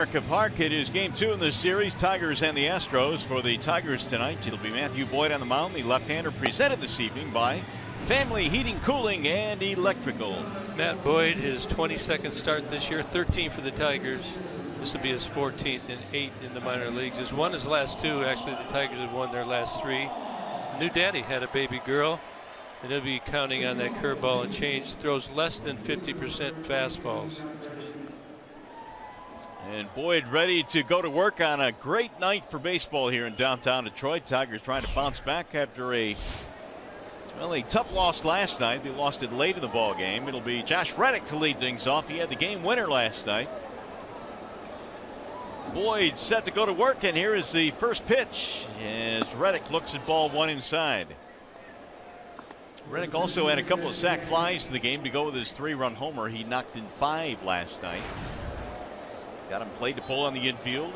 Comerica Park. It is game 2 in this series, Tigers and the Astros. For the Tigers tonight, it'll be Matthew Boyd on the mound, the left-hander, presented this evening by Family Heating, Cooling, and Electrical. Matt Boyd, his 22nd start this year, 13 for the Tigers. This will be his 14th and 8 in the minor leagues. He's won his last 2. Actually, the Tigers have won their last 3. New daddy had a baby girl, and he'll be counting on that curveball and change. Throws less than 50% fastballs. And Boyd ready to go to work on a great night for baseball here in downtown Detroit. Tigers trying to bounce back after a tough loss last night. They lost it late in the ball game. It'll be Josh Reddick to lead things off. He had the game winner last night. Boyd set to go to work, and here is the first pitch as Reddick looks at ball 1 inside. Reddick also had a couple of sac flies for the game to go with his 3-run homer. He knocked in 5 last night. Got him played to pull on the infield.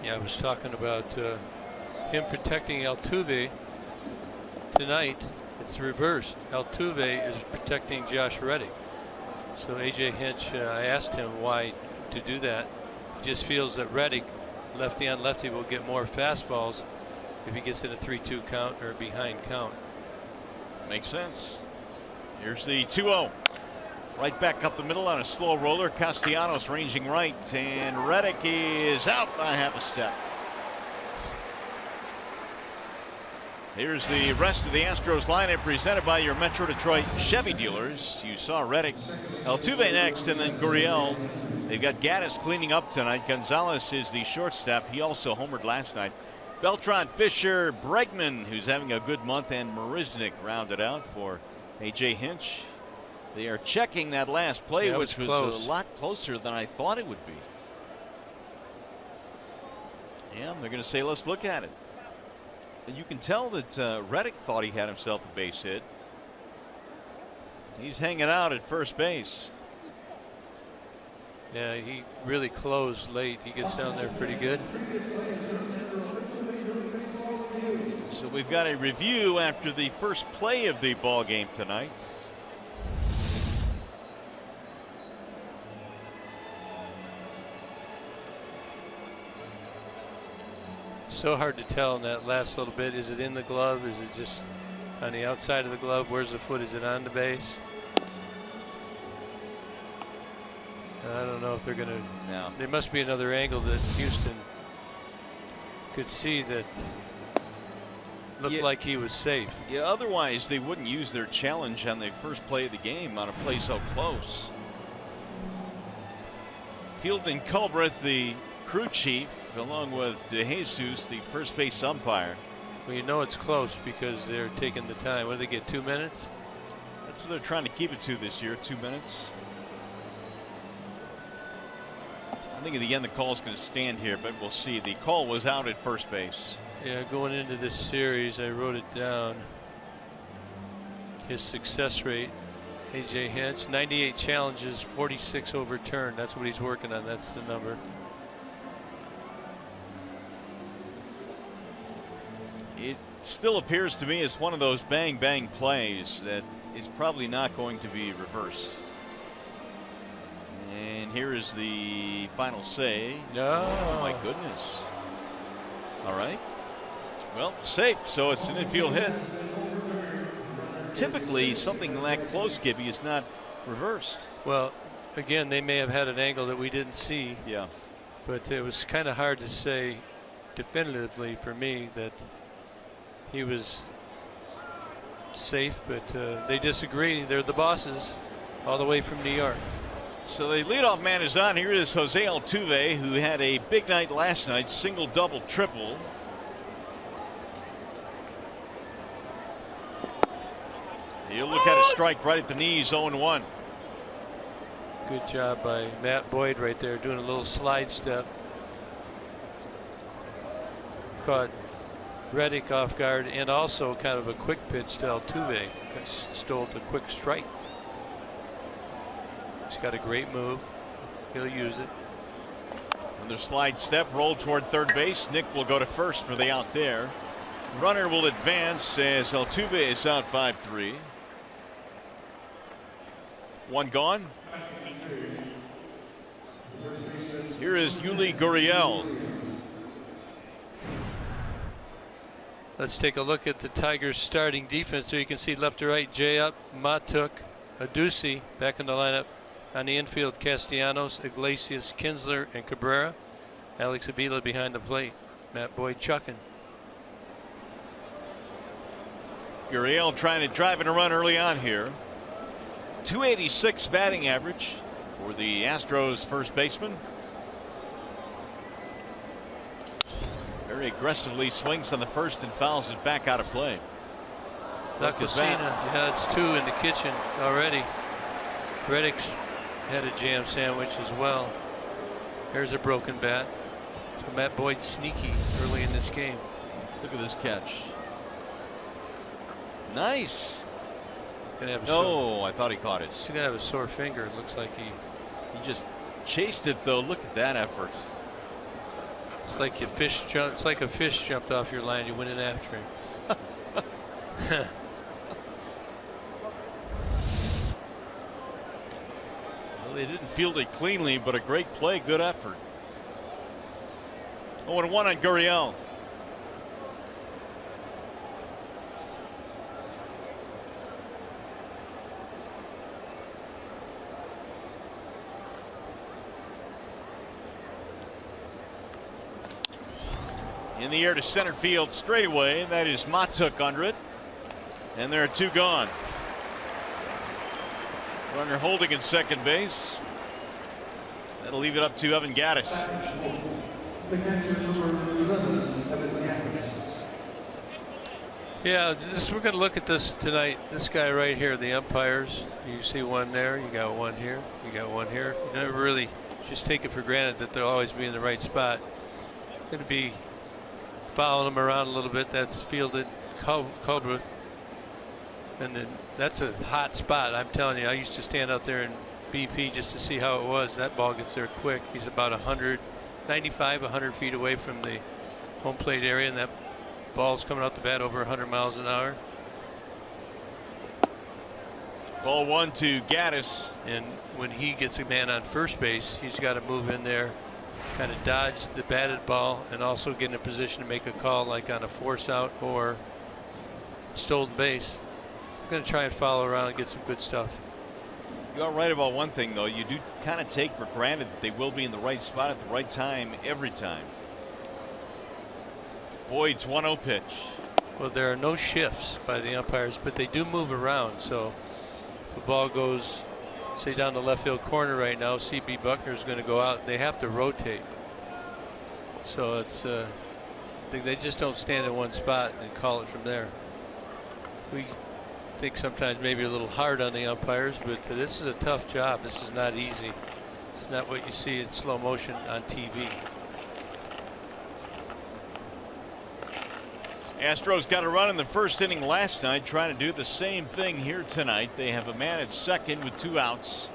Yeah, I was talking about him protecting Altuve tonight. It's reversed. Altuve is protecting Josh Reddick. So A.J. Hinch, I asked him why to do that. He just feels that Reddick, lefty on lefty, will get more fastballs if he gets in a 3-2 count or behind count. Makes sense. Here's the 2-0. Right back up the middle on a slow roller. Castellanos ranging right, and Reddick is out by half a step. Here's the rest of the Astros lineup presented by your Metro Detroit Chevy dealers. You saw Reddick, Altuve next, and then Gurriel. They've got Gaddis cleaning up tonight. Gonzalez is the shortstop. He also homered last night. Beltran, Fisher, Bregman, who's having a good month, and Marisnik rounded out for A.J. Hinch. They are checking that last play, yeah, which was a lot closer than I thought it would be. Yeah, they're going to say, let's look at it. And you can tell that Reddick thought he had himself a base hit. He's hanging out at first base. Yeah, he really closed late. He gets down there pretty good. So we've got a review after the first play of the ball game tonight. So hard to tell in that last little bit. Is it in the glove? Is it just on the outside of the glove? Where's the foot? Is it on the base? I don't know if they're going to. No. There must be another angle that Houston could see that looked like he was safe. Yeah, otherwise they wouldn't use their challenge on the first play of the game on a play so close. Fielding Culbreth, the crew chief, along with DeJesus, the first base umpire. Well, you know it's close because they're taking the time. What do they get, 2 minutes? That's what they're trying to keep it to this year, 2 minutes. I think at the end the call is going to stand here, but we'll see. The call was out at first base. Yeah, going into this series, I wrote it down. His success rate, A.J. Hinch, 98 challenges, 46 overturned. That's what he's working on. That's the number. It still appears to me as one of those bang bang plays that is probably not going to be reversed. And here is the final say. No. Oh my goodness. All right. Well, safe, so it's an infield hit. Typically something that close, Gibby, is not reversed. Well, again, they may have had an angle that we didn't see. Yeah. But it was kind of hard to say definitively for me that he was safe, but they disagree. They're the bosses all the way from New York. So the leadoff man is on. Here is Jose Altuve, who had a big night last night, single, double, triple. He'll look at a strike right at the knees, 0-1. Good job by Matt Boyd right there, doing a little slide step. Caught Reddick off guard, and also kind of a quick pitch to Altuve. Stole a quick strike. He's got a great move. He'll use it. Another slide step, roll toward third base. Nick will go to first for the out there. Runner will advance as Altuve is out 5-3. One gone. Here is Yuli Gurriel. Let's take a look at the Tigers starting defense. So you can see left to right, Jay up, Matuk, Adusi back in the lineup. On the infield, Castellanos, Iglesias, Kinsler, and Cabrera. Alex Avila behind the plate. Matt Boyd chucking. Gurriel trying to drive in a run early on here. 286 batting average for the Astros first baseman. Very aggressively swings on the first and fouls it back out of play. La Cocina, yeah, it's 2 in the kitchen already. Reddick's had a jam sandwich as well. There's a broken bat. So Matt Boyd sneaky early in this game. Look at this catch. Nice. No, I thought he caught it. He's gonna have a sore finger. It looks like he just chased it though. Look at that effort. It's like a fish jumped off your line. You went in after him. Well, they didn't field it cleanly, but a great play, good effort. 0-1 on Gurriel. In the air to center field straightaway. That is Matuk under it. And there are 2 gone. Runner holding at second base. That'll leave it up to Evan Gattis. Yeah, we're going to look at this tonight. This guy right here, the umpires. You see one there. You got one here. You got one here. You never really just take it for granted that they'll always be in the right spot. Going to be following them around a little bit. That's fielded Culbreath. And then that's a hot spot. I'm telling you, I used to stand out there in BP just to see how it was. That ball gets there quick. He's about 100 feet away from the home plate area, and that ball's coming out the bat over 100 miles an hour. Ball 1 to Gattis. And when he gets a man on first base, he's got to move in there, kind of dodge the batted ball, and also get in a position to make a call like on a force out or a stolen base. I'm going to try and follow around and get some good stuff. You are right about one thing, though. You do kind of take for granted that they will be in the right spot at the right time every time. Boyd's 1-0 pitch. Well, there are no shifts by the umpires, but they do move around. So if the ball goes, say, down the left field corner right now, CB Buckner is going to go out. They have to rotate. So it's they just don't stand in one spot and call it from there. We think sometimes maybe a little hard on the umpires, but this is a tough job. This is not easy. It's not what you see in slow motion on TV. Astros got a run in the first inning last night, trying to do the same thing here tonight. They have a man at second with 2 outs.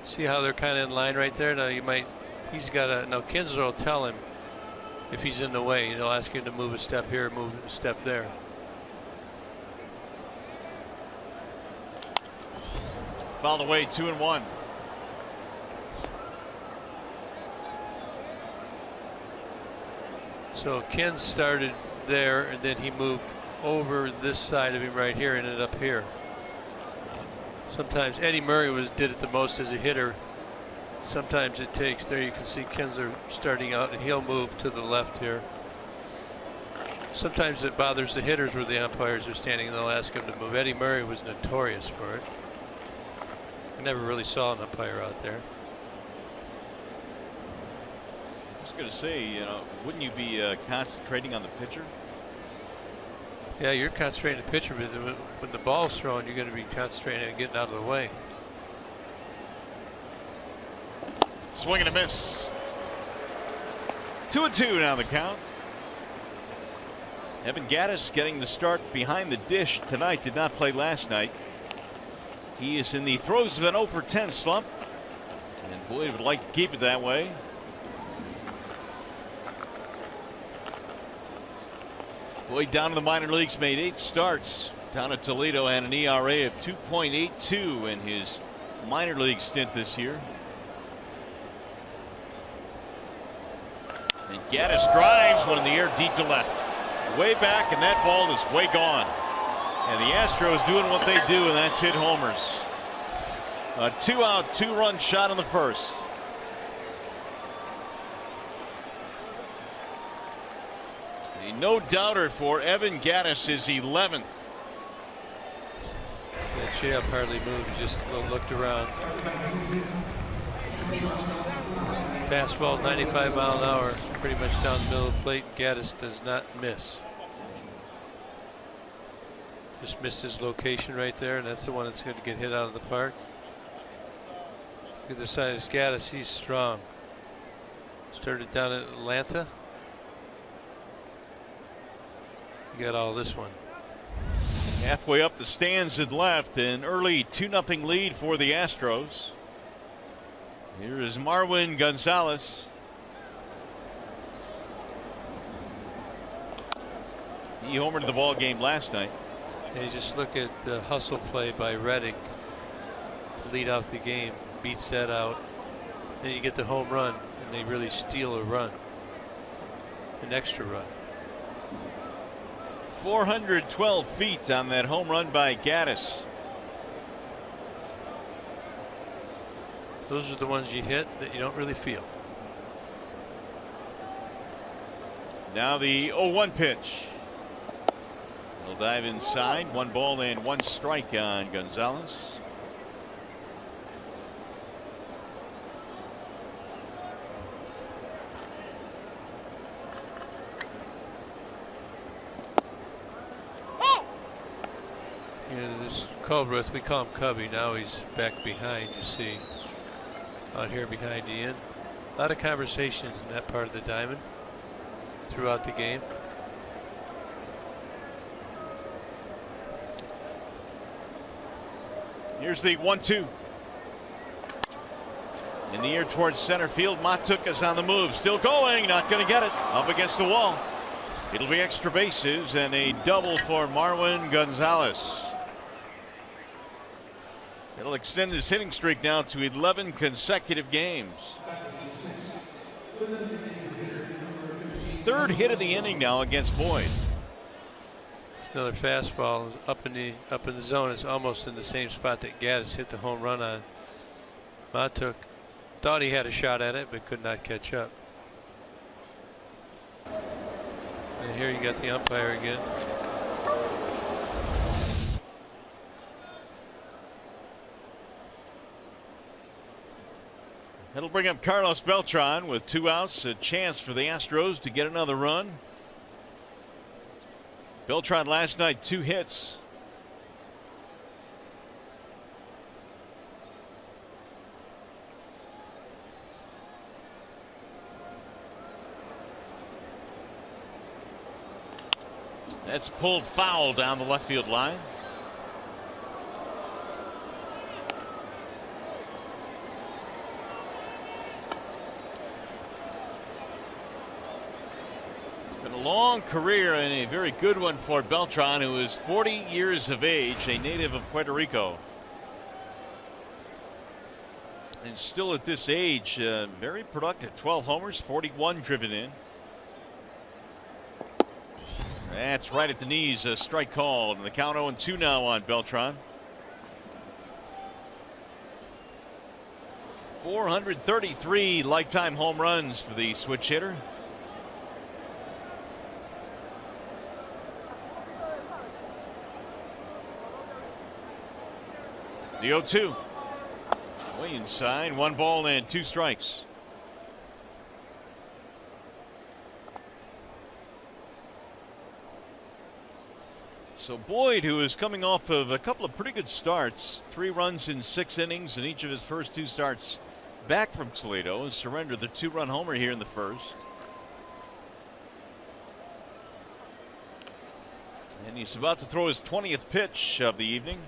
See how they're kind of in line right there? Now he's got a, now Kinsler will tell him if he's in the way. He'll ask him to move a step here, move a step there. Fouled away, 2-1. So Ken started there, and then he moved over this side of him right here, and ended up here. Sometimes Eddie Murray did it the most as a hitter. Sometimes it takes, there you can see Kinsler starting out, and he'll move to the left here. Sometimes it bothers the hitters where the umpires are standing, and they'll ask him to move. Eddie Murray was notorious for it. I never really saw an umpire out there. I was going to say, wouldn't you be concentrating on the pitcher? Yeah, you're concentrating on the pitcher, but when the ball's thrown, you're going to be concentrating on getting out of the way. Swing and a miss. 2-2 now the count. Evan Gattis getting the start behind the dish tonight. Did not play last night. He is in the throes of an 0 for 10 slump, and Boyd would like to keep it that way. Boyd down in the minor leagues, made 8 starts down at Toledo, and an ERA of 2.82 in his minor league stint this year. And Gaddis drives one in the air deep to left. Way back, and that ball is way gone. And the Astros doing what they do, and that's hit homers. A 2-out, 2-run shot in the first. A no-doubter for Evan Gaddis, his 11th. The chair hardly moved, he just looked around. Fastball 95 mile an hour, pretty much down the middle of the plate. Gaddis does not miss. Just missed his location right there, and that's the one that's going to get hit out of the park. Look at the side of Gaddis, he's strong. Started down in Atlanta. You got all this one. Halfway up the stands and left, an early 2-0 lead for the Astros. Here is Marwin Gonzalez. He homered the ball game last night. And you just look at the hustle play by Reddick to lead off the game, beats that out. Then you get the home run, and they really steal a run, an extra run. 412 feet on that home run by Gaddis. Those are the ones you hit that you don't really feel. Now the 0-1 pitch. He'll dive inside. 1 ball and 1 strike on Gonzalez. You know, this Colbreth, we call him Cubby. Now he's back behind, you see. Out here behind Ian. A lot of conversations in that part of the diamond throughout the game. Here's the 1-2. In the air towards center field. Matuk is on the move. Still going. Not going to get it. Up against the wall. It'll be extra bases and a double for Marwin Gonzalez. It'll extend his hitting streak now to 11 consecutive games. 3rd hit of the inning now against Boyd. Another fastball up in the zone. It's almost in the same spot that Gaddis hit the home run on. Matuk thought he had a shot at it, but could not catch up. And here you got the umpire again. That'll bring up Carlos Beltran with 2 outs. A chance for the Astros to get another run. Beltran last night 2 hits. That's pulled foul down the left field line. A long career and a very good one for Beltran, who is 40 years of age, a native of Puerto Rico. And still at this age, very productive. 12 homers, 41 driven in. That's right at the knees, a strike called. And the count 0-2 now on Beltran. 433 lifetime home runs for the switch hitter. The 0-2. Way inside. 1 ball and 2 strikes. So Boyd, who is coming off of a couple of pretty good starts, 3 runs in 6 innings in each of his first 2 starts back from Toledo, and surrendered the 2-run homer here in the first. And he's about to throw his 20th pitch of the evening.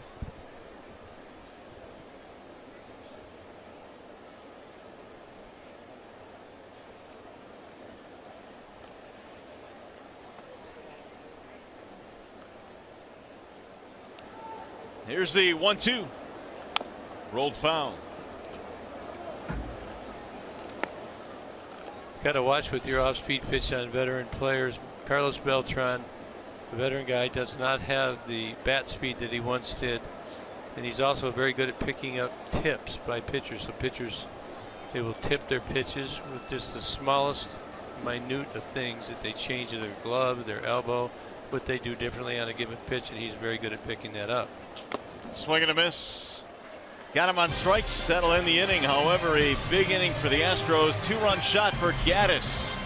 Here's the 1-2. Rolled foul. got to watch with your off-speed pitch on veteran players. Carlos Beltran, a veteran guy, does not have the bat speed that he once did. And he's also very good at picking up tips by pitchers. So pitchers, they will tip their pitches with just the smallest, minute of things that they change in their glove, their elbow, what they do differently on a given pitch, and he's very good at picking that up. Swing and a miss. Got him on strikes, settle in the inning. However, a big inning for the Astros. 2-run shot for Gaddis.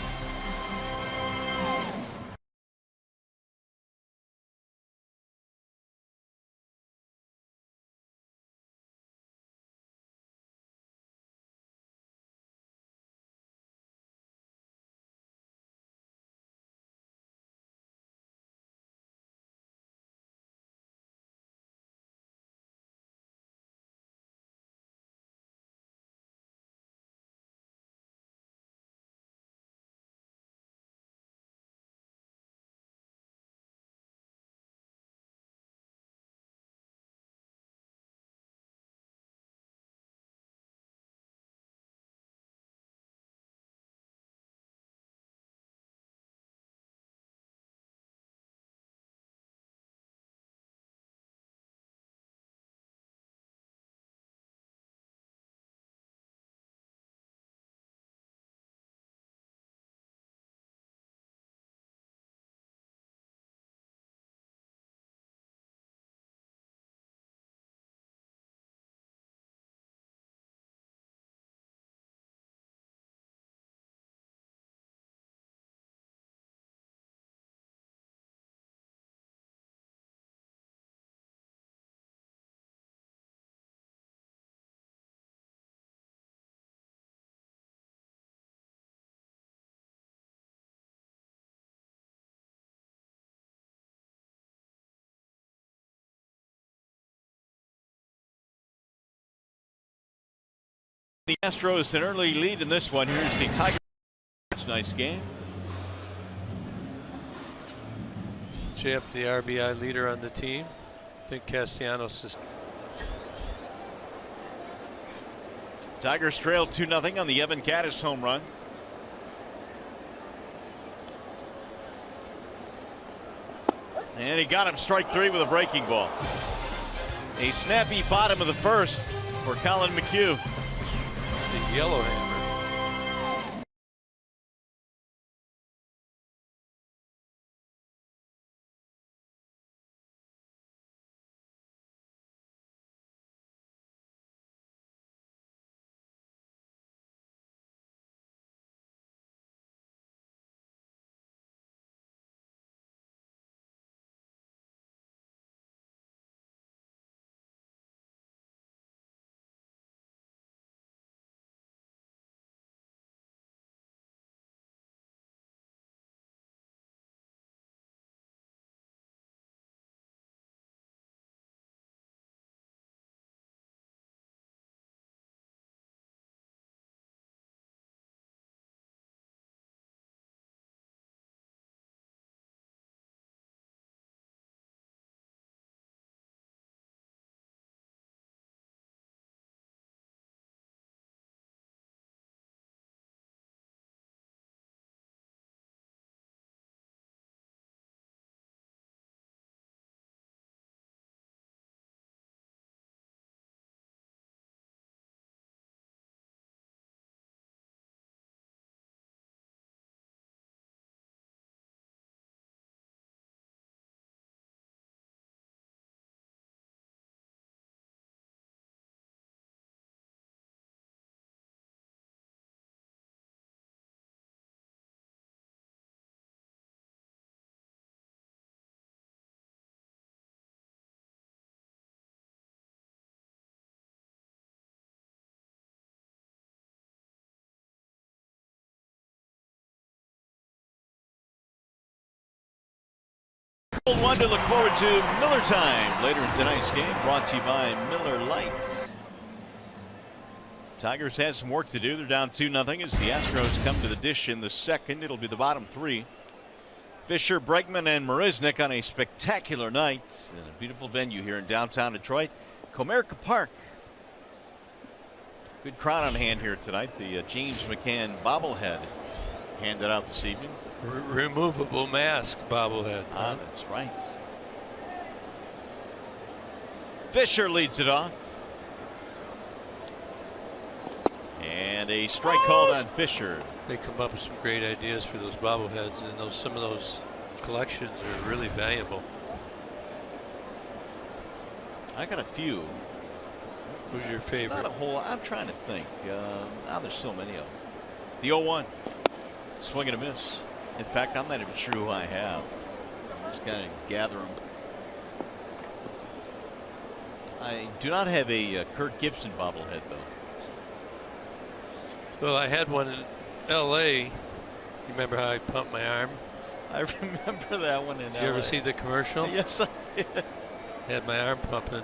The Astros an early lead in this one. Here's the Tigers. Nice game. Chip, the RBI leader on the team. I think Castellanos is. Tigers trail 2-0 on the Evan Gaddis home run. And he got him strike 3 with a breaking ball. A snappy bottom of the first for Colin McHugh. The yellow hammer. One to look forward to. Miller time later in tonight's game, brought to you by Miller Lite. Tigers have some work to do. They're down 2-0 as the Astros come to the dish in the second. It'll be the bottom three. Fisher, Bregman, and Marisnik on a spectacular night in a beautiful venue here in downtown Detroit, Comerica Park. Good crowd on hand here tonight. The James McCann bobblehead handed out this evening. Removable mask bobblehead. Ah, that's right. Fisher leads it off. And a strike called on Fisher. They come up with some great ideas for those bobbleheads, and some of those collections are really valuable. I got a few. Who's your favorite? Not a whole. I'm trying to think. There's so many of them. The 0-1. Swing and a miss. In fact, I'm not even sure who I have. I'm just kind of gather them. I do not have a Kirk Gibson bobblehead, though. Well, I had one in L.A. You remember how I pumped my arm? I remember that one in Did you LA. ever see the commercial? Yes, I did. I had my arm pumping.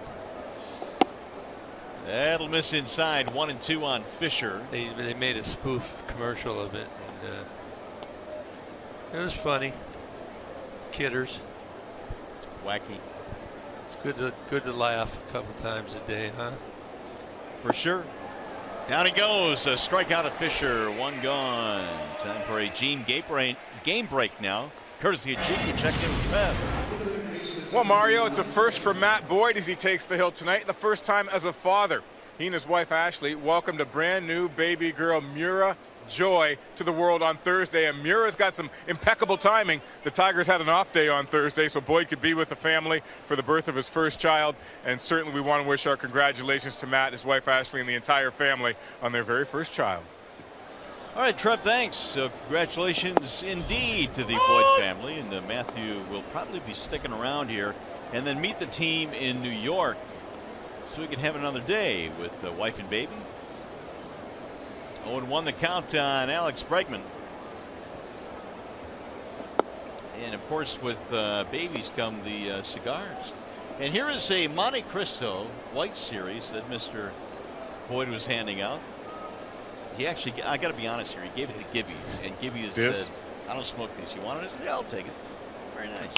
That'll miss inside. 1-2 on Fisher. They made a spoof commercial of it, and it was funny. Kidders. Wacky. It's good to laugh a couple times a day, huh? For sure. Down he goes. A strikeout of Fisher. One gone. Time for a game break now. Courtesy of Gene. Check in with Trev. Well, Mario, it's a first for Matt Boyd as he takes the hill tonight. The first time as a father. He and his wife Ashley welcomed a brand new baby girl, Mura Joy, to the world on Thursday. And Mura's got some impeccable timing. The Tigers had an off day on Thursday, so Boyd could be with the family for the birth of his first child. And certainly we want to wish our congratulations to Matt, his wife Ashley, and the entire family on their very first child. All right, Trev, thanks. So congratulations indeed to the Boyd family. And Matthew will probably be sticking around here and then meet the team in New York so we can have another day with wife and baby. 0-1 the count on Alex Bregman. And of course, with babies come the cigars. And here is a Monte Cristo White Series that Mr. Boyd was handing out. He actually, I got to be honest here, he gave it to Gibby, and Gibby has said, I don't smoke these. You want it? Yeah, I'll take it. Very nice.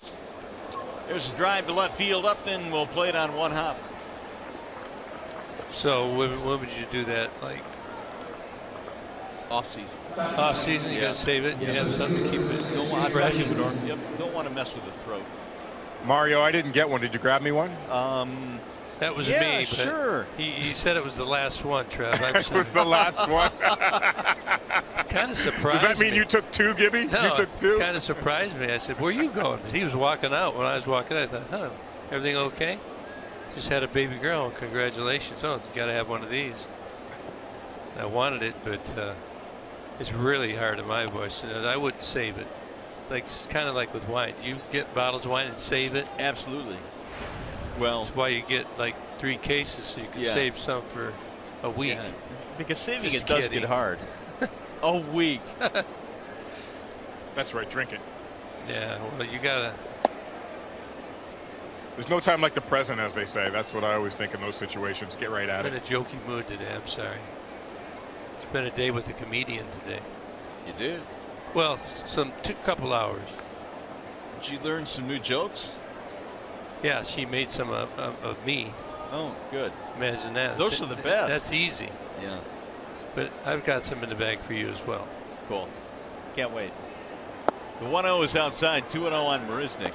There's a drive to left field. Upton will play it on one hop. So when would you do that? Like off season. Off season, you got to save it. You have something to keep it fresh. Don't want to mess with the throat. Mario, I didn't get one. Did you grab me one? That was yeah, me. But sure. He said it was the last one, Trev. It was the last one. Kind of surprised. Does that mean me. you took two, Gibby? No, you took two? Kind of surprised me. I said, "Where are you going?" Because he was walking out. When I was walking out, I thought, "Huh, everything okay?" Just had a baby girl. Congratulations! Oh, you got to have one of these. I wanted it, but it's really hard in my voice. I wouldn't save it. Like it's kind of like with wine. Do you get bottles of wine and save it? Absolutely. Well, that's why you get like 3 cases, so you can save some for a week. Yeah, because saving Just it does kidding. get hard. A week. That's right. Drink it. Yeah. Well, you gotta. There's no time like the present, as they say. That's what I always think in those situations. Get right at I'm in it. a jokey mood today. I'm sorry. It's been a day with a comedian today. You did? Well, couple hours. Did you learn some new jokes? Yeah, she made some of me. Oh, good. Imagine that. Those are the best. That's easy. Yeah. But I've got some in the bag for you as well. Cool. Can't wait. The 1-0 is outside. 2-0 on Marisnik.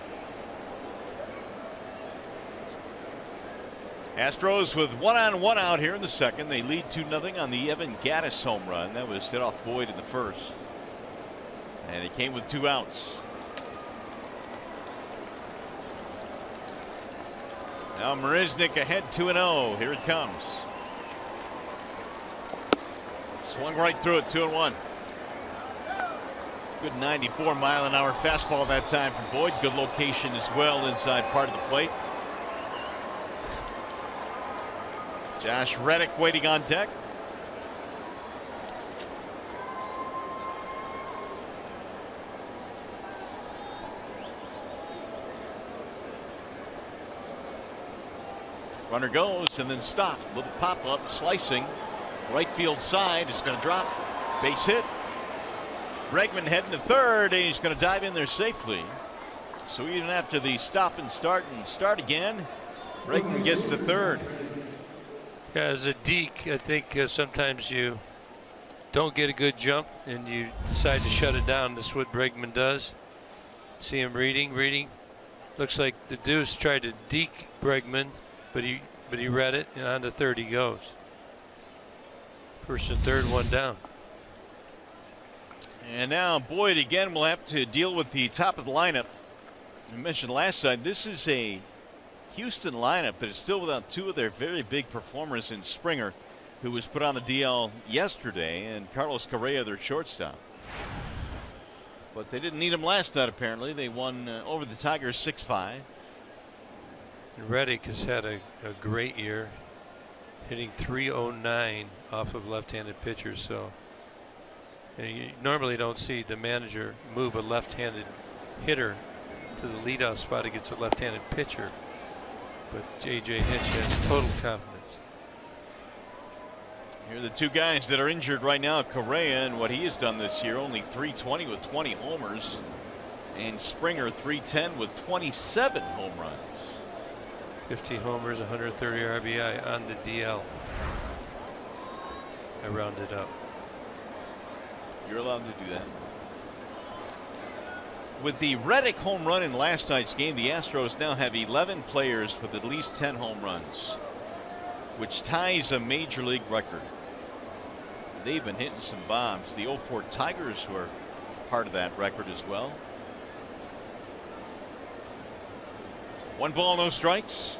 Astros with 1-on-1 out here in the second. They lead 2-0 on the Evan Gattis home run. That was hit off Boyd in the first. And it came with 2 outs. Now Marisnik ahead 2-0. Here it comes. Swung right through it, 2-1. Good 94-mile-an-hour fastball that time from Boyd. Good location as well inside part of the plate. Josh Reddick waiting on deck. Runner goes and then stopped. Little pop-up, slicing. Right field side is going to drop. Base hit. Bregman heading to third, and he's going to dive in there safely. So even after the stop and start again, Bregman gets to third. Yeah, as a deke, I think sometimes you don't get a good jump and you decide to shut it down, this is what Bregman does. See him reading. Looks like the deuce tried to deke Bregman, but he read it, and on to third he goes. First and third, one down. And now Boyd again will have to deal with the top of the lineup. I mentioned last time, this is a Houston lineup that is still without two of their very big performers in Springer, who was put on the DL yesterday, and Carlos Correa, their shortstop. But they didn't need him last night, apparently. They won over the Tigers 6-5. And Reddick has had a great year, hitting .309 off of left-handed pitchers. So you normally don't see the manager move a left-handed hitter to the leadoff spot against a left-handed pitcher. But J.J. Hitch has total confidence. Here are the two guys that are injured right now. Correa and what he has done this year, only .320 with 20 homers. And Springer .310 with 27 home runs. 50 homers, 130 RBI on the DL. I rounded up. You're allowed to do that. With the Reddick home run in last night's game, the Astros now have 11 players with at least 10 home runs, which ties a major league record. They've been hitting some bombs. The 04 Tigers were part of that record as well. 1 ball, no strikes.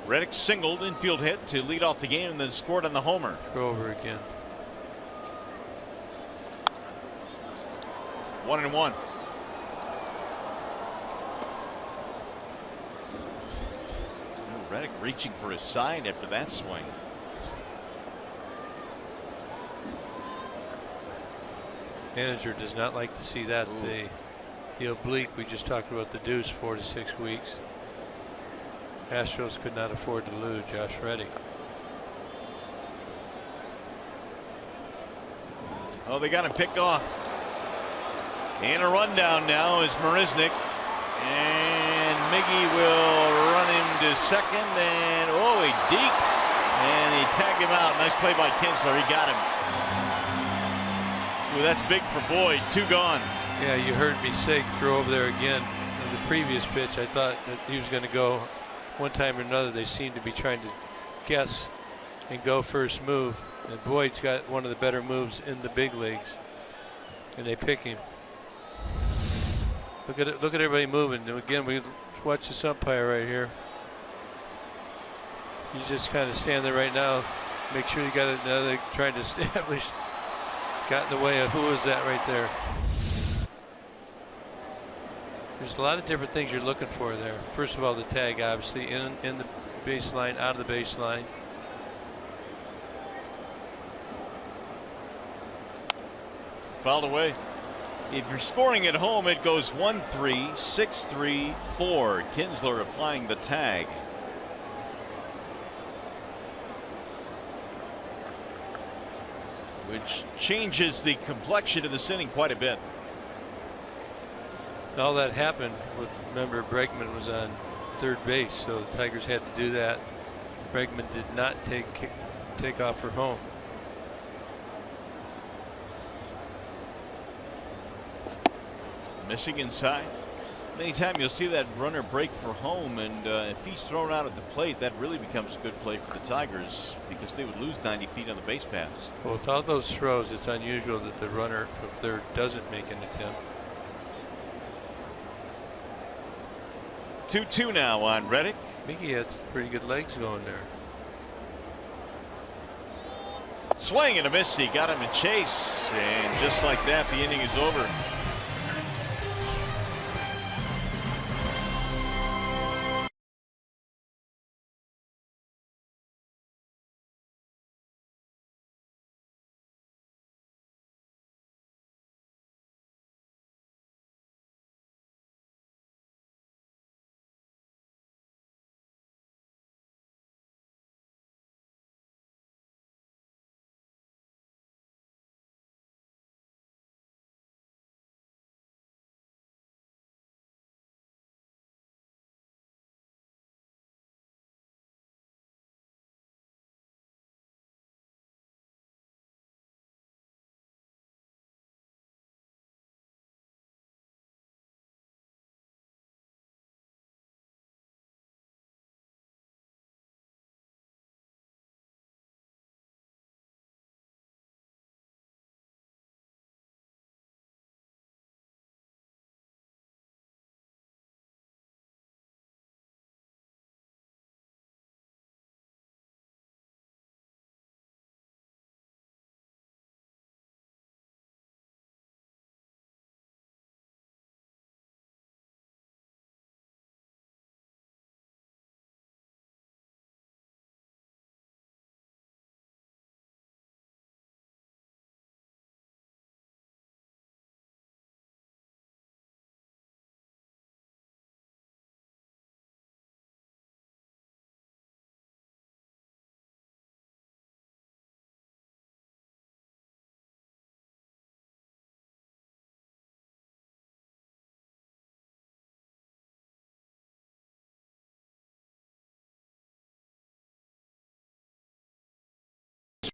Reddick singled, infield hit to lead off the game, and then scored on the homer. Go over again. 1-1. Reddick reaching for his side after that swing. Manager does not like to see that. The oblique, we just talked about the deuce, 4 to 6 weeks. Astros could not afford to lose Josh Reddick. Oh, they got him picked off. And a rundown now is Marisnick. And Miggy will run him to second. And oh, he deked. And he tagged him out. Nice play by Kinsler. He got him. Ooh, that's big for Boyd. 2 gone. Yeah, you heard me say throw over there again. In the previous pitch, I thought that he was going to go one time or another. They seem to be trying to guess and go first move. And Boyd's got one of the better moves in the big leagues. And they pick him. Look at it, look at everybody moving. And again, we watch this umpire right here. He's just kind of standing there right now. Make sure you got another trying to establish. Got in the way of who was that right there. There's a lot of different things you're looking for there. First of all, the tag, obviously, in the baseline, out of the baseline. Fouled away. If you're scoring at home, it goes 1-3, 6-3, 4. Kinsler applying the tag. Which changes the complexion of this inning quite a bit. All that happened with, remember, Bregman was on third base, so the Tigers had to do that. Bregman did not take off for home. Missing inside. Anytime you'll see that runner break for home, and if he's thrown out at the plate, that really becomes a good play for the Tigers because they would lose 90 feet on the base pass. Well, with all those throws, it's unusual that the runner from third doesn't make an attempt. 2-2 now on Reddick. Mickey had some pretty good legs going there. Swing and a miss. He got him in chase, and just like that, the inning is over.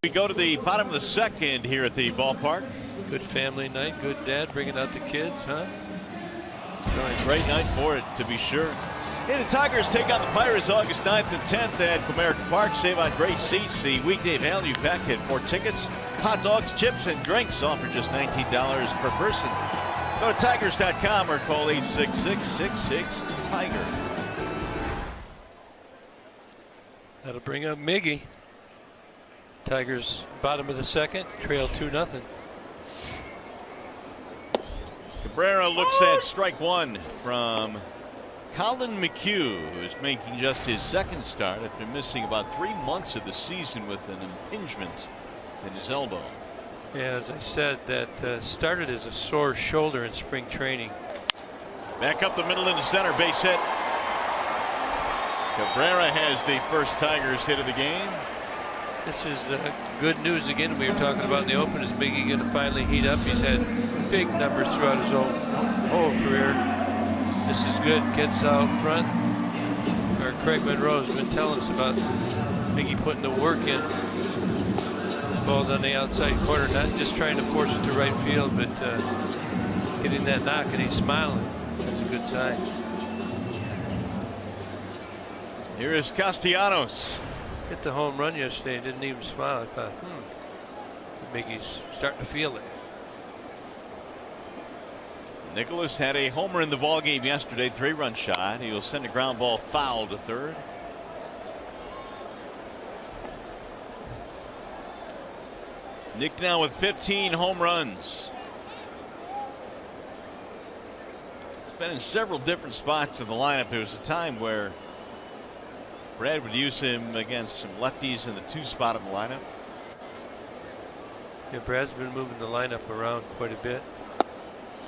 We go to the bottom of the second here at the ballpark. Good family night. Good dad bringing out the kids, huh? Great night for it, to be sure. Hey, the Tigers take on the Pirates August 9th and 10th at Comerica Park. Save on great seats. The weekday value pack at 4 tickets. Hot dogs, chips, and drinks offer just $19 per person. Go to Tigers.com or call 866-66-TIGER. That'll bring up Miggy. Tigers bottom of the second, trail 2-0. Cabrera looks at strike one from Colin McHugh, who is making just his second start after missing about 3 months of the season with an impingement in his elbow. Yeah, as I said, that started as a sore shoulder in spring training. Back up the middle into center, base hit. Cabrera has the first Tigers hit of the game. This is good news again. We were talking about in the open. Is Miggy going to finally heat up? He's had big numbers throughout his whole career. This is good. Gets out front. Or Craig Monroe's been telling us about Miggy putting the work in. The ball's on the outside corner, not just trying to force it to right field, but getting that knock, and he's smiling. That's a good sign. Here is Castellanos. Hit the home run yesterday and didn't even smile. I thought, Miggy's starting to feel it. Nicholas had a homer in the ball game yesterday, 3-run shot. He will send a ground ball foul to third. Nick now with 15 home runs. He's been in several different spots in the lineup. There was a time where Brad would use him against some lefties in the 2 spot in the lineup. Yeah, Brad's been moving the lineup around quite a bit.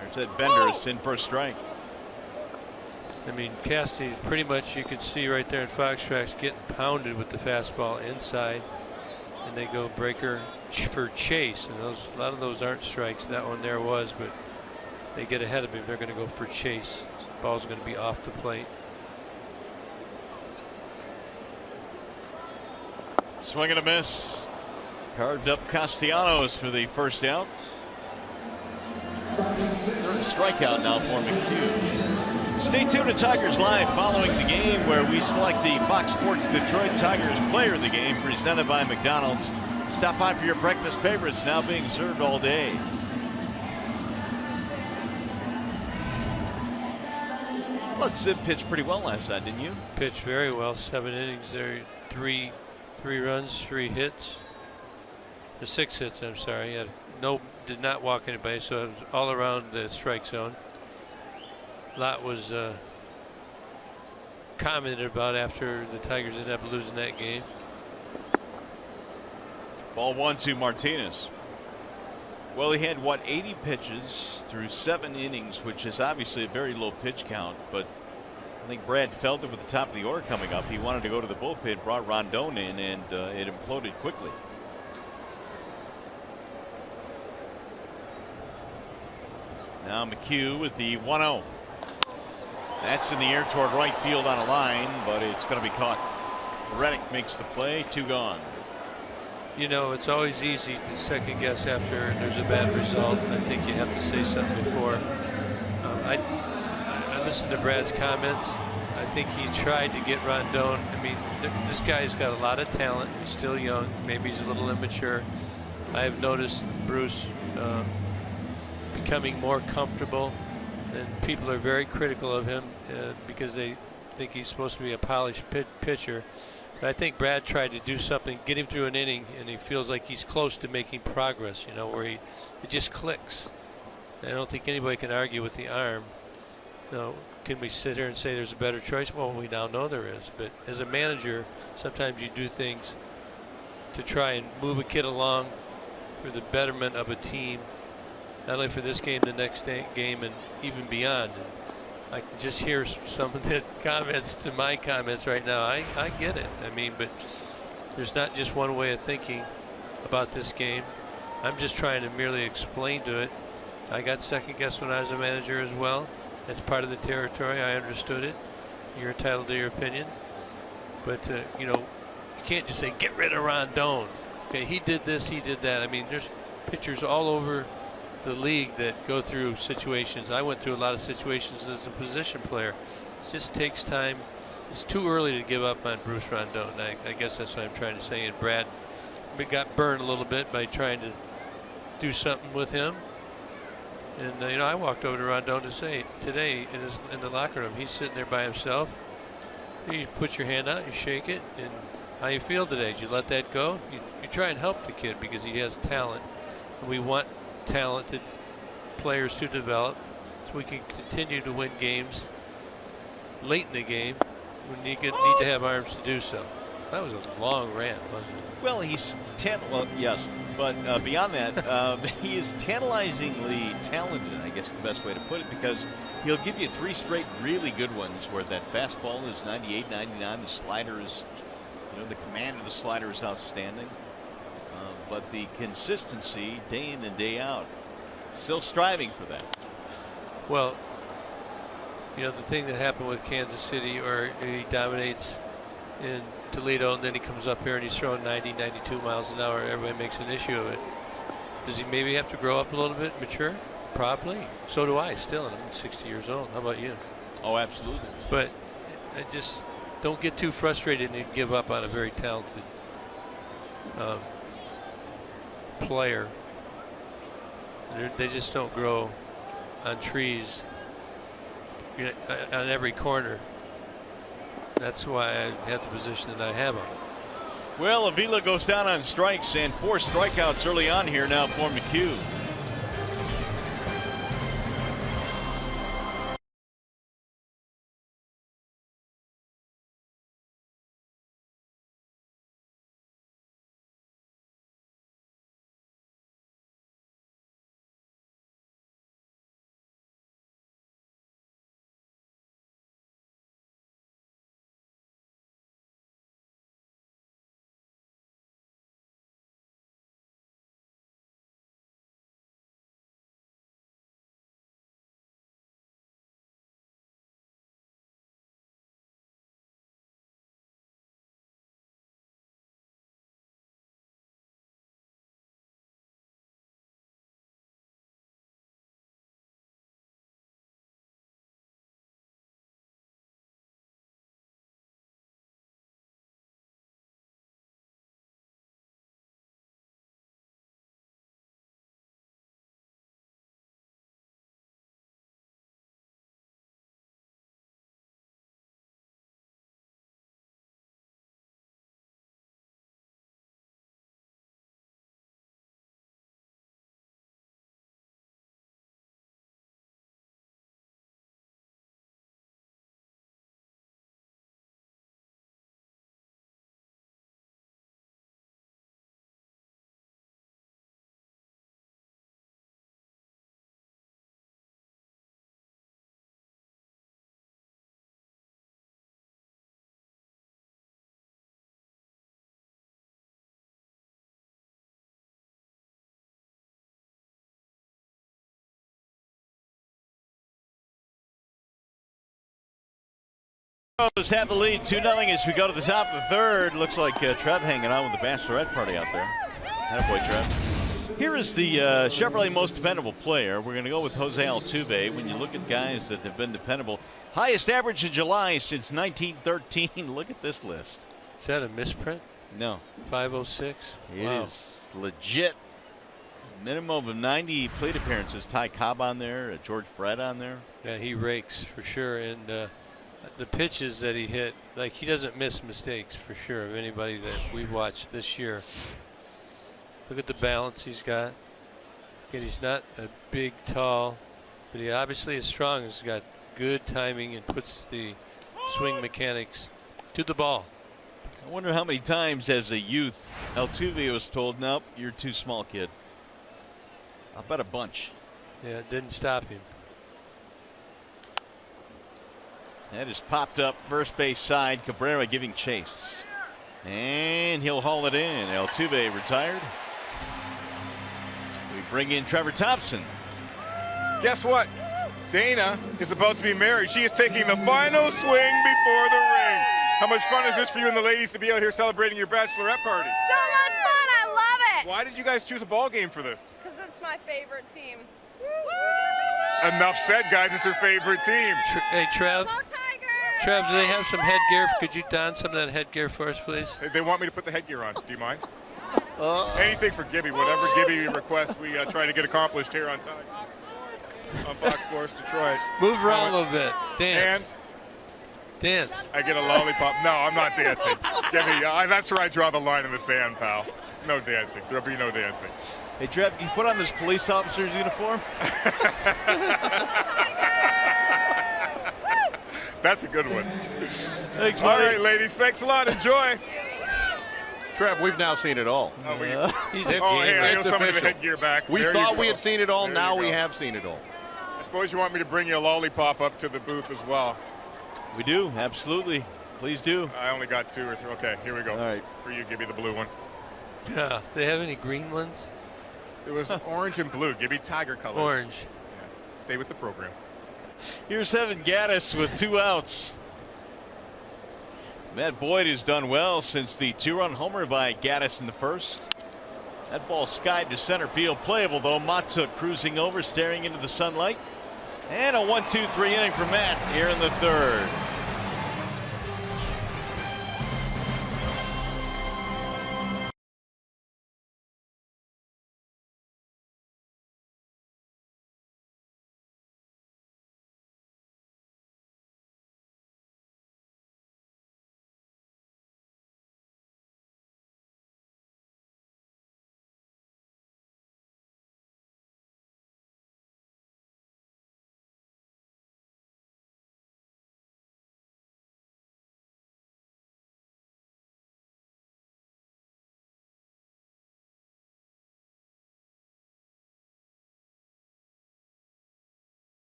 There's that Bender. It's in for a strike. I mean, Casty pretty much, you can see right there in Fox Tracks, getting pounded with the fastball inside, and they go breaker for chase, and a lot of those aren't strikes. That one there was, but they get ahead of him. They're going to go for chase. The ball's going to be off the plate. Swing and a miss. Carved up Castellanos for the first out. Third strikeout now for McHugh. Stay tuned to Tigers Live following the game, where we select the Fox Sports Detroit Tigers player of the game, presented by McDonald's. Stop by for your breakfast favorites, now being served all day. Look, Sid pitched pretty well last night, didn't you? Pitched very well. 7 innings there, three runs, 3 hits. 6 hits, I'm sorry. He had did not walk anybody, so it was all around the strike zone. Lot was commented about after the Tigers ended up losing that game. Ball 1 to Martinez. Well, he had, what, 80 pitches through 7 innings, which is obviously a very low pitch count, but I think Brad felt it with the top of the order coming up. He wanted to go to the bullpen, brought Rondon in, and it imploded quickly. Now McHugh with the 1-0. That's in the air toward right field on a line, but it's going to be caught. Reddick makes the play. 2 gone. You know, it's always easy to second guess after there's a bad result. I think you have to say something before. I listened to Brad's comments. I think he tried to get Rondon. I mean, this guy's got a lot of talent. He's still young. Maybe he's a little immature. I have noticed Bruce becoming more comfortable, and people are very critical of him because they think he's supposed to be a polished pitcher. But I think Brad tried to do something, get him through an inning, and he feels like he's close to making progress, you know, where it just clicks. I don't think anybody can argue with the arm. You know, can we sit here and say there's a better choice? Well, we now know there is. But as a manager, sometimes you do things to try and move a kid along for the betterment of a team, not only for this game, the next game, and even beyond. And I can just hear some of the comments to my comments right now. I get it. I mean, but there's not just one way of thinking about this game. I'm just trying to merely explain to it. I got second guessed when I was a manager as well. That's part of the territory. I understood it. You're entitled to your opinion. But, you know, you can't just say, get rid of Rondon. okay, he did this, he did that. I mean, there's pitchers all over the league that go through situations. I went through a lot of situations as a position player. It just takes time. It's too early to give up on Bruce Rondon. I guess that's what I'm trying to say. And Brad got burned a little bit by trying to do something with him. And you know, I walked over to Rondon to say today in the locker room, he's sitting there by himself. You put your hand out, you shake it, and how you feel today? Did you let that go? You try and help the kid because he has talent, and we want talented players to develop so we can continue to win games late in the game. We need to have arms to do so. That was a long rant, wasn't it? Well, well, yes, but beyond that, he is tantalizingly talented, I guess the best way to put it, because he'll give you 3 straight really good ones where that fastball is 98, 99, the slider is, you know, the command of the slider is outstanding. But the consistency day in and day out, still striving for that. Well, you know, the thing that happened with Kansas City, or he dominates in Toledo and then he comes up here and he's throwing 90, 92 miles an hour. Everybody makes an issue of it. Does he maybe have to grow up a little bit, mature? Probably. So do I still, and I'm 60 years old. How about you? Oh, absolutely. But I just don't get too frustrated and give up on a very talented player. They just don't grow on trees, you know, on every corner. That's why I have the position that I have on it. Well, Avila goes down on strikes, and 4 strikeouts early on here now for McHugh. Astros have the lead 2-0 as we go to the top of the third. Looks like Trev hanging out with the bachelorette party out there. Attaboy, Trev. Here is the Chevrolet most dependable player. We're going to go with Jose Altuve. When you look at guys that have been dependable, highest average in July since 1913. Look at this list. Is that a misprint? No. 506. It wow. is legit. Minimum of 90 plate appearances. Ty Cobb on there, George Brett on there. Yeah, he rakes for sure, and the pitches that he hit, like, he doesn't miss mistakes for sure of anybody that we've watched this year. Look at the balance he's got. Again, he's not a big, tall, but he obviously is strong. He's got good timing and puts the swing mechanics to the ball. I wonder how many times as a youth Altuve was told, nope, you're too small, kid. I'll bet a bunch. Yeah, it didn't stop him. That is popped up first base side. Cabrera giving chase. And he'll haul it in. Altuve retired. We bring in Trevor Thompson. Guess what? Dana is about to be married. She is taking the final swing before the ring. How much fun is this for you and the ladies to be out here celebrating your bachelorette party? So much fun. I Why did you guys choose a ball game for this? Because it's my favorite team. Enough said, guys. It's her favorite team. Hey, Trev. Go Tigers! Trev, do they have some headgear? Could you don some of that headgear for us, please? They want me to put the headgear on. Do you mind? Anything for Gibby. Whatever Gibby requests, we try to get accomplished here on time. On Fox Sports Detroit. Move around a little bit. Dance. And Dance. I get a lollipop. No, I'm not dancing. Gibby, that's where I draw the line in the sand, pal. No dancing. There'll be no dancing. Hey, Trev, can you put on this police officer's uniform? That's a good one. Thanks, All buddy. right, ladies. Thanks a lot. Enjoy. Trev, we've now seen it all. He's Hey, I It's owe somebody the official. headgear back. We There you thought we go. had seen it all. There Now you we go. have seen it all. I suppose you want me to bring you a lollipop up to the booth as well. We do, absolutely. Please do. I only got 2 or 3. Okay, here we go. All right. For you, Gibby, the blue one. Yeah. They have any green ones? It was orange and blue. Gibby, tiger colors. Orange. Yes. Stay with the program. Here's Evan Gaddis with 2 outs. Matt Boyd has done well since the 2-run homer by Gaddis in the first. That ball skied to center field. Playable though. Matuk cruising over, staring into the sunlight. And a 1-2-3 inning for Matt here in the third.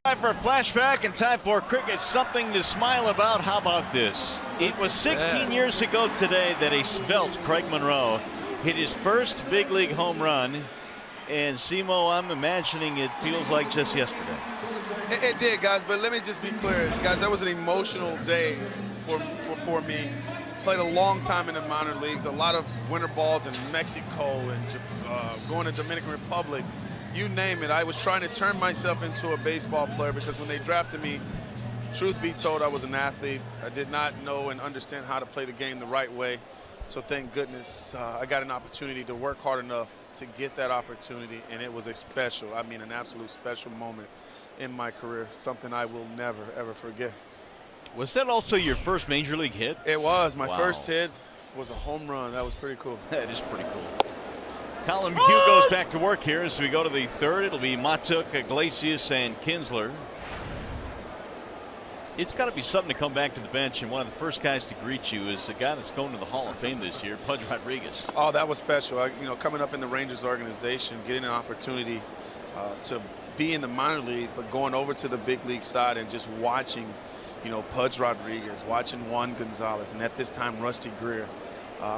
Time for a flashback and time for cricket. Something to smile about. How about this? It was 16 years ago today that a svelte Craig Monroe hit his first big league home run. And Simo, I'm imagining it feels like just yesterday. It did, guys, but let me just be clear. Guys, that was an emotional day for me. Played a long time in the minor leagues, a lot of winter balls in Mexico and going to Dominican Republic. You name it. I was trying to turn myself into a baseball player because when they drafted me, truth be told, I was an athlete. I did not know and understand how to play the game the right way. So thank goodness I got an opportunity to work hard enough to get that opportunity, and it was a special, I mean an absolute special moment in my career, something I will never, ever forget. Was that also your first major league hit? It was. My Wow. first hit was a home run. That was pretty cool. That is pretty cool. Colin McHugh goes back to work here as we go to the third. It'll be Matuk, Iglesias, and Kinsler. It's got to be something to come back to the bench, and one of the first guys to greet you is a guy that's going to the Hall of Fame this year, Pudge Rodriguez. Oh, that was special. Coming up in the Rangers organization, getting an opportunity to be in the minor leagues, but going over to the big league side and just watching, Pudge Rodriguez, watching Juan Gonzalez, and at this time, Rusty Greer.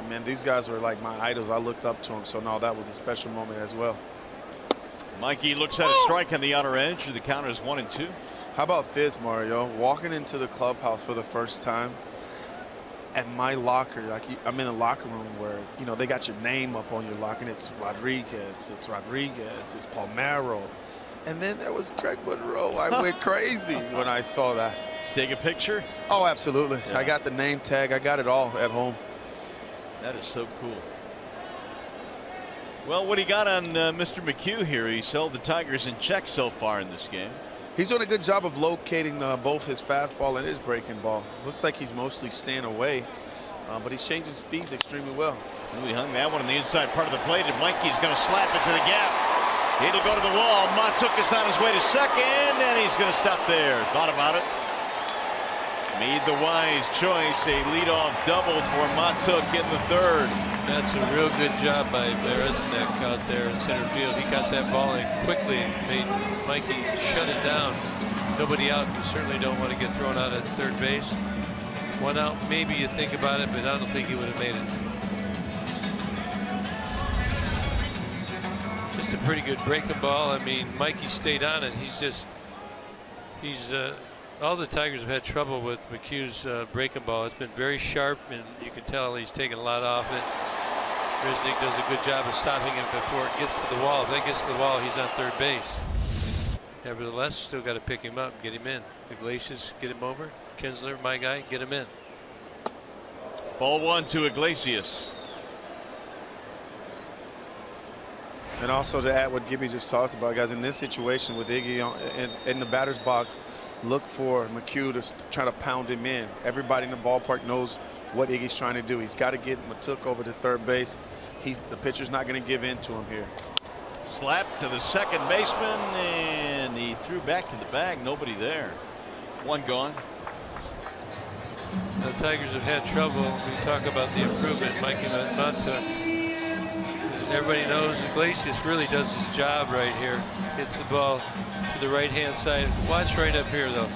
Man, these guys were like my idols. I looked up to them, so no, that was a special moment as well. Mikey looks at a strike on the outer edge. The count is 1-2. How about this, Mario? Walking into the clubhouse for the first time, at my locker, like I'm in a locker room where, they got your name up on your locker, and it's Rodriguez, it's Palmeiro. And then there was Craig Monroe. I went crazy when I saw that. Take a picture? Oh, absolutely. Yeah. I got the name tag. I got it all at home. That is so cool. Well, what do you got on Mr. McHugh here? He's held the Tigers in check so far in this game. He's doing a good job of locating both his fastball and his breaking ball. Looks like he's mostly staying away, but he's changing speeds extremely well. Ooh, he hung that one on the inside part of the plate, and Mikey's going to slap it to the gap. It'll go to the wall. Matuk is on his way to second, and he's going to stop there. Thought about it. Made the wise choice. A leadoff double for Matuk in the third. That's a real good job by Beresnik out there in center field. He got that ball in quickly and made Mikey shut it down. Nobody out. You certainly don't want to get thrown out at third base. One out, maybe you think about it, but I don't think he would have made it. Just a pretty good breaking ball. I mean, Mikey stayed on it. All the Tigers have had trouble with McHugh's breaking ball. It's been very sharp, and you can tell he's taking a lot off it. Beresnik does a good job of stopping it before it gets to the wall. If that gets to the wall, he's on third base. Nevertheless, still got to pick him up, get him in. Iglesias, get him over. Kinsler, my guy, get him in. Ball one to Iglesias. And also to add what Gibby just talked about, guys, in this situation with Iggy in the batter's box, look for McHugh to try to pound him in. Everybody in the ballpark knows what Iggy's trying to do. He's got to get Matuk over to third base. The pitcher's not going to give in to him here. Slap to the second baseman, and he threw back to the bag. Nobody there. One gone. The Tigers have had trouble. We talk about the improvement, Mikey Matuk. Everybody knows Iglesias really does his job right here. Hits the ball to the right-hand side. Watch right up here, though.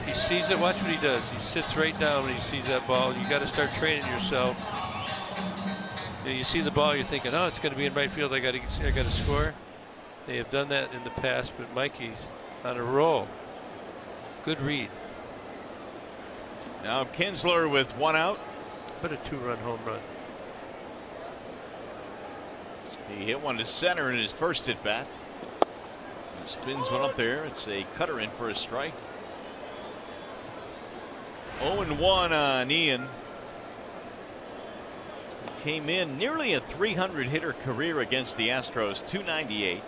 He sees it. Watch what he does. He sits right down when he sees that ball. You got to start training yourself. You see the ball, you're thinking, oh, it's going to be in right field. I got to score. They have done that in the past, but Mikey's on a roll. Good read. Now Kinsler with one out. But a two-run home run. He hit one to center in his first at bat. He spins one up there. It's a cutter in for a strike. 0-1 on Ian. He came in nearly a 300 hitter career against the Astros, 298.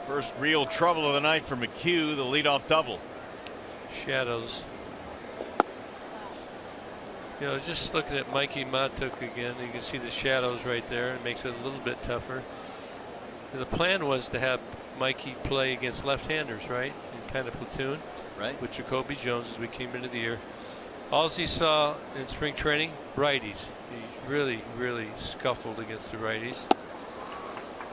First real trouble of the night for McHugh, the leadoff double. Shadows. You know, just looking at Mikey Matuk again, you can see the shadows right there. It makes it a little bit tougher. The plan was to have Mikey play against left-handers, right? In kind of platoon. Right. With Jacoby Jones as we came into the year. All he saw in spring training, righties. He really, really scuffled against the righties.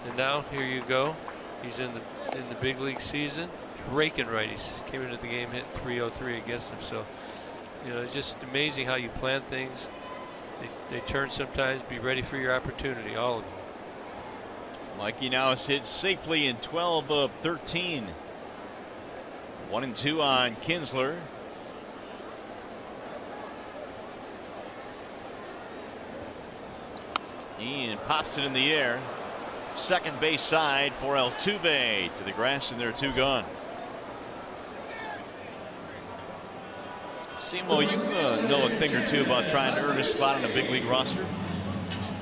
And now here you go. He's in the big league season. Raking righties. Came into the game, hit .303 against them. So, you know, it's just amazing how you plan things. They turn sometimes. Be ready for your opportunity, all of them. Mikey now has hit safely in 12 of 13. 1-2 on Kinsler. Ian pops it in the air. Second base side for Altuve to the grass, and they're two gone. Simo, you know a thing or two about trying to earn a spot on a big league roster.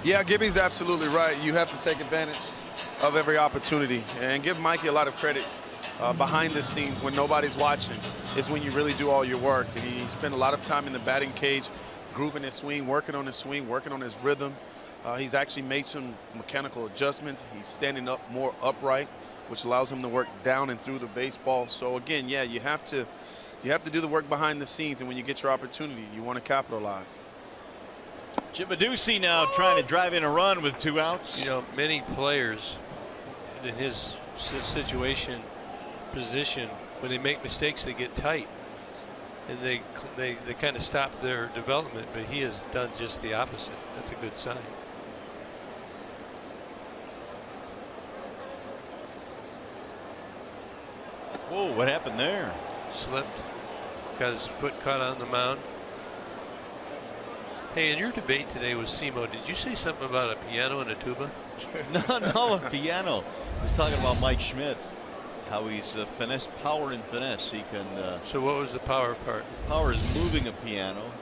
Yeah, Gibby's absolutely right. You have to take advantage of every opportunity and give Mikey a lot of credit. Behind the scenes, when nobody's watching, is when you really do all your work. And he spent a lot of time in the batting cage, grooving his swing, working on his rhythm. He's actually made some mechanical adjustments. He's standing up more upright, which allows him to work down and through the baseball. So again, yeah, you have to do the work behind the scenes, and when you get your opportunity, you want to capitalize. Chimadusi now trying to drive in a run with two outs. You know, many players in his position, when they make mistakes, they get tight, and they kind of stop their development. But he has done just the opposite. That's a good sign. Whoa, what happened there? Slipped. Got his foot caught on the mound. Hey, in your debate today with Simo, did you say something about a piano and a tuba? No, a piano. I was talking about Mike Schmidt, how he's power and finesse. He can. So what was the power part? Power is moving a piano,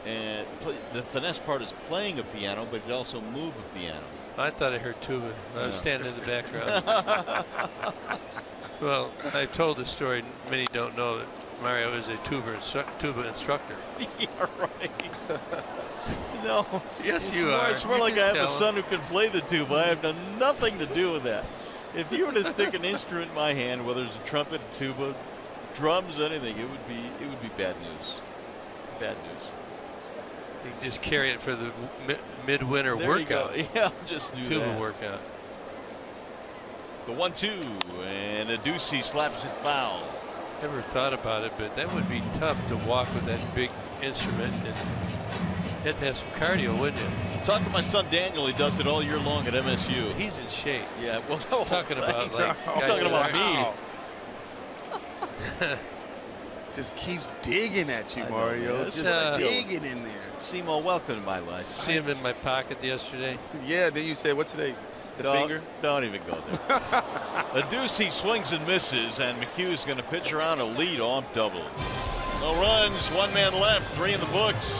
and the finesse part is playing a piano, but you also move a piano. I thought I heard tuba. I was standing in the background. Well, I've told this story. Many don't know that Mario is a tuba instructor. Yeah, right. No. Yes, it's you more, are. It's more You like can I have a tell. son who can play the tuba. I have done nothing to do with that. If you were to stick an instrument in my hand, whether it's a trumpet, a tuba, drums, anything, it would be bad news. Bad news. You can just carry it for the midwinter There workout. you go. Yeah, just do Tuba that. workout. The 1-2, and a Ducey slaps it foul. Never thought about it, but that would be tough to walk with that big instrument, and you have to have some cardio, wouldn't you? Talk to my son Daniel. He does it all year long at MSU. He's in shape. Yeah, well, no, Talking about thanks. like I'm guys talking about that me. Just keeps digging at you, I know, Mario. man. Just digging in there. Simo, welcome to my life. See him in my pocket yesterday. Yeah, then you said, what today? The finger? Don't even go there. A Ducey swings and misses, and McHugh's going to pitch around a lead-off double. No runs, one man left, 3 in the books.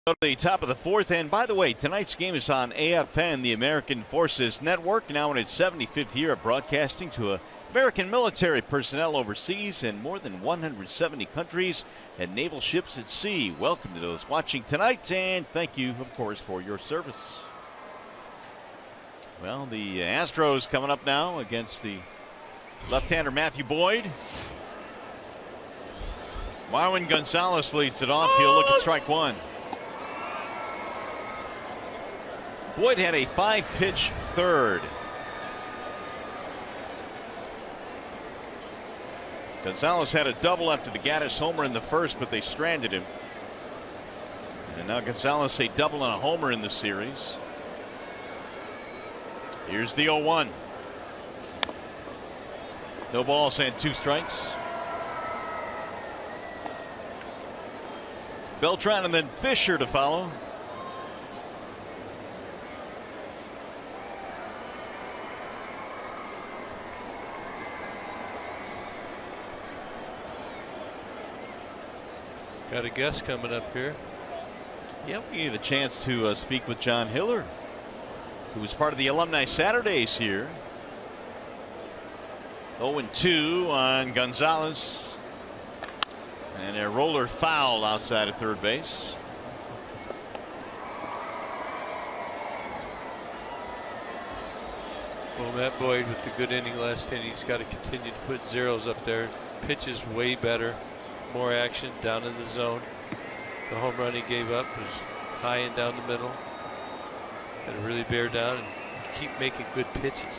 Go to the top of the 4th, and by the way, tonight's game is on AFN, the American Forces Network, now in its 75th year of broadcasting to American military personnel overseas in more than 170 countries and naval ships at sea. Welcome to those watching tonight, and thank you, of course, for your service. Well, the Astros coming up now against the left-hander Matthew Boyd. Marwin Gonzalez leads it off. He'll look at strike 1. Boyd had a 5-pitch third. Gonzalez had a double after the Gaddis homer in the first, but they stranded him. And now Gonzalez a double and a homer in the series. Here's the 0-1. No balls and 2 strikes. Beltran and then Fisher to follow. Got a guest coming up here. Yeah, we get a chance to speak with John Hiller, who was part of the Alumni Saturdays here. 0-2 on Gonzalez. And a roller foul outside of third base. Well, Matt Boyd with the good inning last inning, he's got to continue to put zeros up there. Pitch is way better, more action down in the zone. The home run he gave up was high and down the middle. Got to really bear down and keep making good pitches.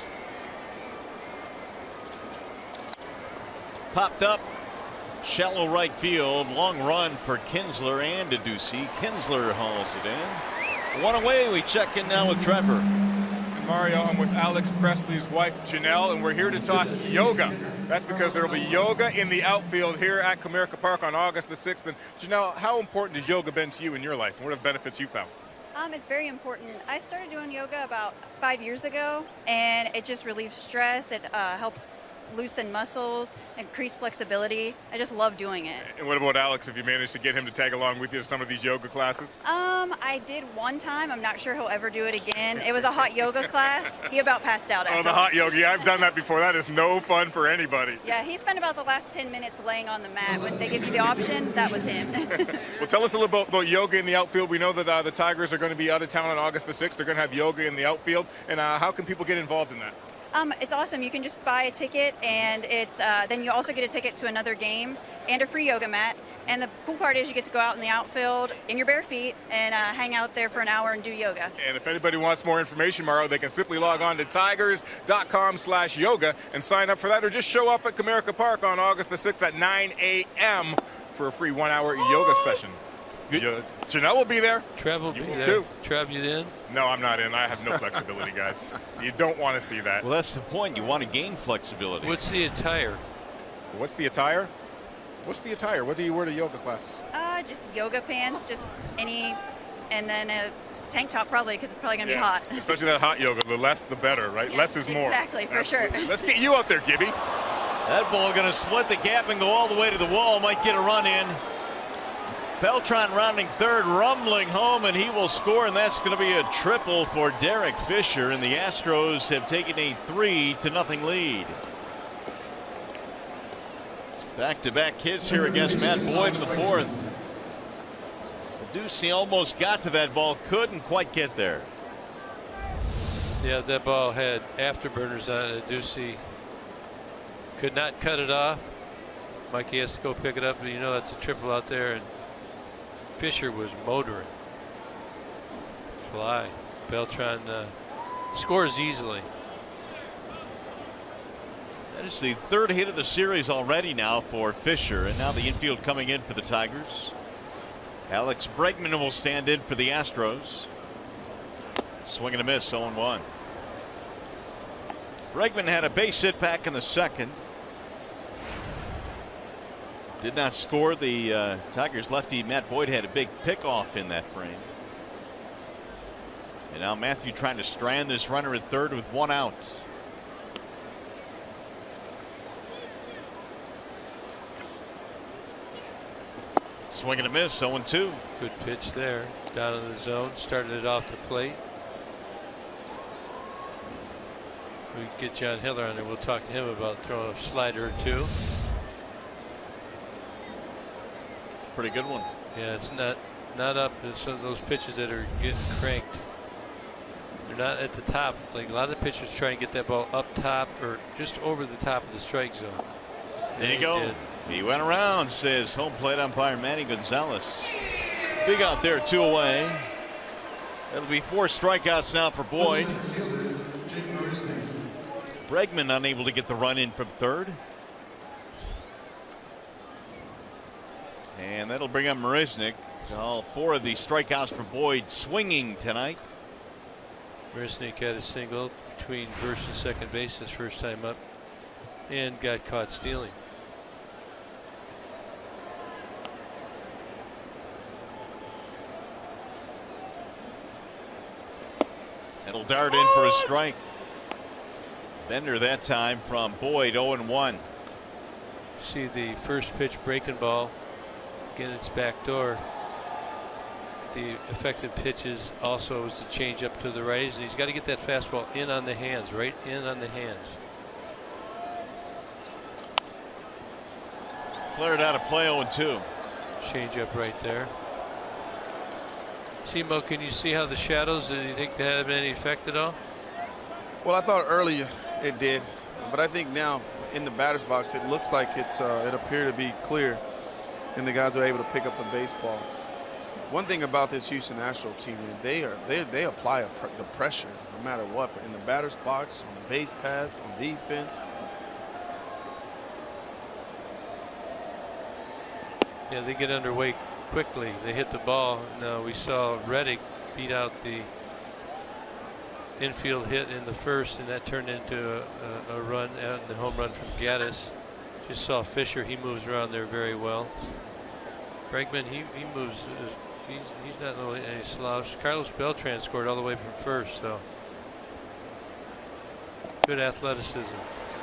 Popped up, shallow right field, long run for Kinsler and Ducey. Kinsler hauls it in. One away. We check in now with Trevor. Mario, I'm with Alex Presley's wife, Janelle, and we're here to talk yoga. That's because there will be yoga in the outfield here at Comerica Park on August the 6th. And Janelle, how important has yoga been to you in your life? And what are the benefits you found? It's very important. I started doing yoga about 5 years ago, and it just relieves stress. It helps loosen muscles, increase flexibility. I just love doing it. And what about Alex? Have you managed to get him to tag along with you to some of these yoga classes? I did one time. I'm not sure he'll ever do it again. It was a hot yoga class. He about passed out after. Oh, the hot yoga. Yeah, I've done that before. That is no fun for anybody. Yeah, he spent about the last 10 minutes laying on the mat. When they give you the option, that was him. Well, tell us a little about yoga in the outfield. We know that the Tigers are going to be out of town on August the 6th. They're going to have yoga in the outfield. And how can people get involved in that? It's awesome. You can just buy a ticket, and it's then you also get a ticket to another game and a free yoga mat. And the cool part is you get to go out in the outfield in your bare feet and hang out there for an hour and do yoga. And if anybody wants more information, Mario, they can simply log on to tigers.com/yoga and sign up for that, or just show up at Comerica Park on August the 6th at 9 a.m. for a free 1-hour yoga session. Janelle will be there. Trev will be there. Too. Trev, you in? No, I'm not in. I have no flexibility, guys. You don't want to see that. Well, that's the point. You want to gain flexibility. What's the attire? What's the attire? What's the attire? What do you wear to yoga classes? Just yoga pants, just any, and then a tank top probably, because it's probably going to be hot. Especially that hot yoga. The less, the better, right? Yeah, less is more. Exactly, for sure. Let's get you out there, Gibby. That ball going to split the gap and go all the way to the wall. Might get a run in. Beltran rounding third, rumbling home, and he will score, and that's going to be a triple for Derek Fisher, and the Astros have taken a 3-0 lead. Back-to-back hits here against Matt Boyd in the fourth. Ducey almost got to that ball, couldn't quite get there. Yeah, that ball had afterburners on it. Ducey could not cut it off. Mikey has to go pick it up, but you know that's a triple out there, and Fisher was motoring. Fly. Beltran scores easily. That is the third hit of the series already now for Fisher, and now the infield coming in for the Tigers. Alex Bregman will stand in for the Astros. Swing and a miss, 0-1. Bregman had a base hit back in the second. Did not score. The Tigers lefty Matt Boyd had a big pickoff in that frame. And now Matthew trying to strand this runner at third with one out. Swing and a miss, 0-2. Good pitch there, down in the zone, started it off the plate. We can get John Hiller on there. We'll talk to him about throwing a slider or two. Pretty good one. Yeah, it's not up. It's some of those pitches that are getting cranked. They're not at the top. Like a lot of the pitchers try and get that ball up top or just over the top of the strike zone. There you go. He went around, says home plate umpire Manny Gonzalez. Big out there, 2 away. That'll be 4 strikeouts now for Boyd. Bregman unable to get the run in from third. And that'll bring up Marisnik. All 4 of the strikeouts for Boyd swinging tonight. Marisnik had a single between first and second base his first time up and got caught stealing. It'll dart in for a strike. Bender that time from Boyd, 0-1. See the first pitch breaking ball. Again, it's back door. The effective pitches also is the change up to the righties, and he's got to get that fastball in on the hands, right in on the hands. Flared out of play, 0-2. Change up right there. Simo, can you see how the shadows, do you think they have any effect at all? Well, I thought earlier it did, but I think now in the batter's box it looks like it appeared to be clear, and the guys are able to pick up the baseball. One thing about this Houston Astros team, they apply the pressure no matter what, in the batter's box, on the base paths, on defense. Yeah, they get underway quickly. They hit the ball. Now we saw Reddick beat out the infield hit in the first, and that turned into a run out, the home run from Gaddis. Just saw Fisher. He moves around there very well. Bregman, he moves. He's not any slouch. Carlos Beltran scored all the way from first, so good athleticism.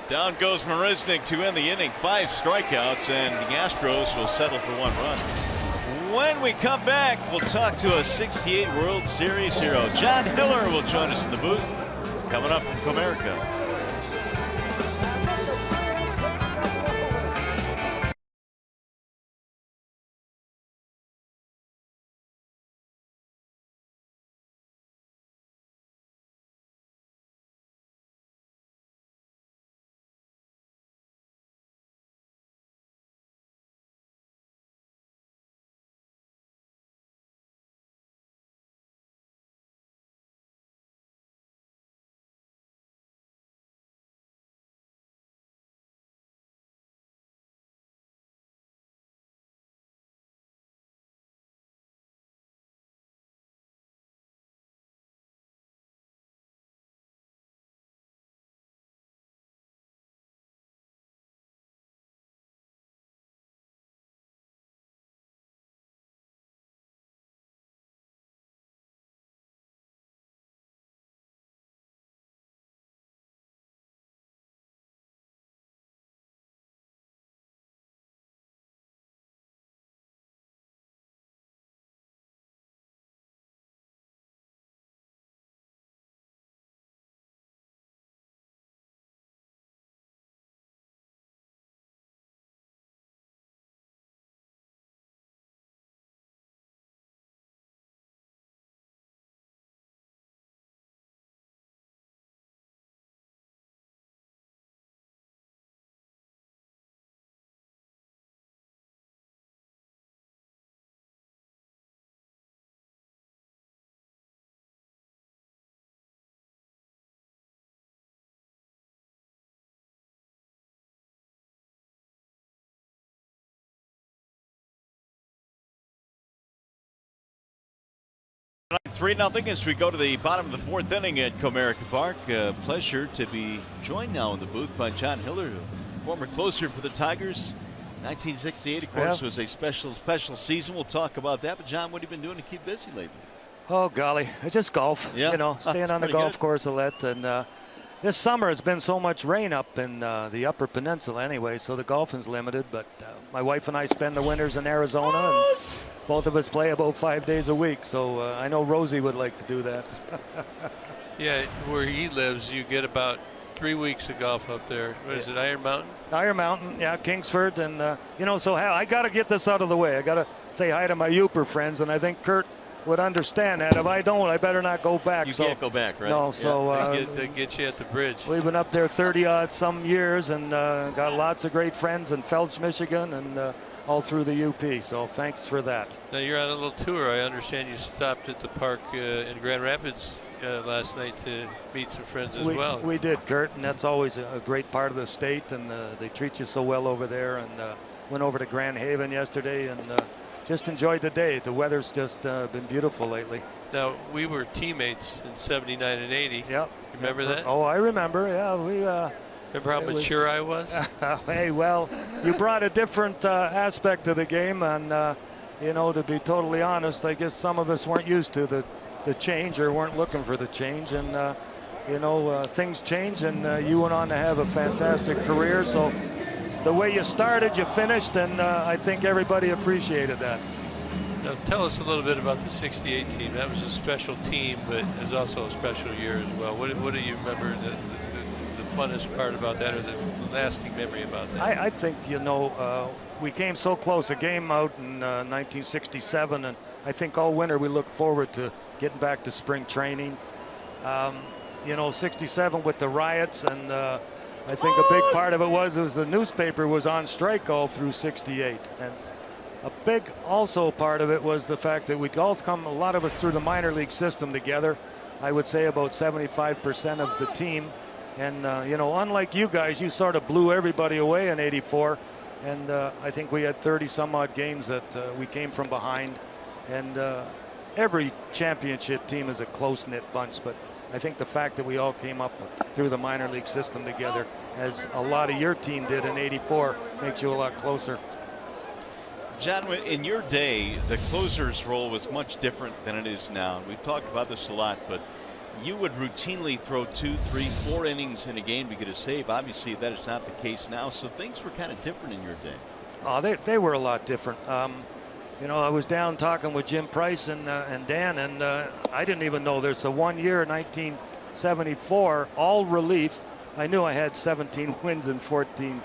Down goes Marisnik to end the inning. 5 strikeouts, and the Astros will settle for 1 run. When we come back, we'll talk to a '68 World Series hero. John Hiller will join us in the booth. Coming up from Comerica. Three 0 as we go to the bottom of the 4th inning at Comerica Park. Pleasure to be joined now in the booth by John Hiller, former closer for the Tigers. 1968, of course, was a special season. We'll talk about that. But John, what have you been doing to keep busy lately? Oh golly, it's just golf. Yeah. You know, staying on the golf course a lot. And this summer has been so much rain up in the Upper Peninsula anyway, so the golfing's limited. But my wife and I spend the winters in Arizona, and both of us play about 5 days a week. So I know Rosie would like to do that. Yeah, where he lives, you get about 3 weeks of golf up there. What is it, Iron Mountain? Iron Mountain, yeah, Kingsford. And, you know, so I got to get this out of the way. I got to say hi to my Uper friends, and I think Kurt would understand that. If I don't, I better not go back. You can't go back, right? No, so they get you at the bridge. We've been up there 30-odd some years, and got lots of great friends in Phelps, Michigan, and all through the UP. So thanks for that. Now you're on a little tour. I understand you stopped at the park in Grand Rapids last night to meet some friends as well. We did, Kurt, and that's always a great part of the state, and they treat you so well over there. And went over to Grand Haven yesterday, and just enjoyed the day. The weather's just been beautiful lately. Now, we were teammates in '79 and '80. Yep. You remember that? Oh, I remember. Yeah, we. Remember how mature I was? Hey, well, you brought a different aspect to the game, and you know, to be totally honest, I guess some of us weren't used to the change, or weren't looking for the change, and you know, things change, and you went on to have a fantastic career. So the way you started, you finished, and I think everybody appreciated that. Now, tell us a little bit about the '68 team. That was a special team, but it was also a special year as well. What do you remember the funnest part about that, or the lasting memory about that? I think, you know, we came so close. A game out in 1967, and I think all winter we look forward to getting back to spring training. '67 with the riots, and I think a big part of it was the newspaper was on strike all through '68, and a big also part of it was the fact that we'd all come, a lot of us, through the minor league system together. I would say about 75% of the team, and unlike you guys, you sort of blew everybody away in '84, and I think we had 30 some odd games that we came from behind, and every championship team is a close-knit bunch, but I think the fact that we all came up through the minor league system together, as a lot of your team did in '84, makes you a lot closer. John, in your day, the closer's role was much different than it is now. We've talked about this a lot, but you would routinely throw 2, 3, 4 innings in a game to get a save. Obviously, that is not the case now, so things were kind of different in your day. Oh, they were a lot different. I was down talking with Jim Price and Dan, and I didn't even know there's a 1 year, 1974, all relief. I knew I had 17 wins and 14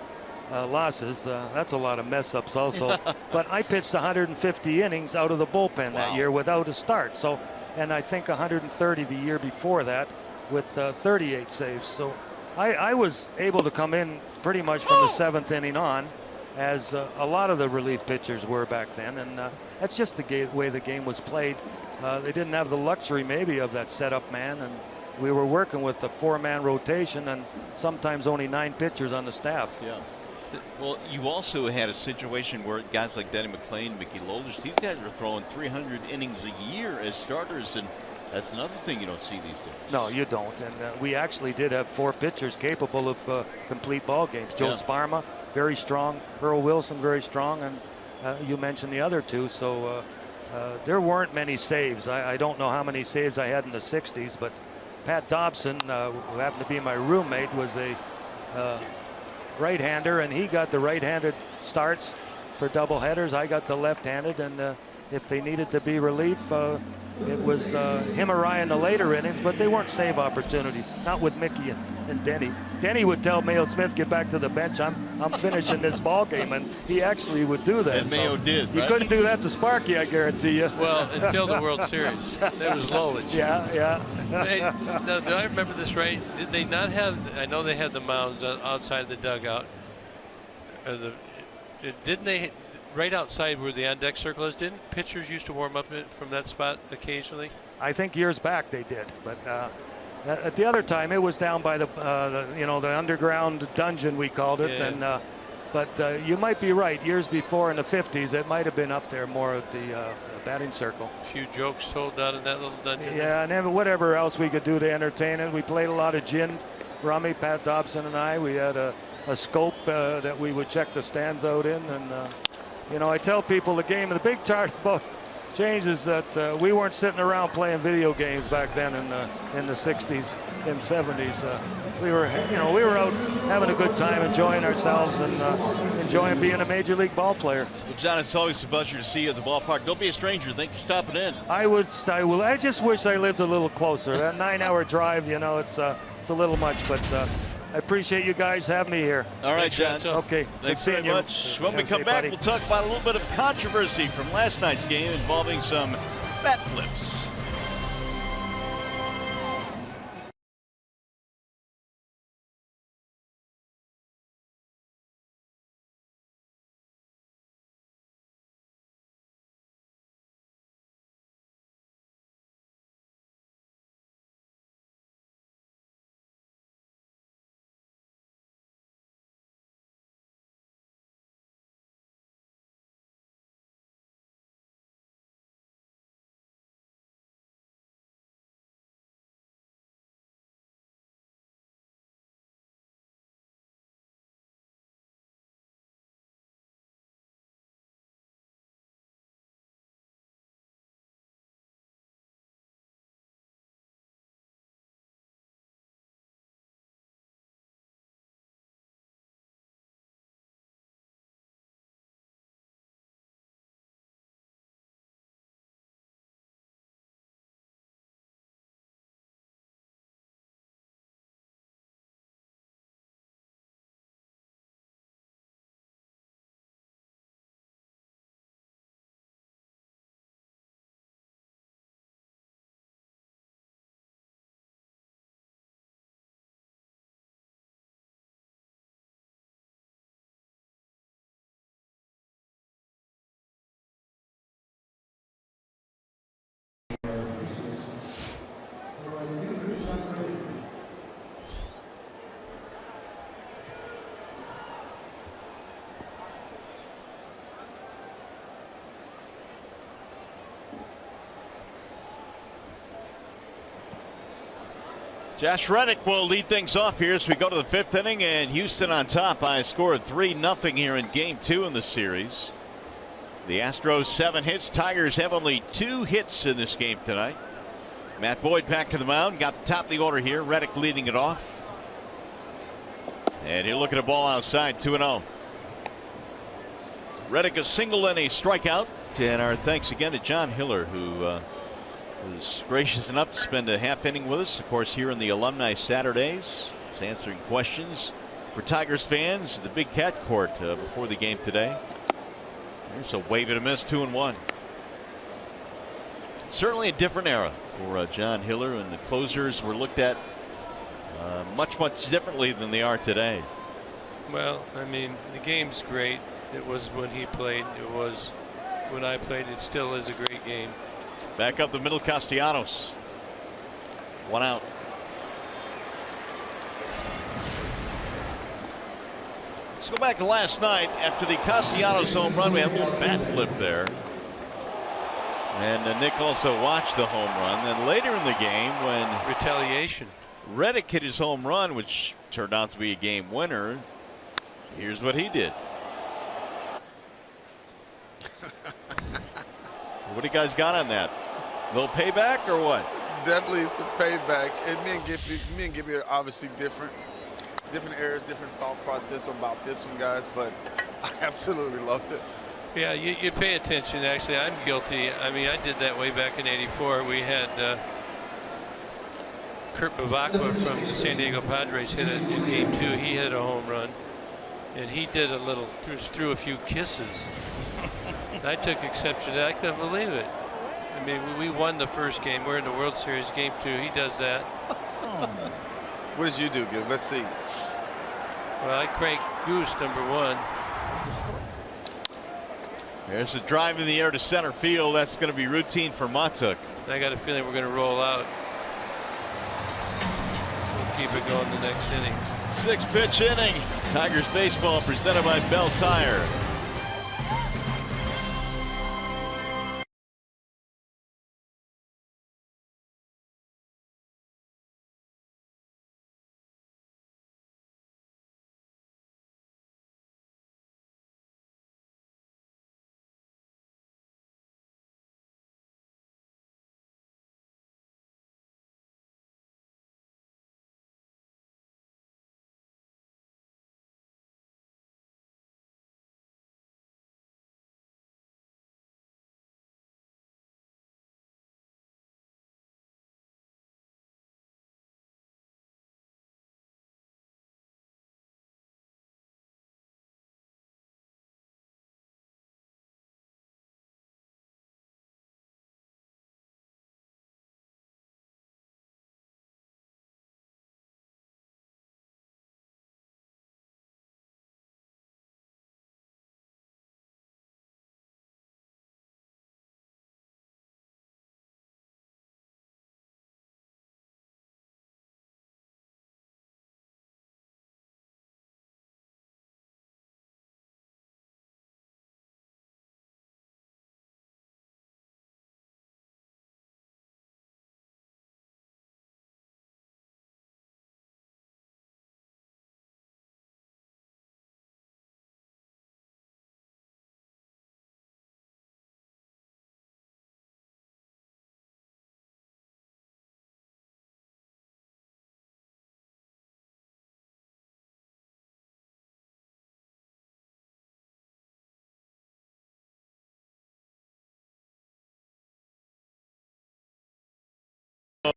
losses. That's a lot of mess ups also. But I pitched 150 innings out of the bullpen that year without a start. So, and I think 130 the year before that with 38 saves. So I was able to come in pretty much from the 7th inning on, as a lot of the relief pitchers were back then, and that's just the way the game was played. They didn't have the luxury maybe of that setup man, and we were working with a 4-man rotation and sometimes only 9 pitchers on the staff. Yeah. Well, you also had a situation where guys like Denny McClain, Mickey Lolich, these guys are throwing 300 innings a year as starters, and that's another thing you don't see these days. No, you don't. And we actually did have 4 pitchers capable of complete ball games. Joe Sparma, very strong. Earl Wilson, very strong. And you mentioned the other 2. So there weren't many saves. I don't know how many saves I had in the 60s, but Pat Dobson, who happened to be my roommate, was a right-hander, and he got the right-handed starts for doubleheaders. I got the left-handed, and if they needed to be relief, it was him or I in the later innings, but they weren't save opportunities. Not with Mickey and Denny. Denny would tell Mayo Smith, get back to the bench. I'm finishing this ball game, and he actually would do that. And Mayo did. You right? couldn't do that to Sparky, I guarantee you. Well, until the World Series, there was Lolich. Yeah. Hey, now, do I remember this right? Did they not have? I know they had the mounds outside the dugout. Didn't they? Right outside where the on-deck circle is, didn't pitchers used to warm up from that spot occasionally? I think years back they did, but at the other time it was down by the underground dungeon, we called it. Yeah. And but you might be right. Years before in the 50s, it might have been up there more at the batting circle. A few jokes told down in that little dungeon. Yeah, and then whatever else we could do to entertain it. We played a lot of gin, rummy. Pat Dobson and I. We had a scope that we would check the stands out in, and. I tell people the big part about change is that we weren't sitting around playing video games back then in the 60s and 70s. We were out having a good time, enjoying ourselves, and enjoying being a major league ball player. Well, John, it's always a pleasure to see you at the ballpark. Don't be a stranger. Thanks for stopping in. I will. I just wish I lived a little closer. That 9-hour drive, it's a little much, but. I appreciate you guys having me here. All right, John. Okay. Thanks very much. When we come back, we'll talk about a little bit of controversy from last night's game involving some bat flips. Josh Reddick will lead things off here as we go to the 5th inning, and Houston on top by a score of 3-0 here in Game 2 in the series. The Astros 7 hits. Tigers have only 2 hits in this game tonight. Matt Boyd back to the mound. Got the top of the order here. Reddick leading it off. And he'll look at a ball outside, 2-0. Reddick a single and a strikeout. And our thanks again to John Hiller, who was gracious enough to spend a half inning with us, of course, here in the Alumni Saturdays. He's answering questions for Tigers fans, the Big Cat Court before the game today. There's a wave and a miss, 2-1. Certainly a different era for John Hiller, and the closers were looked at much differently than they are today. Well, I mean, the game's great. It was when he played. It was when I played. It still is a great game. Back up the middle, Castellanos. 1 out. Let's go back to last night. After the Castellanos home run, we had a little bat flip there. And Nick also watched the home run. Then later in the game, when retaliation, Reddick hit his home run, which turned out to be a game winner, here's what he did. What do you guys got on that? A little payback or what? Definitely some payback. And me and Gibby are obviously different areas, different thought process about this one, guys, but I absolutely loved it. Yeah, you pay attention. Actually, I'm guilty. I mean, I did that way back in '84. We had Kurt Bavacqua from the San Diego Padres hit it in Game 2. He hit a home run, and he did a little, threw a few kisses. I took exception to that. I couldn't believe it. I mean, we won the first game. We're in the World Series. Game 2, he does that. What did you do, Gib? Let's see. Well, I cranked Goose, number 1. There's a drive in the air to center field. That's going to be routine for Matuk. I got a feeling we're going to roll out. We'll keep it going the next inning. 6-pitch inning. Tigers baseball presented by Bell Tire.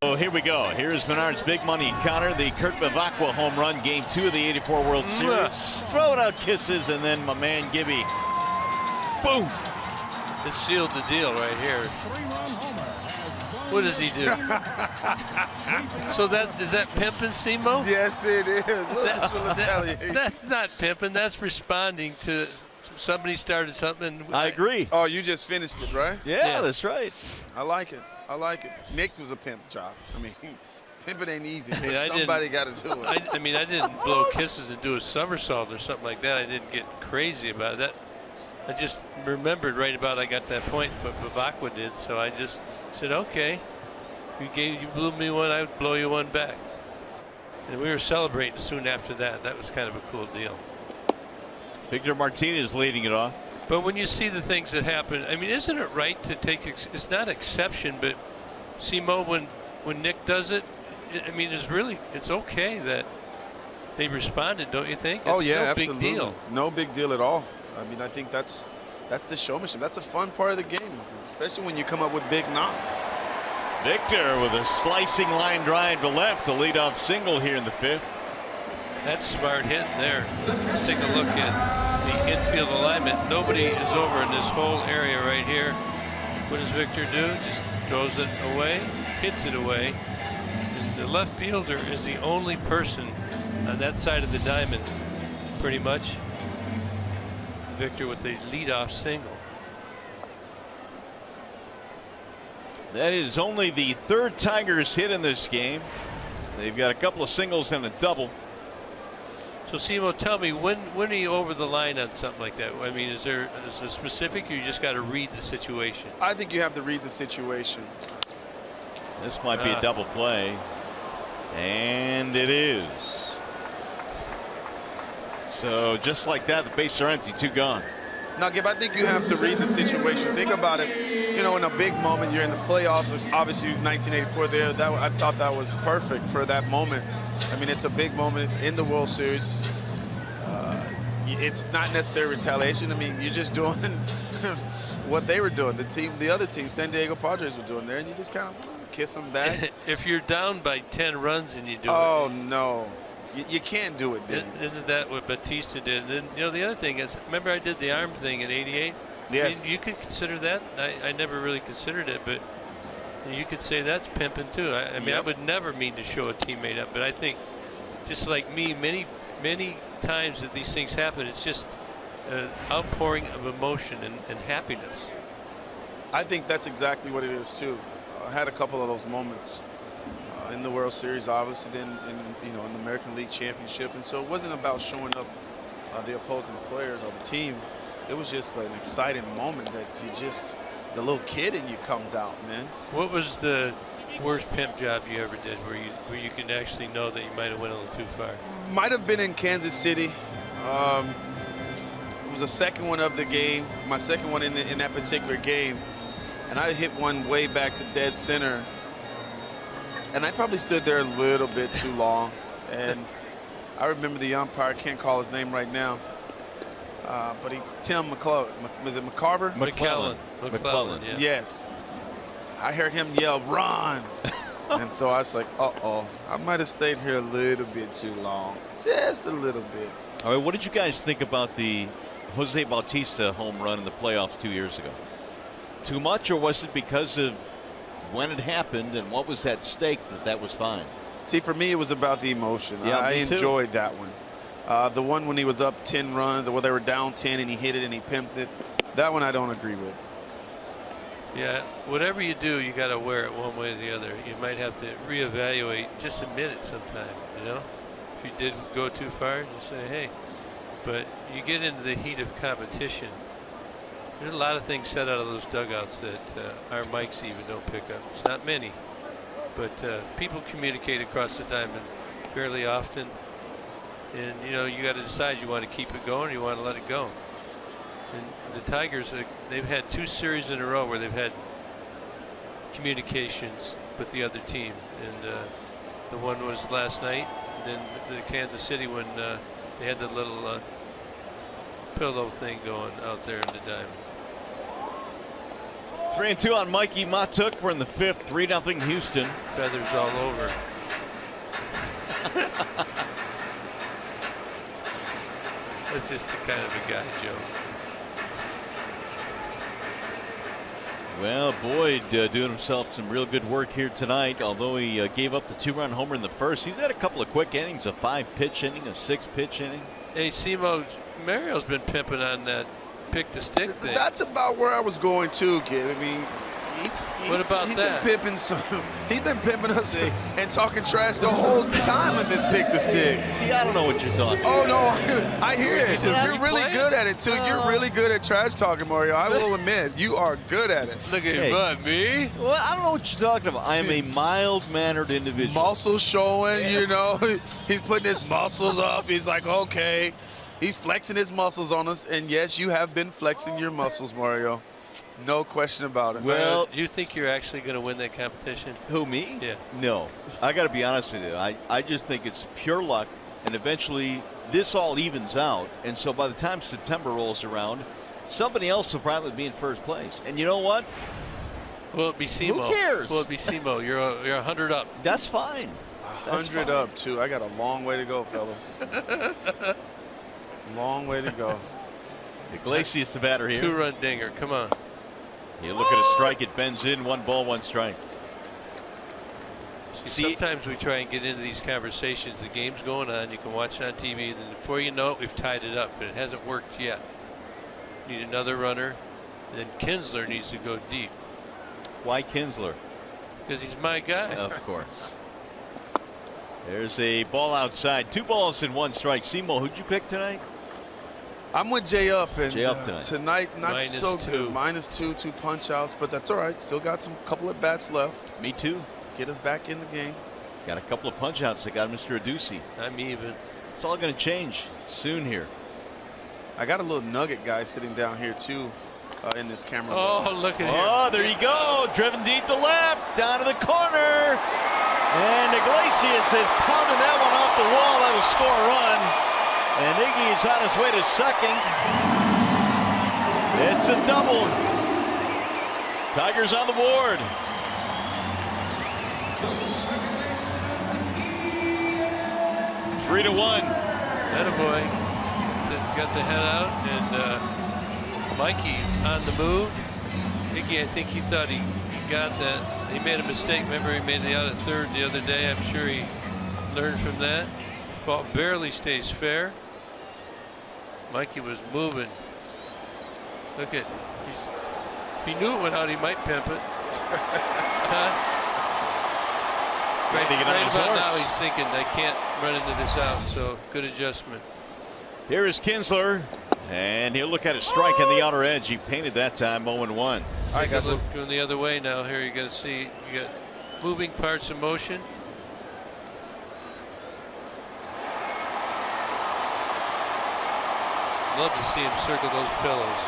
Oh, here we go. Here's Menard's big money encounter, the Kurt Bavacqua home run, Game 2 of the '84 World Series. Throwing out kisses, and then my man Gibby, boom! This sealed the deal right here. What does he do? So is that pimping, Simo? Yes, it is. That's not pimping. That's responding to somebody started something. I agree. Oh, you just finished it, right? Yeah, that's right. I like it. I like it. Nick was a pimp job. I mean, pimping ain't easy. But I somebody got to do it. I mean, I didn't blow kisses and do a somersault or something like that. I didn't get crazy about that. I just remembered right about I got that point, but Bavacqua did. So I just said, okay, you blew me one, I would blow you one back. And we were celebrating soon after that. That was kind of a cool deal. Victor Martinez leading it off. But when you see the things that happen, I mean, isn't it right to take, it's not exception, but Simo, when Nick does it, I mean, it's okay that they responded, don't you think? Oh, it's yeah, no absolutely. Big deal. No big deal at all. I mean, I think that's the showmanship. That's a fun part of the game, especially when you come up with big knocks. Victor with a slicing line drive to left, the leadoff single here in the 5th. That's smart hitting there. Let's take a look at the infield alignment. Nobody is over in this whole area right here. What does Victor do? Just throws it away, hits it away. And the left fielder is the only person on that side of the diamond, pretty much. Victor with the leadoff single. That is only the 3rd Tigers hit in this game. They've got a couple of singles and a double. So Simo, tell me, when are you over the line on something like that? I mean, is there a specific, or you just got to read the situation? I think you have to read the situation. This might be a double play. And it is. So just like that, the bases are empty, 2 gone. Now, Gib, I think you have to read the situation. Think about it. You know, in a big moment, you're in the playoffs. Obviously, 1984 there. I thought that was perfect for that moment. I mean, it's a big moment in the World Series. It's not necessarily retaliation. I mean, you're just doing what they were doing. The other team, San Diego Padres, were doing there, and you just kind of kiss them back. If you're down by 10 runs and you do it. Oh, no. You can't do it then. Isn't that what Batista did? And then, you know, the other thing is, remember I did the arm thing in '88? Yes. I mean, you could consider that. I never really considered it, but you could say that's pimping too. I mean, I would never mean to show a teammate up, but I think, just like me, many times that these things happen, it's just an outpouring of emotion and happiness. I think that's exactly what it is too. I had a couple of those moments in the World Series, obviously, then in the American League Championship, and so it wasn't about showing up the opposing players or the team. It was just an exciting moment that the little kid in you comes out, man. What was the worst pimp job you ever did, where you can actually know that you might have went a little too far? Might have been in Kansas City. It was the second one of the game, my second one in that particular game, and I hit one way back to dead center. And I probably stood there a little bit too long. And I remember the umpire, I can't call his name right now, but he's Tim McClellan. Was it McCarver? McClellan. Yeah. Yes. I heard him yell, "Run!" And so I was like, uh-oh, I might have stayed here a little bit too long. Just a little bit. All right, what did you guys think about the Jose Bautista home run in the playoffs 2 years ago? Too much, or was it because of when it happened and what was at stake that was fine? See, for me, it was about the emotion. Yeah, I me too. enjoyed that one. The one when he was up 10 runs, where they were down 10 and he hit it and he pimped it, that one I don't agree with. Yeah, whatever you do, you got to wear it one way or the other. You might have to reevaluate. Just admit it sometime, you know? If you did go too far, just say, hey. But you get into the heat of competition. There's a lot of things said out of those dugouts that our mics even don't pick up. It's not many, but people communicate across the diamond fairly often. And, you know, you got to decide, you want to keep it going or you want to let it go. And the Tigers, they've had 2 series in a row where they've had communications with the other team. And the one was last night, and then the Kansas City when they had the little pillow thing going out there in the diamond. 3-2 on Mikey Matuk. We're in the 5th, 3-0 Houston. Feathers all over. That's just a kind of a guy joke. Well, Boyd doing himself some real good work here tonight. Although he gave up the 2-run homer in the first, he's had a couple of quick innings, a 5-pitch inning, a 6-pitch inning. Hey, Simo, Mario's been pimping on that pick the stick thing. That's about where I was going too, kid. I mean, What about he's that? He's been pimping us and talking trash the whole time with this pick the stick. See, I don't know what you're talking Oh, about. no, I hear it. You're really good at it, too. You're really good at trash talking, Mario. I will admit, you are good at it. Look at me. Well, I don't know what you're talking about. I am a mild-mannered individual. Muscles showing, you know. He's putting his muscles up. He's like, okay. He's flexing his muscles on us. And, yes, you have been flexing your muscles, Mario. No question about it. Well, do you think you're actually going to win that competition? Who, me? Yeah. No. I got to be honest with you. I just think it's pure luck, and eventually this all evens out. And so by the time September rolls around, somebody else will probably be in first place. And you know what? Well, Will it be Simo? Who cares? Will it be Simo? You're 100 up. That's fine. 100 up, too. I got a long way to go, fellas. Long way to go. Iglesias the batter here. 2-run dinger. Come on. You look at a strike, it bends in, 1 ball, 1 strike. See, sometimes we try and get into these conversations. The game's going on. You can watch it on TV, and then before you know it, we've tied it up, but it hasn't worked yet. Need another runner, and then Kinsler needs to go deep. Why Kinsler? Because he's my guy. Of course. There's a ball outside. 2 balls and 1 strike. Simo, who'd you pick tonight? I'm with Jay Up, and Jay Up tonight not Minus so 2. good. -2, 2 punch outs, but that's all right. Still got some couple of bats left. Me too. Get us back in the game. Got a couple of punch outs. I got Mr. Aducey. I'm even. It's all going to change soon here. I got a little nugget guy sitting down here too in this camera. Oh, look at him. Oh, there you go. Driven deep to left, down to the corner. And Iglesias has pounded that one off the wall. That'll score a run. And Iggy is on his way to second. It's a double. Tigers on the board. Three to 1. Attaboy. Got the head out, and Mikey on the move. Iggy, I think he thought he got that. He made a mistake. Remember, he made the out at third the other day. I'm sure he learned from that. Ball barely stays fair. Mikey was moving. Look at, if he knew it went out, he might pimp it. Right about now, he's thinking, I can't run into this out, so good adjustment. Here is Kinsler, and he'll look at a strike on the outer edge. He painted that time 0-1. I got look going the other way now. Here you got to see, you got moving parts of motion. Love to see him circle those pillows.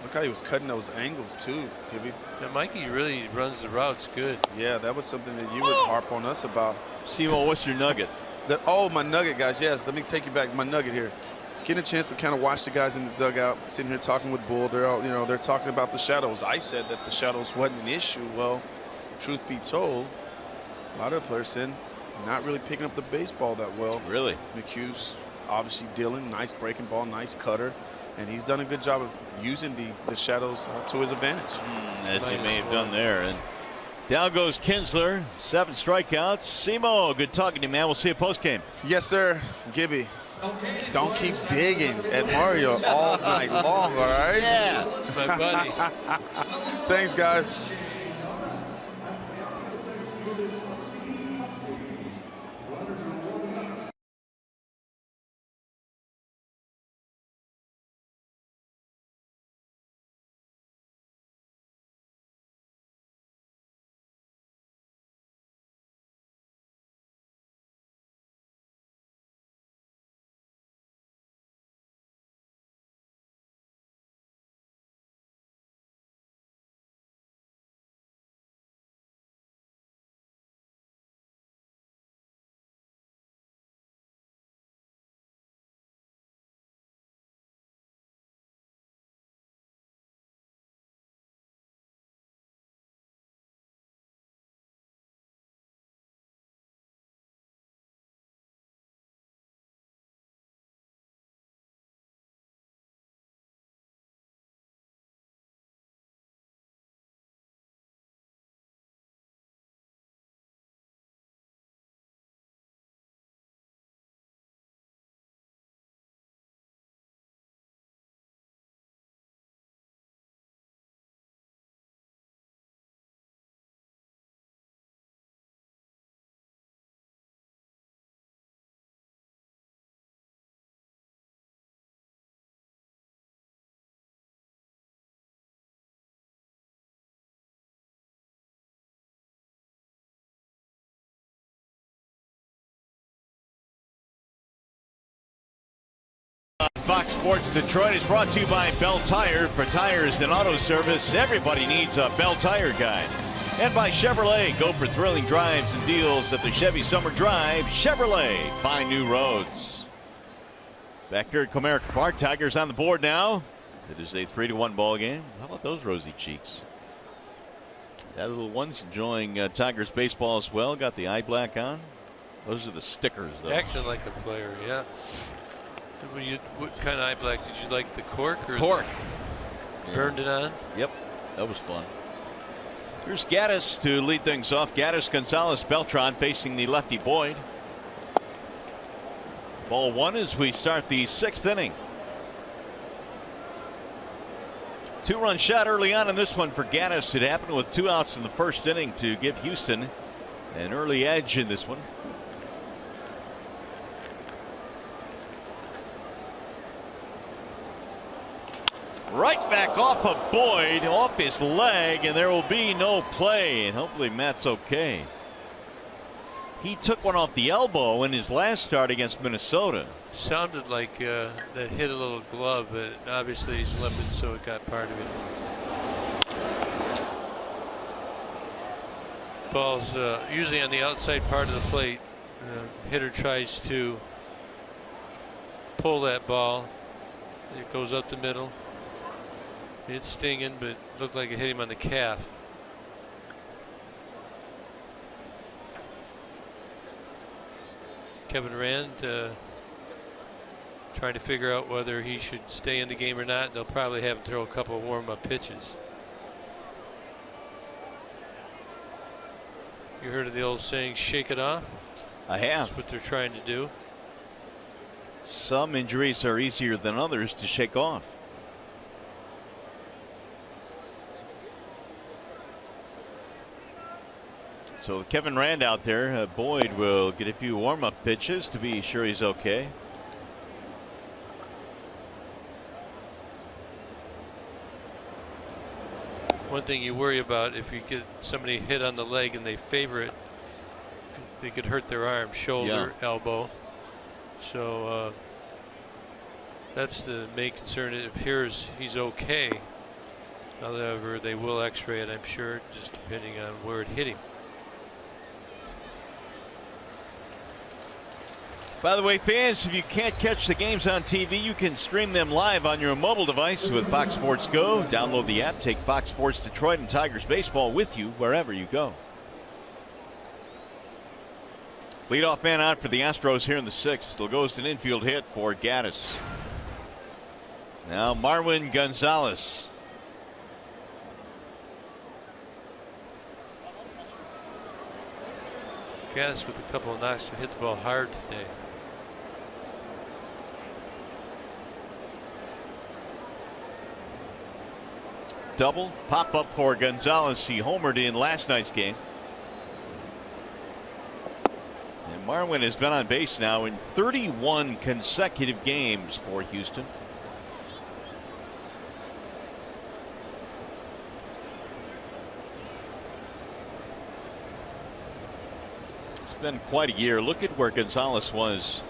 Look how he was cutting those angles too, Gibby. Yeah, Mikey really runs the routes good. Yeah, that was something that you would harp on us about. Simo, what's your nugget? My nugget, guys. Yes, let me take you back to my nugget here. Getting a chance to kind of watch the guys in the dugout, sitting here talking with Bull. They're all, they're talking about the shadows. I said that the shadows wasn't an issue. Well, truth be told, a lot of the players said not really picking up the baseball that well. Really? McHugh's obviously dealing, nice breaking ball, nice cutter, and he's done a good job of using the shadows to his advantage. As he may have done there. And down goes Kinsler, 7 strikeouts. Simo, good talking to you, man. We'll see you post game. Yes, sir. Gibby, don't keep digging at Mario all night long, all right? Yeah. My buddy. Thanks, guys. Fox Sports Detroit is brought to you by Bell Tire. For tires and auto service, everybody needs a Bell Tire guy. And by Chevrolet. Go for thrilling drives and deals at the Chevy Summer Drive. Chevrolet, find new roads. Back here at Comerica Park, Tigers on the board now. It is a 3-1 ball game. How about those rosy cheeks? That little one's enjoying Tigers baseball as well. Got the eye black on. Those are the stickers, though. Acting like a player, yeah. What kind of eye black did you like? The cork or cork? Burned it on? Yep, that was fun. Here's Gaddis to lead things off. Gaddis, Gonzalez, Beltran facing the lefty Boyd. Ball one as we start the 6th inning. 2-run shot early on in this one for Gaddis. It happened with 2 outs in the 1st inning to give Houston an early edge in this one. Right back off of Boyd, off his leg, and there will be no play, and hopefully Matt's okay. He took one off the elbow in his last start against Minnesota. Sounded like that hit a little glove, but obviously he's limping, so it got part of it. Ball's usually on the outside part of the plate. Hitter tries to pull that ball. It goes up the middle. It's stinging, but looked like it hit him on the calf. Kevin Rand trying to figure out whether he should stay in the game or not. They'll probably have him throw a couple of warm-up pitches. You heard of the old saying, shake it off? I have. That's what they're trying to do. Some injuries are easier than others to shake off. So with Kevin Rand out there, Boyd will get a few warm-up pitches to be sure he's okay. One thing you worry about, if you get somebody hit on the leg and they favor it, they could hurt their arm, shoulder, elbow. So that's the main concern. It appears he's okay. However, they will x-ray it, I'm sure, just depending on where it hit him. By the way, fans, if you can't catch the games on TV, you can stream them live on your mobile device with Fox Sports Go. Download the app, take Fox Sports Detroit and Tigers baseball with you wherever you go. Leadoff man out for the Astros here in the 6th. There goes an infield hit for Gaddis. Now Marwin Gonzalez. Gaddis with a couple of knocks to hit the ball hard today. Double pop up for Gonzalez. He homered in last night's game. And Marwin has been on base now in 31 consecutive games for Houston. It's been quite a year. Look at where Gonzalez was.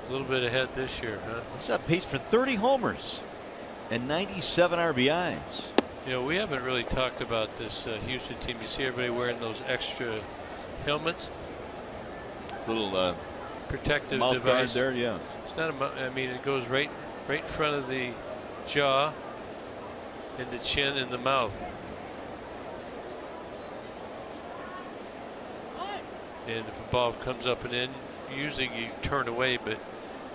A little bit ahead this year, huh? He's on pace for 30 homers and 97 RBIs. You know, we haven't really talked about this Houston team. You see everybody wearing those extra helmets. Little protective mouth device guard there, yeah. It's not a. I mean, it goes right in front of the jaw, and the chin, and the mouth. And if a ball comes up and in, usually you turn away, but it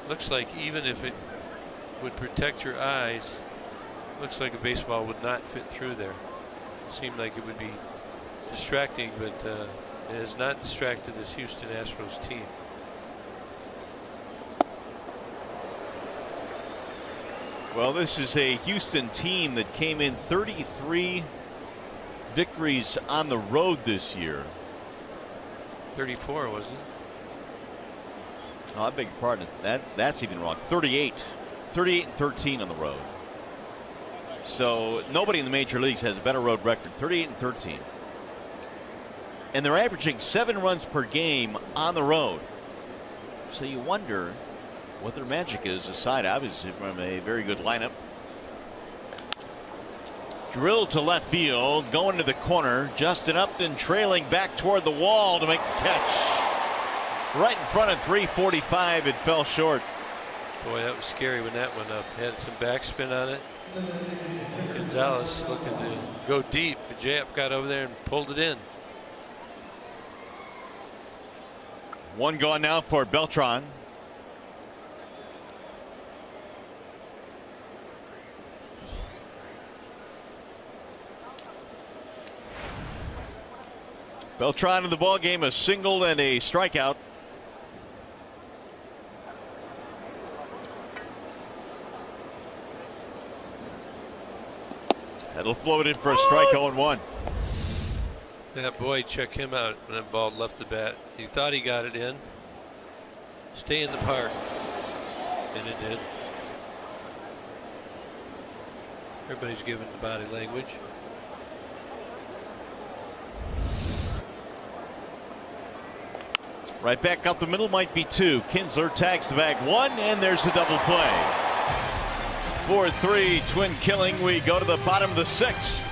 looks like even if it would protect your eyes, looks like a baseball would not fit through there. It seemed like it would be distracting, but it has not distracted this Houston Astros team. Well, this is a Houston team that came in 33 victories on the road this year. 34, wasn't it? Oh, I beg your pardon. That's even wrong. 38 and 13 on the road. So nobody in the major leagues has a better road record. 38 and 13. And they're averaging 7 runs per game on the road. So you wonder what their magic is, aside obviously from a very good lineup. Drilled to left field, going to the corner. Justin Upton trailing back toward the wall to make the catch. Right in front of 345, it fell short. Boy, that was scary when that went up. Had some backspin on it. Gonzalez looking to go deep, but Jap got over there and pulled it in. One gone now for Beltran. Beltran in the ball game, a single and a strikeout. That'll float it for a strike. 0-1. Yeah, boy, check him out when that ball left the bat. He thought he got it in. Stay in the park. And it did. Everybody's giving the body language. Right back up the middle, might be two. Kinsler tags the bag one, and there's a double play. 4-3 twin killing. We go to the bottom of the sixth.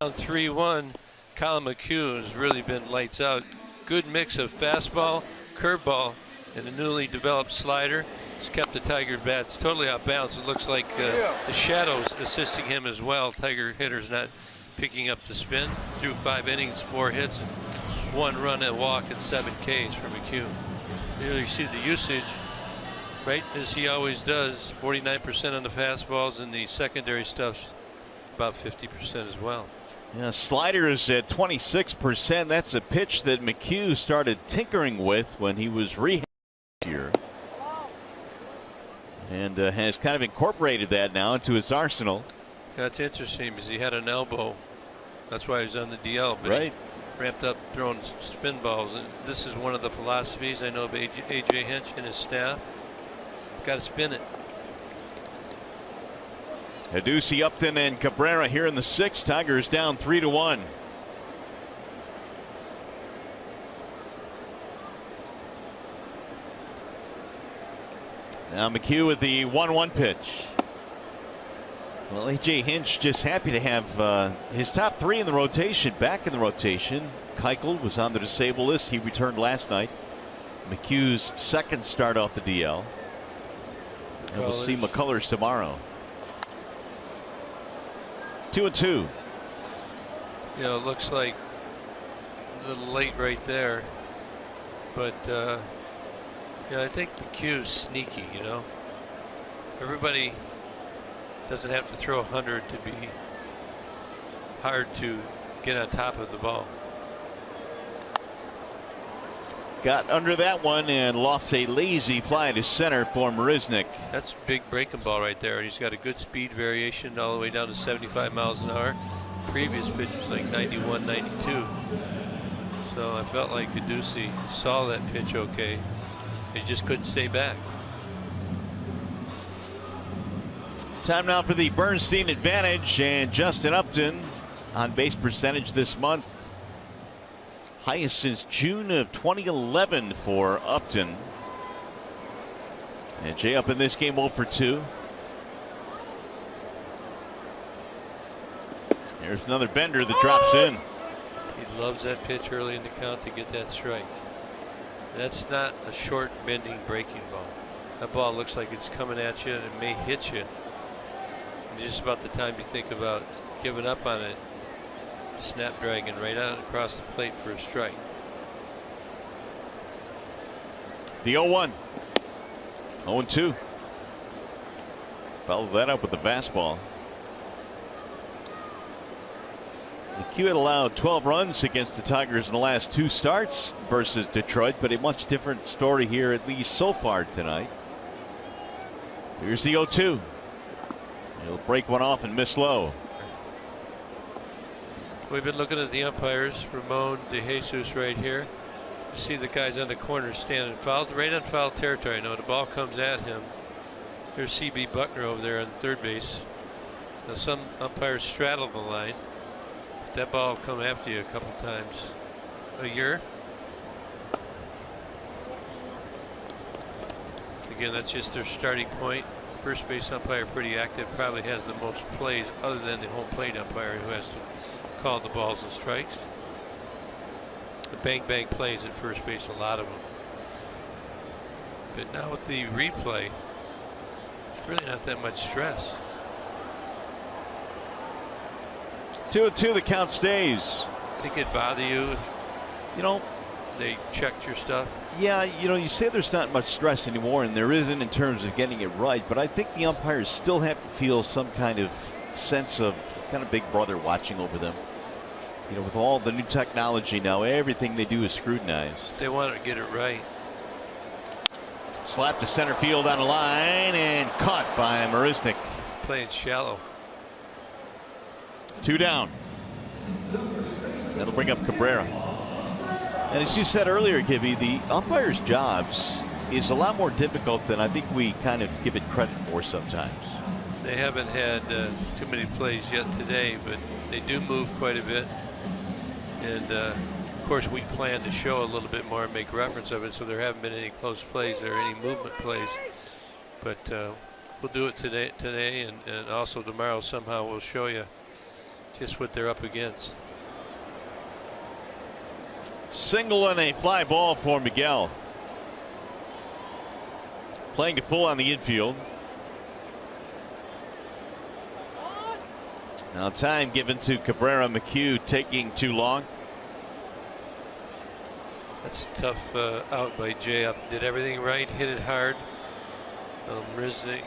Down 3-1. Colin McHugh has really been lights out. Good mix of fastball, curveball, and a newly developed slider. He's kept the Tiger bats totally off balance. It looks like the shadows assisting him as well. Tiger hitters not picking up the spin. Through 5 innings, 4 hits, 1 run, and walk, and 7 Ks for McHugh. You see the usage, right as he always does. 49% on the fastballs, and the secondary stuff's about 50% as well. Yeah, slider is at 26%. That's a pitch that McHugh started tinkering with when he was rehabbing here, and has kind of incorporated that now into his arsenal. That's interesting because he had an elbow. That's why he was on the DL. But right. He ramped up throwing spin balls, and this is one of the philosophies I know of AJ Hinch and his staff. Got to spin it. Aducey, Upton, and Cabrera here in the sixth. Tigers down 3-1. Now McHugh with the 1-1 pitch. Well, AJ Hinch just happy to have his top 3 in the rotation back in the rotation. Keuchel was on the disabled list. He returned last night. McHugh's second start off the DL. And we'll see McCullers tomorrow. 2-2. You know, it looks like a little late right there, but yeah, I think McHugh's sneaky. You know, everybody doesn't have to throw 100 to be hard to get on top of the ball. Got under that one and lofts a lazy fly to center for Marisnik. That's big breaking ball right there. And he's got a good speed variation all the way down to 75 miles an hour. Previous pitch was like 91, 92. So I felt like Caducey saw that pitch okay. He just couldn't stay back. Time now for the Bernstein advantage, and Justin Upton on base percentage this month. Highest since June of 2011 for Upton. And Jay up in this game 0 for 2. Here's another bender that drops in. He loves that pitch early in the count to get that strike. That's not a short bending breaking ball. That ball looks like it's coming at you and it may hit you. And just about the time you think about giving up on it, snapdragon right out across the plate for a strike. The 0-1. 0-2. Followed that up with the fastball. McHugh had allowed 12 runs against the Tigers in the last 2 starts versus Detroit, but a much different story here, at least so far tonight. Here's the 0-2. He'll break one off and miss low. We've been looking at the umpires. Ramon De Jesus right here. You see the guys on the corner standing right on foul territory. Now the ball comes at him. Here's C.B. Buckner over there on third base. Now some umpires straddle the line. That ball will come after you a couple times a year. Again, that's just their starting point. First base umpire pretty active, probably has the most plays other than the home plate umpire who has to call the balls and strikes. The bang bang plays at first base, a lot of them. But now with the replay, there's really not that much stress. 2-2, the count stays. Think it'd bother you? You know, they checked your stuff. Yeah, you know, you say there's not much stress anymore, and there isn't in terms of getting it right, but I think the umpires still have to feel some kind of sense of kind of big brother watching over them. You know, with all the new technology now, everything they do is scrutinized. They want to get it right. Slap to center field on a line and caught by Marisnik. Playing shallow. 2 down. That'll bring up Cabrera. And as you said earlier, Gibby, the umpires' jobs is a lot more difficult than I think we kind of give it credit for sometimes. They haven't had too many plays yet today, but they do move quite a bit. And of course, we plan to show a little bit more and make reference of it, so there haven't been any close plays or any movement plays. But we'll do it today, and also tomorrow somehow we'll show you just what they're up against. Single and a fly ball for Miguel. Playing to pull on the infield. Now time given to Cabrera. McHugh taking too long. That's a tough out by Jay. Up, did everything right, hit it hard. Marisnik,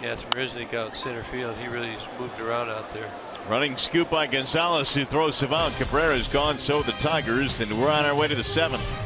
it's Marisnik out in center field. He really moved around out there. Running scoop by Gonzalez, who throws him out. Cabrera's gone, so the Tigers, and we're on our way to the 7th.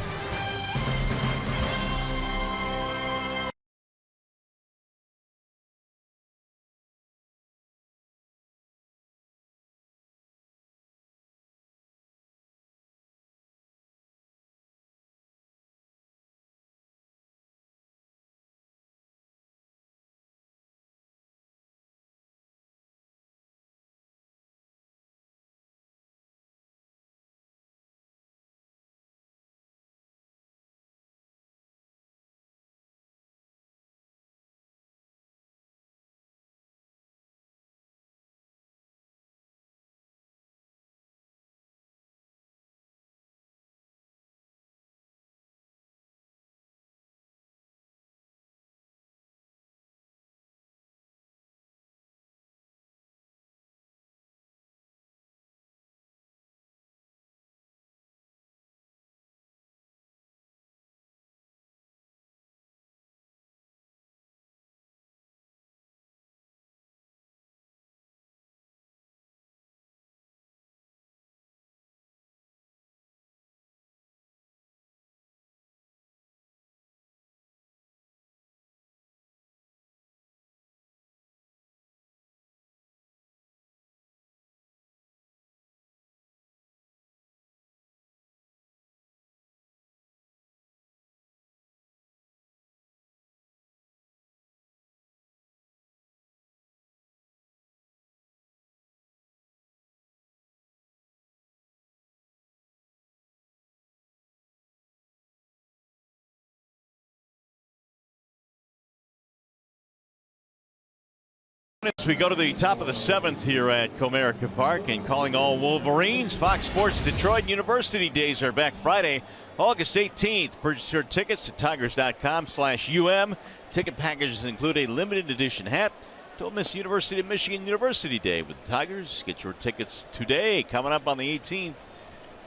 As we go to the top of the 7th here at Comerica Park, and calling all Wolverines, Fox Sports Detroit University Days are back Friday, August 18th. Purchase your tickets at tigers.com/UM. Ticket packages include a limited edition hat. Don't miss University of Michigan University Day with the Tigers. Get your tickets today, coming up on the 18th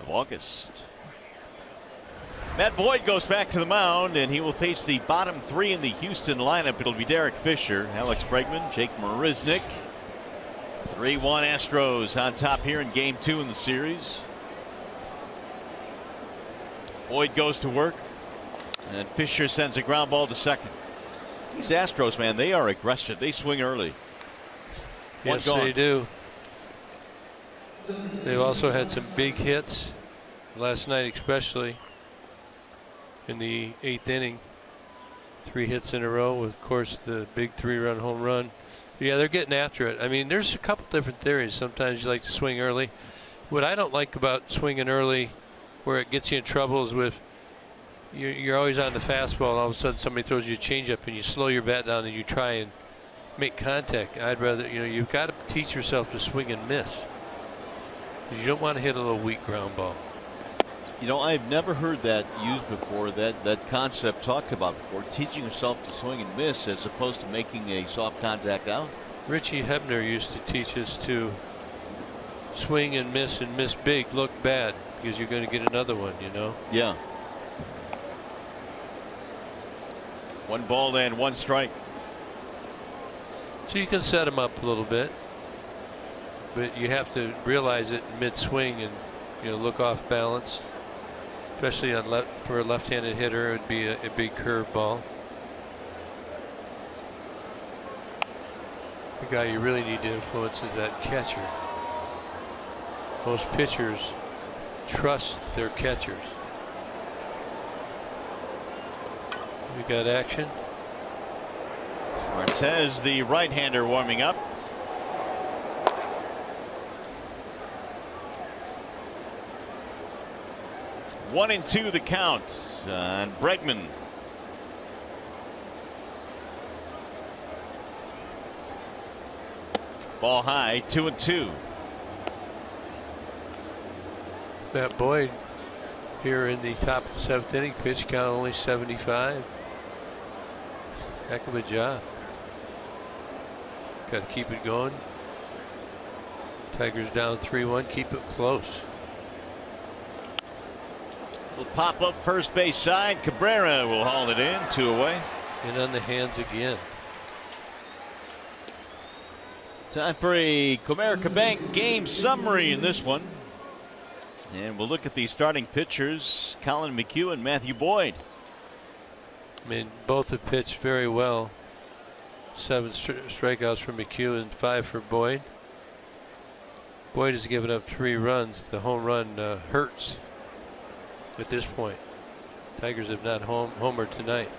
of August. Matt Boyd goes back to the mound, and he will face the bottom 3 in the Houston lineup. It'll be Derek Fisher, Alex Bregman, Jake Marisnick. 3-1 Astros on top here in Game 2 in the series. Boyd goes to work, and Fisher sends a ground ball to second. These Astros, man, they are aggressive. They swing early. Yes, they do. They've also had some big hits last night, especially in the 8th inning. 3 hits in a row with, of course, the big 3-run home run. Yeah, they're getting after it. I mean, there's a couple different theories. Sometimes you like to swing early. What I don't like about swinging early where it gets you in trouble is with you're always on the fastball, and all of a sudden somebody throws you a changeup and you slow your bat down and you try and make contact. I'd rather, you've got to teach yourself to swing and miss, because you don't want to hit a little weak ground ball. I've never heard that used before, that concept talked about before, teaching yourself to swing and miss as opposed to making a soft contact out. Richie Hebner used to teach us to swing and miss big, look bad, because you're going to get another one, Yeah. 1 ball and 1 strike. So you can set them up a little bit, but you have to realize it mid-swing and look off balance. Especially for a left-handed hitter, it would be a big curve ball. The guy you really need to influence is that catcher. Most pitchers trust their catchers. We got action. Martez, the right-hander, warming up. One and 2 the count on Bregman. Ball high, 2-2. Matt Boyd here in the top of the 7th inning, pitch count only 75. Heck of a job. Got to keep it going. Tigers down 3-1. Keep it close. Will pop up first base side. Cabrera will haul it in. 2 away. And on the hands again. Time for a Comerica Bank game summary in this one. And we'll look at the starting pitchers, Colin McHugh and Matthew Boyd. I mean, both have pitched very well. 7 strikeouts for McHugh and 5 for Boyd. Boyd has given up 3 runs. The home run hurts at this point. Tigers have not homered tonight.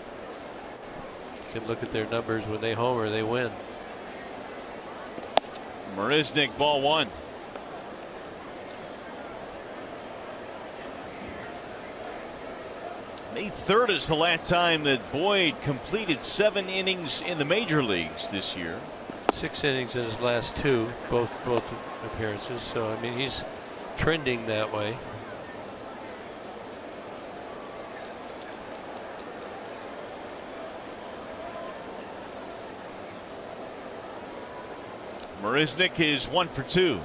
You can look at their numbers. When they homer, they win. Marisnick, ball 1. May 3rd is the last time that Boyd completed 7 innings in the major leagues this year. 6 innings in his last 2, both appearances. So I mean, he's trending that way. Marisnick is 1 for 2.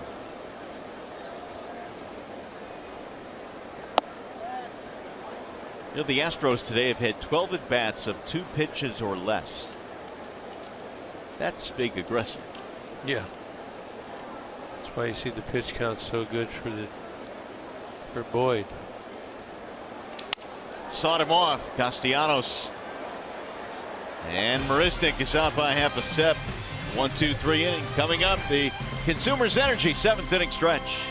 The Astros today have had 12 at bats of 2 pitches or less. That's big aggressive. Yeah. That's why you see the pitch count so good for Boyd. Sawed him off. Castellanos. And Marisnick is out by half a step. 1-2-3 inning. Coming up, the Consumers Energy 7th inning stretch.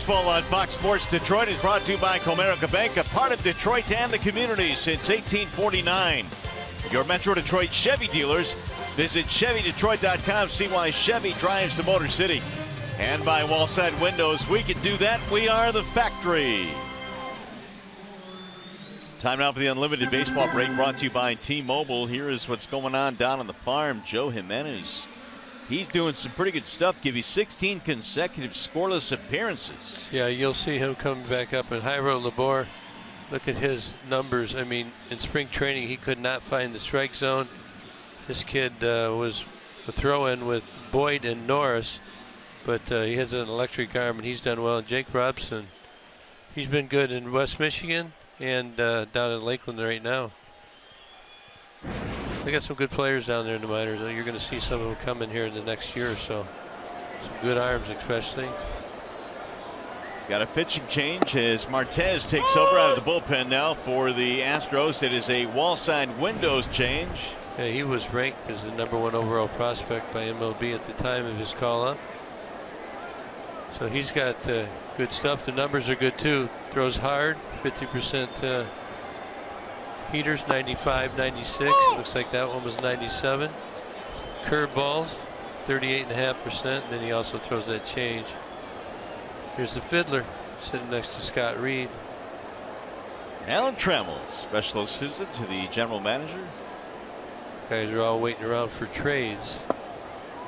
Baseball on Fox Sports Detroit is brought to you by Comerica Bank, a part of Detroit and the community since 1849. Your Metro Detroit Chevy dealers. Visit ChevyDetroit.com. See why Chevy drives the Motor City. And by Wallside Windows, we can do that. We are the factory. Time now for the Unlimited Baseball break, brought to you by T-Mobile. Here is what's going on down on the farm. Joe Jimenez, he's doing some pretty good stuff. Give you 16 consecutive scoreless appearances. Yeah, you'll see him coming back up. And Jairo Labor, look at his numbers. I mean, in spring training, he could not find the strike zone. This kid was a throw-in with Boyd and Norris, but he has an electric arm, and he's done well. And Jake Robson, he's been good in West Michigan and down in Lakeland right now. They got some good players down there in the minors. You're going to see some of them come in here in the next year or so. Some good arms, especially. Got a pitching change as Martez takes over out of the bullpen now for the Astros. It is a Wallside Windows change. Yeah, he was ranked as the #1 overall prospect by MLB at the time of his call-up. So he's got good stuff. The numbers are good too. Throws hard, 50% heaters, 95, 96. Looks like that one was 97. Curveballs, 38.5%. Then he also throws that change. Here's the fiddler sitting next to Scott Reed. Alan Trammell, special assistant to the general manager. Guys are all waiting around for trades.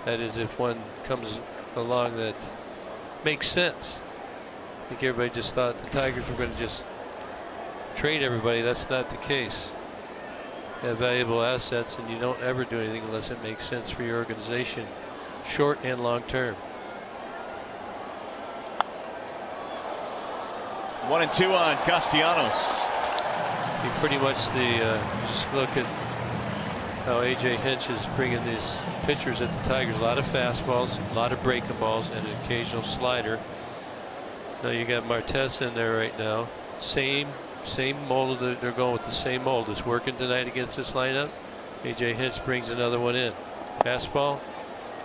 That is, if one comes along that makes sense. I think everybody just thought the Tigers were going to just trade everybody. That's not the case. They have valuable assets, and you don't ever do anything unless it makes sense for your organization, short and long term. 1-2 on Castellanos. You pretty much just look at how A.J. Hinch is bringing these pitchers at the Tigers. A lot of fastballs, a lot of breaking balls, and an occasional slider. Now you got Martez in there right now. Same mold. They're going with the same mold. It's working tonight against this lineup. A.J. Hinch brings another one in. Fastball,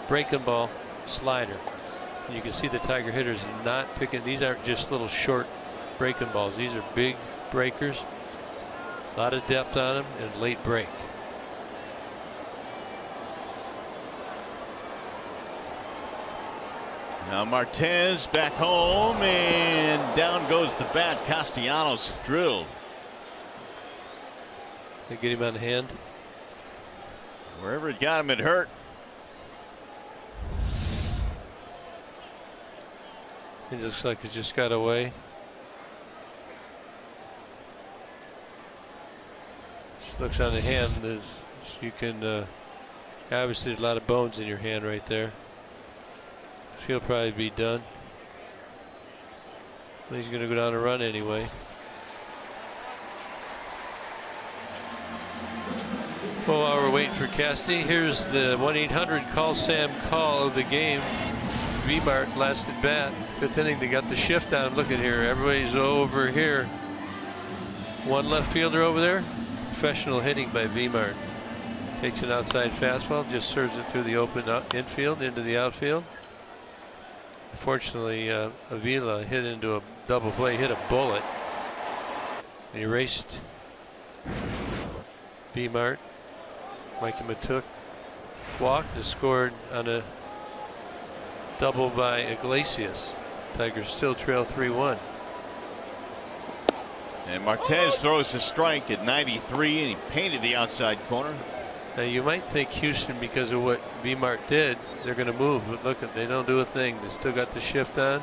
breaking ball, slider. And you can see the Tiger hitters not picking. These aren't just little short breaking balls. These are big breakers. A lot of depth on them and late break. Now Martez back home, and down goes the bat. Castellanos drilled. They get him on the hand. Wherever it got him, it hurt. It looks like it just got away. Looks on the hand. You can obviously a lot of bones in your hand right there. He'll probably be done. He's going to go down and run anyway. Well, while we're waiting for Casty, here's the 1-800 call Sam call of the game. V-Mart last at bat. Fifth inning, they got the shift on. Look at here. Everybody's over here. One left fielder over there. Professional hitting by V-Mart. Takes an outside fastball, just serves it through the open infield into the outfield. Unfortunately, Avila hit into a double play, hit a bullet. He erased V-Mart. Mikey Matuk walked and scored on a double by Iglesias. Tigers still trail 3-1. And Martez throws a strike at 93, and he painted the outside corner. Now you might think Houston, because of what V-Mart did, they're going to move, but look, they don't do a thing. They still got the shift on.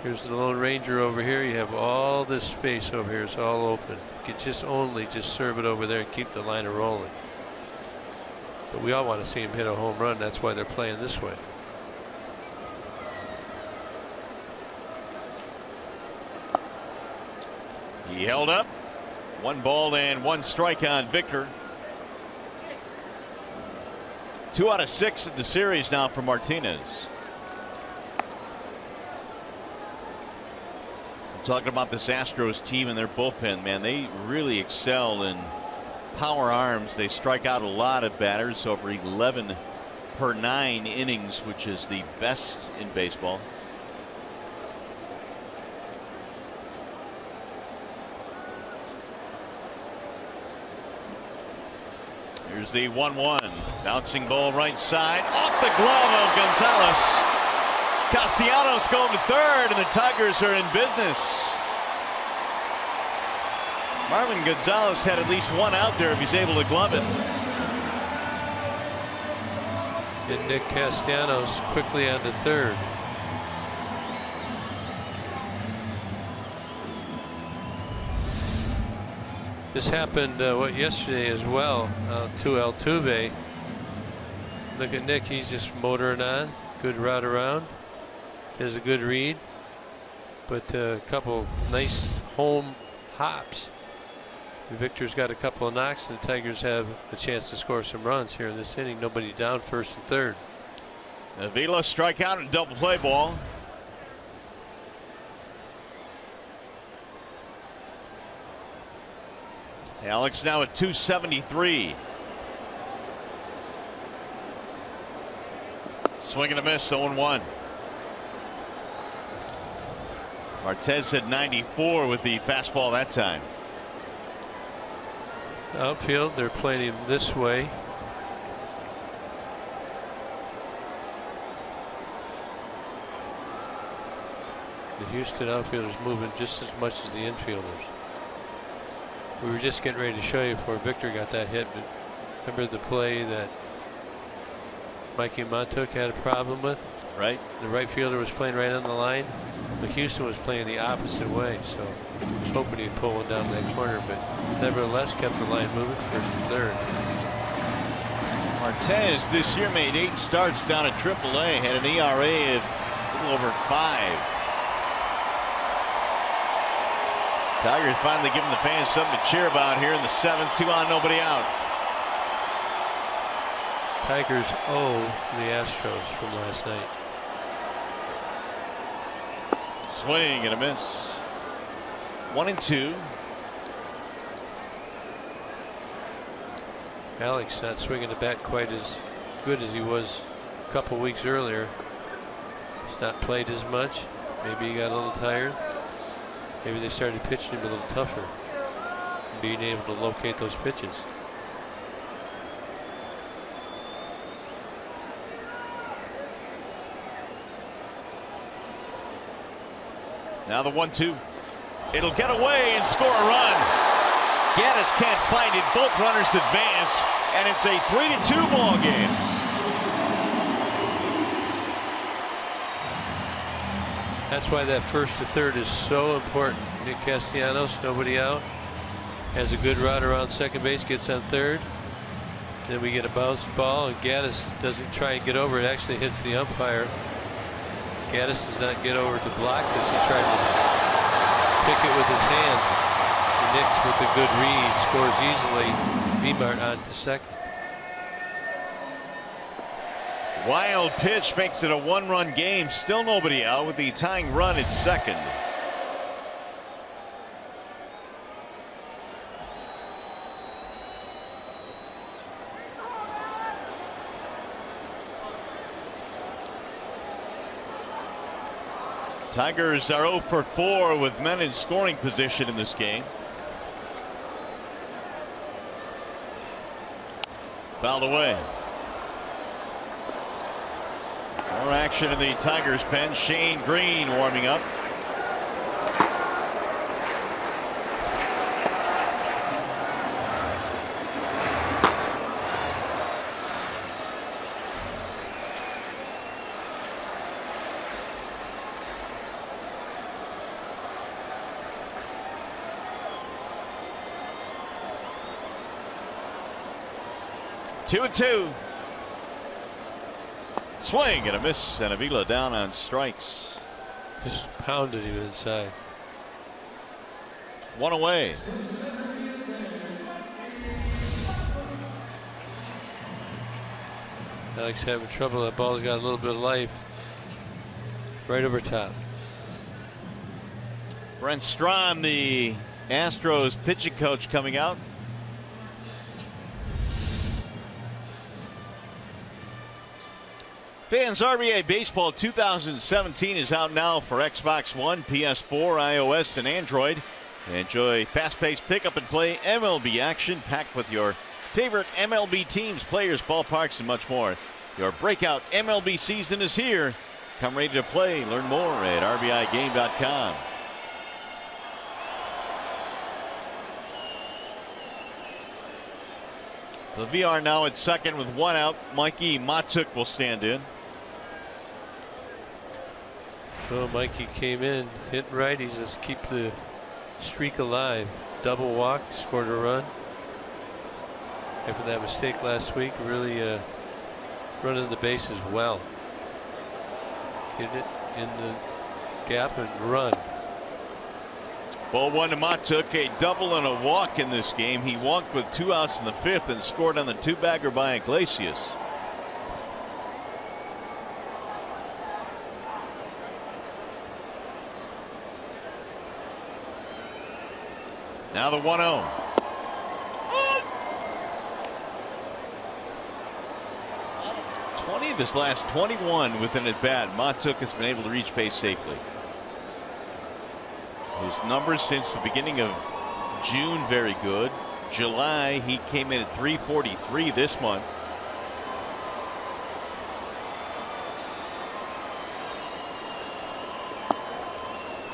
Here's the Lone Ranger over here. You have all this space over here. It's all open. You could just serve it over there and keep the line rolling. But we all want to see him hit a home run. That's why they're playing this way. He held up. 1 ball and 1 strike on Victor. 2 out of 6 in the series now for Martinez. I'm talking about this Astros team and their bullpen, man. They really excel in power arms. They strike out a lot of batters, over 11 per 9 innings, which is the best in baseball. Here's the 1-1. Bouncing ball right side. Off the glove of Gonzalez. Castellanos going to third, and the Tigers are in business. Marvin Gonzalez had at least one out there if he's able to glove it. And Nick Castellanos quickly on to third. This happened yesterday as well to Altuve. Look at Nick, he's just motoring on. Good route around. Has a good read, but a couple nice home hops. Victor's got a couple of knocks, and the Tigers have a chance to score some runs here in this inning. Nobody down, first and third. Avila strikeout and double play ball. Alex now at 273. Swing and a miss, 0-1. Martez had 94 with the fastball that time. Outfield, they're playing him this way. The Houston outfielders moving just as much as the infielders. We were just getting ready to show you before Victor got that hit, but remember the play that Mikey Montook had a problem with? Right. The right fielder was playing right on the line, but Houston was playing the opposite way, so I was hoping he'd pull one down that corner, but nevertheless kept the line moving, first and third. Martez this year made 8 starts down at AAA, had an ERA of a little over 5. Tigers finally giving the fans something to cheer about here in the 7th. 2 on, nobody out. Tigers owe the Astros from last night. Swing and a miss. 1-2. Alex not swinging the bat quite as good as he was a couple weeks earlier. He's not played as much. Maybe he got a little tired. Maybe they started pitching him a little tougher, being able to locate those pitches. Now the 1-2. It'll get away and score a run. Gaddis can't find it. Both runners advance, and it's a 3-2 ball game. That's why that first to third is so important. Nick Castellanos, nobody out, has a good route around second base, gets on third. Then we get a bounced ball, and Gaddis doesn't try and get over it. Actually hits the umpire. Gaddis does not get over to block this. He tries to pick it with his hand. And Nick, with a good read, scores easily. Vmart on to second. Wild pitch makes it a 1-run game. Still nobody out with the tying run at second. Tigers are 0 for 4 with men in scoring position in this game. Fouled away. More action in the Tigers pen. Shane Green warming up. Two and two. Swing and a miss, and Avila down on strikes. Just pounded him inside. 1 away. Alex having trouble. That ball's got a little bit of life. Right over top. Brent Strom, the Astros pitching coach, coming out. Fans, RBA Baseball 2017 is out now for Xbox One, PS4, iOS, and Android. Enjoy fast-paced pick-up and play MLB action packed with your favorite MLB teams, players, ballparks, and much more. Your breakout MLB season is here. Come ready to play. Learn more at RBIGame.com. The VR now at second with one out. Mikey Matuk will stand in. Well, Mikey came in hitting righties. Let's keep the streak alive. Double walk, scored a run. After that mistake last week, really running the bases well. Hit it in the gap and run. Ball one to Matuk, a double and a walk in this game. He walked with 2 outs in the 5th and scored on the 2-bagger by Iglesias. Now the 1-0. Of his last 21 with an at-bat, Matuk has been able to reach base safely. His numbers since the beginning of June very good. July he came in at 343 this month.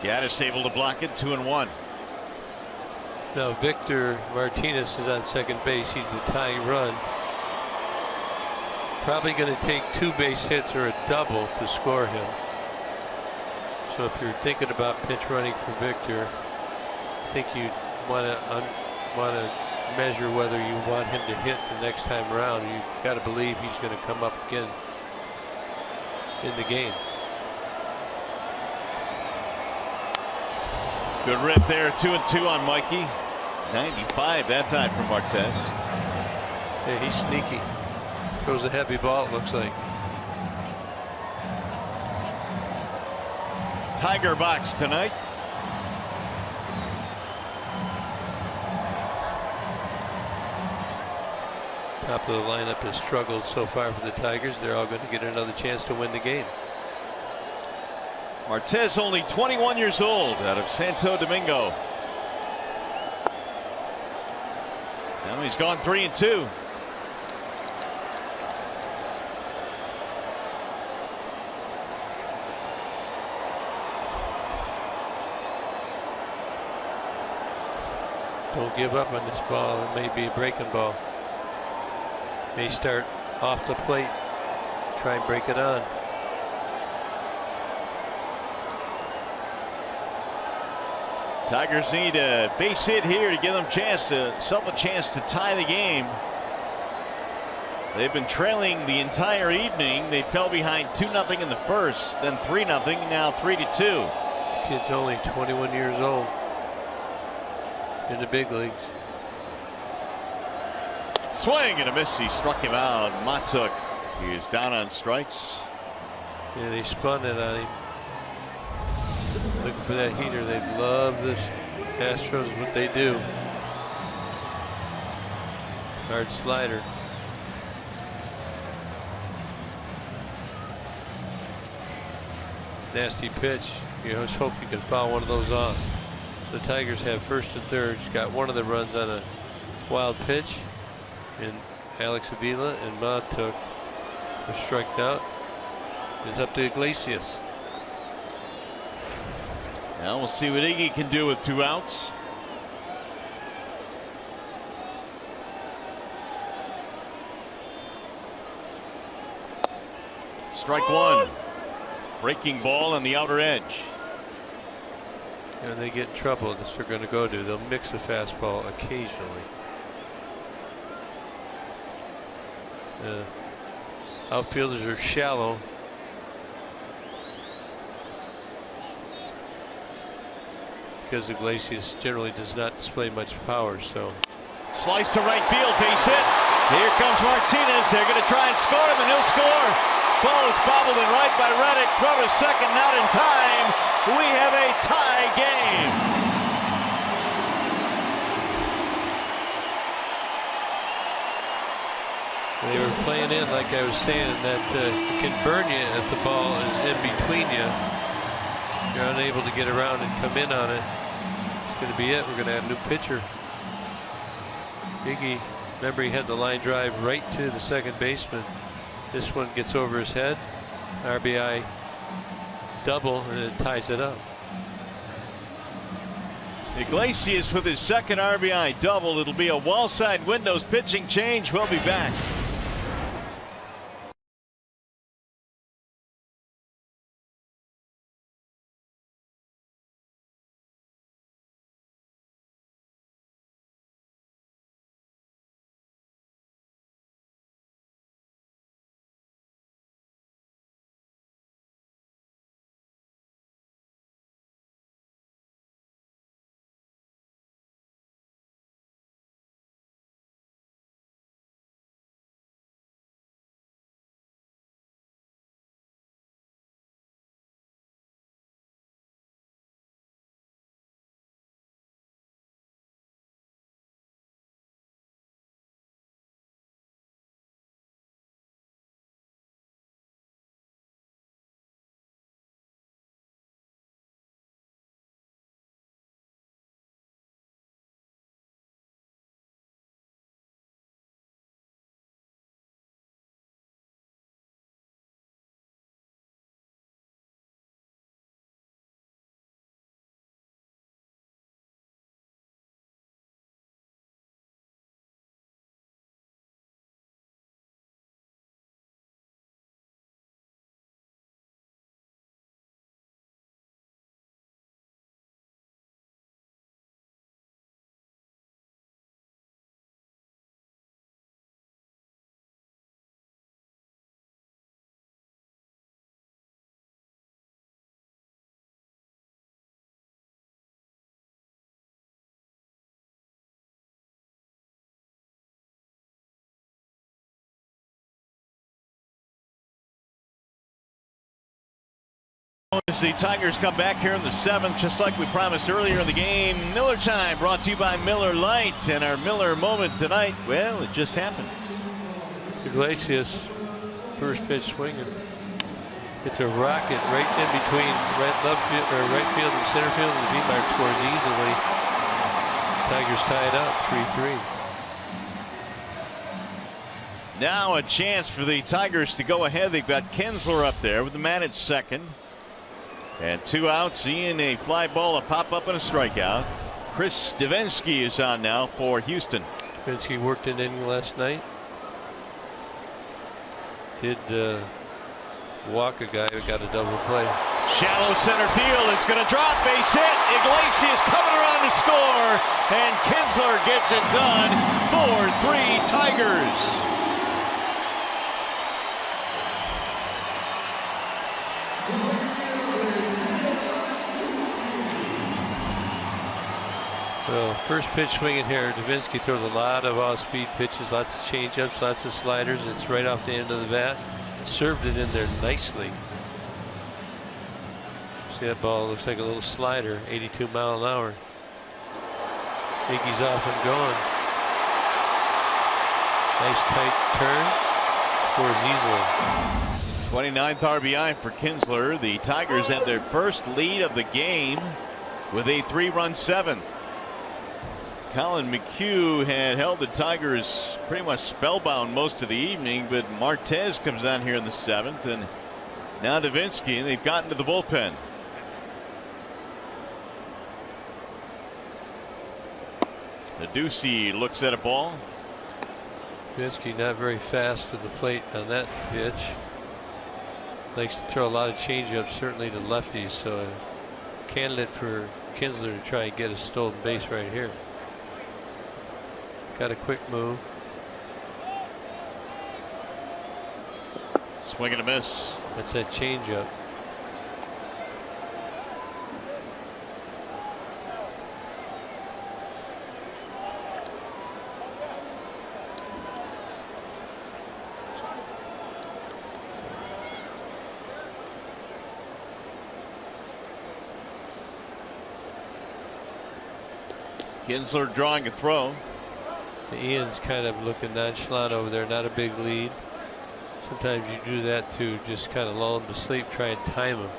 Gaddis able to block it. 2-1. Now Victor Martinez is on second base. He's the tying run. Probably going to take 2 base hits or a double to score him. So if you're thinking about pinch running for Victor, I think you want to measure whether you want him to hit the next time around. You've got to believe he's going to come up again in the game. Good rip there. 2-2 on Mikey. 95 that time from Martez. Yeah, he's sneaky. Throws a heavy ball, it looks like. Tiger box tonight. Top of the lineup has struggled so far for the Tigers. They're all going to get another chance to win the game. Martez only 21 years old out of Santo Domingo. Now he's gone 3-2. Don't give up on this ball. It may be a breaking ball. May start off the plate. Try and break it on. Tigers need a base hit here to give them a chance to tie the game. They've been trailing the entire evening. They fell behind 2-0 in the first, then 3-0, now 3-2. Kid's only 21 years old. In the big leagues. Swing and a miss. He struck him out. Matuk is down on strikes. Yeah, they spun it on him. Looking for that heater. They love this. Astros, what they do. Hard slider. Nasty pitch. You just hope you can foul one of those off. The Tigers have first and third. Got one of the runs on a wild pitch, and Alex Avila and Matuk are struck out. It's up to Iglesias. Now we'll see what Iggy can do with 2 outs. Strike one. Breaking ball on the outer edge. And they get in trouble. That's what they're going to go to. They'll mix a fastball occasionally. Outfielders are shallow. Because Iglesias generally does not display much power. So slice to right field, base hit. Here comes Martinez. They're going to try and score him, and he'll score. Ball is bobbled in right by Reddick. Throw to second, not in time. We have a tie game. They were playing in, like I was saying, that it can burn you if the ball is in between you. You're unable to get around and come in on it. It's going to be it. We're going to have a new pitcher. Iggy Remember, he had the line drive right to the second baseman. This one gets over his head. RBI double, and it ties it up. Iglesias with his second RBI double. It'll be a wall side windows pitching change. We'll be back. As the Tigers come back here in the 7th, just like we promised earlier in the game, Miller time brought to you by Miller Lite. And our Miller moment tonight, well, it just happened. Iglesias, first pitch swinging. It's a rocket right in between right field and center field, and V-Mark scores easily. Tigers tie it up 3-3. Now a chance for the Tigers to go ahead. They've got Kinsler up there with the man at second. And 2 outs. Ian, a fly ball, a pop up, and a strikeout. Chris Davinsky is on now for Houston. Davinsky worked an inning last night. Did walk a guy who got a double play. Shallow center field. It's going to drop. Base hit. Iglesias coming around to score. And Kinsler gets it done. 4-3 Tigers. Well, first pitch swinging here. Davinsky throws a lot of off-speed pitches, lots of changeups, lots of sliders. It's right off the end of the bat. Served it in there nicely. See that ball? Looks like a little slider, 82 mile an hour. Iggy's off and gone. Nice tight turn. Scores easily. 29th RBI for Kinsler. The Tigers had their first lead of the game with a 3-run 7th. Colin McHugh had held the Tigers pretty much spellbound most of the evening, but Martez comes on here in the 7th, and now Davinsky, and they've gotten to the bullpen. Ducey looks at a ball. Davinsky not very fast to the plate on that pitch. Likes to throw a lot of changeups, certainly to lefties, so a candidate for Kinsler to try and get a stolen base right here. Got a quick move. Swing and a miss. That's that changeup. Kinsler drawing a throw. Ian's kind of looking nonchalant over there, not a big lead. Sometimes you do that to just kind of lull him to sleep, try and time him.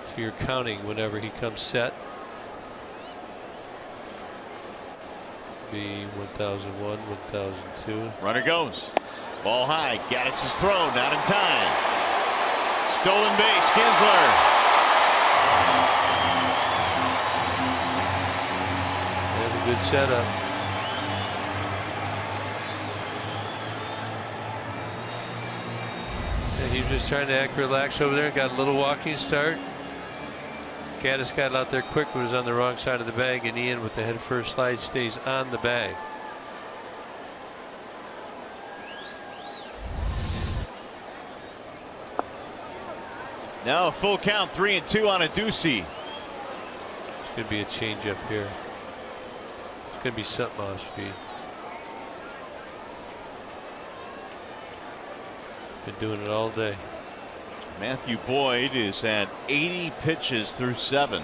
So you're counting whenever he comes set. be 1001, 1002. Runner goes. Ball high. Gaddis is thrown. Not in time. Stolen base. Kinsler. That's a good setup. And he was just trying to act relaxed over there. Got a little walking start. Gaddis got out there quick, but was on the wrong side of the bag, and Ian with the head first slide stays on the bag. Now a full count, 3-2 on a deucey. It's going to be a change up here. It's going to be something off speed. Been doing it all day. Matthew Boyd is at 80 pitches through 7,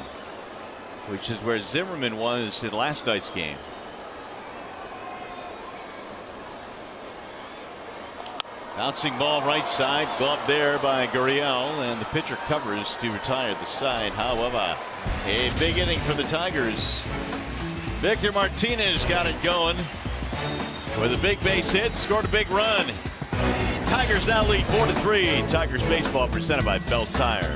which is where Zimmerman was in last night's game. Bouncing ball right side, glove there by Gurriel, and the pitcher covers to retire the side. However, a big inning for the Tigers. Victor Martinez got it going with a big base hit, scored a big run. Tigers now lead 4-3. Tigers baseball presented by Bell Tire.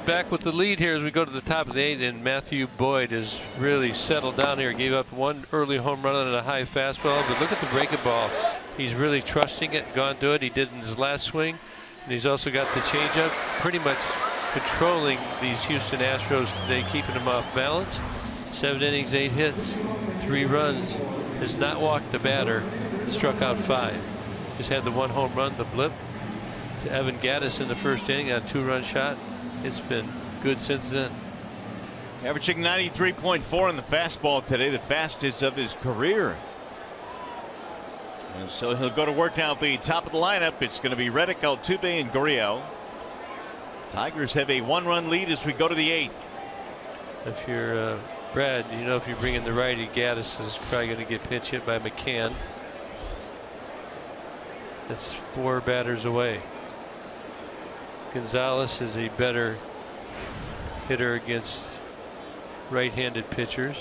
Back with the lead here as we go to the top of the 8th, and Matthew Boyd has really settled down here. Gave up one early home run on a high fastball, but look at the breaking ball. He's really trusting it, gone to it. He did in his last swing, and he's also got the changeup, pretty much controlling these Houston Astros today, keeping them off balance. 7 innings, 8 hits, 3 runs, has not walked the batter, and struck out 5. Just had the 1 home run, the blip to Evan Gaddis in the first inning on a 2-run shot. It's been good since then. Averaging 93.4 in the fastball today, the fastest of his career. And so he'll go to work now at the top of the lineup. It's going to be Reddick, Altuve, and Gurriel. Tigers have a 1-run lead as we go to the 8th. If you're Brad, you know if you bring in the righty, Gaddis is probably going to get pinch hit by McCann. That's 4 batters away. Gonzalez is a better hitter against right-handed pitchers.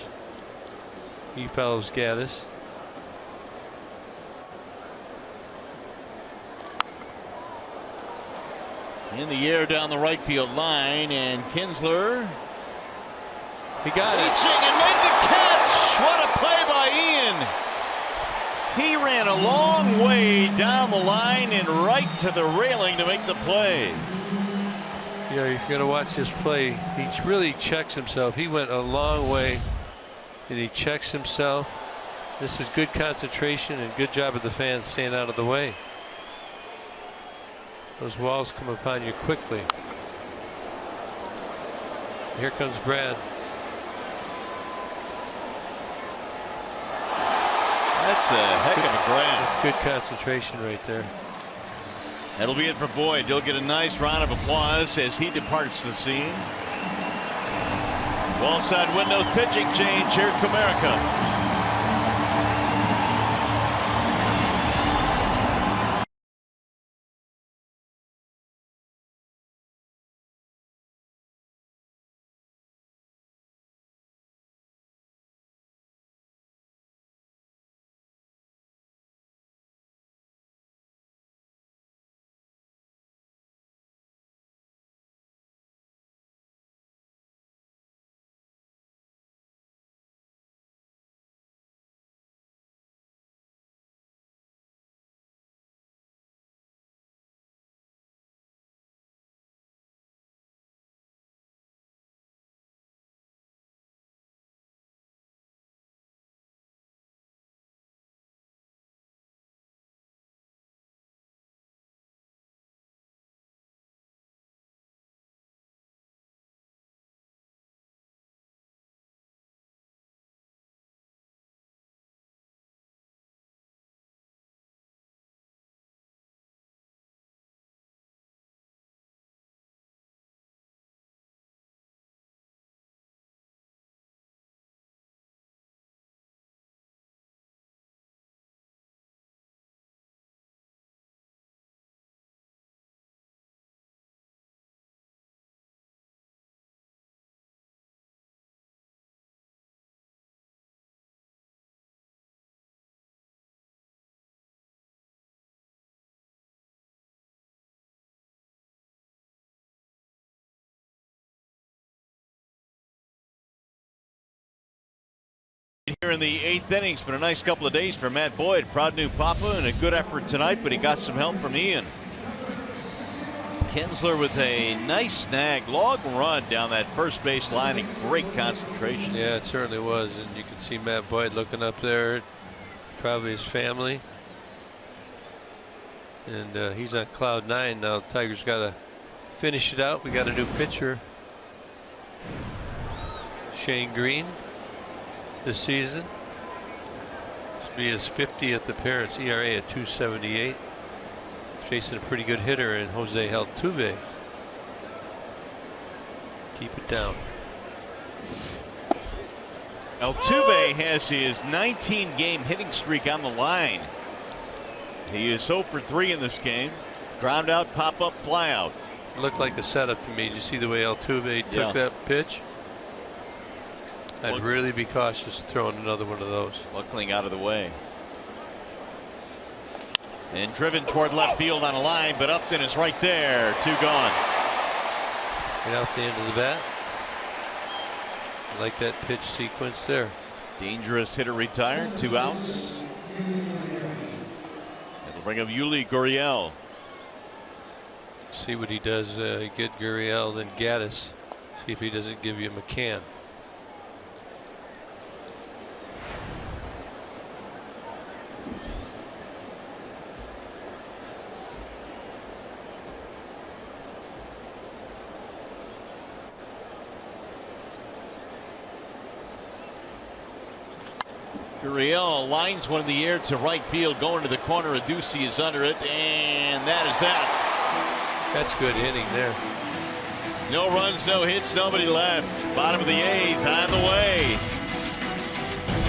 He follows Gaddis. In the air down the right field line, and Kinsler. He got it. Reaching and made the catch. What a play by Ian. He ran a long way down the line and right to the railing to make the play. Yeah, you're going to watch this play. He really checks himself. He went a long way and he checks himself. This is good concentration and good job of the fans staying out of the way. Those walls come upon you quickly. Here comes Brad. That's a heck of a grab. That's good concentration right there. That'll be it for Boyd. He'll get a nice round of applause as he departs the scene. Wall side windows pitching change here at Comerica. Here in the 8th inning. It's been a nice couple of days for Matt Boyd, proud new papa, and a good effort tonight, but he got some help from Ian. Kinsler with a nice snag, long run down that first base line, and great concentration. Yeah, it certainly was, and you can see Matt Boyd looking up there, probably his family, and he's on cloud 9 now. Tigers got to finish it out. We got a new pitcher, Shane Green, this season. This will be his 50th appearance, ERA at 2.78. Facing a pretty good hitter in Jose Altuve. Keep it down. Altuve has his 19-game hitting streak on the line. He is 0 for 3 in this game. Ground out, pop up, fly out. It looked like a setup to me. Did you see the way Altuve took that pitch? I'd really be cautious throwing another one of those. Luckily out of the way. And driven toward left field on a line, but Upton is right there. 2 gone. Right out the end of the bat. I like that pitch sequence there. Dangerous hitter retired. 2 outs. It'll bring up Yuli Gurriel. See what he does. Get Gurriel, then Gaddis. See if he doesn't give you McCann. Gurriel lines one in the air to right field, going to the corner. Adduci is under it, and that is that. That's good inning there. No runs, no hits, nobody left. Bottom of the 8th, on the way.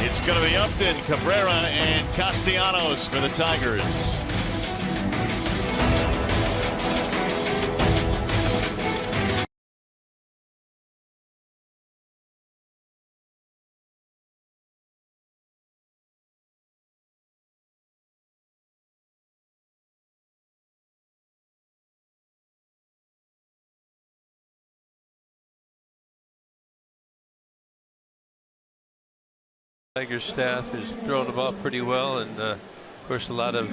It's going to be Upton, Cabrera, and Castellanos for the Tigers. Tigers staff is throwing the ball pretty well, and of course a lot of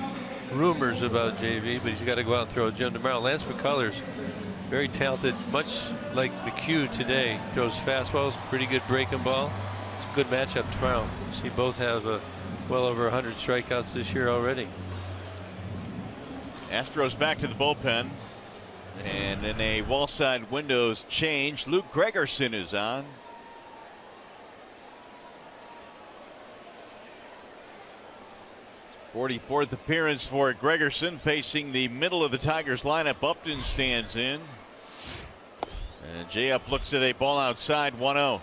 rumors about JV, but he's got to go out and throw a gem tomorrow. Lance McCullers, very talented, much like McHugh today. Throws fastballs, pretty good breaking ball. It's a good matchup tomorrow. See, both have well over 100 strikeouts this year already. Astros back to the bullpen, and in a wall side windows change, Luke Gregerson is on. 44th appearance for Gregerson, facing the middle of the Tigers lineup. Upton stands in. And J.Up looks at a ball outside, 1-0.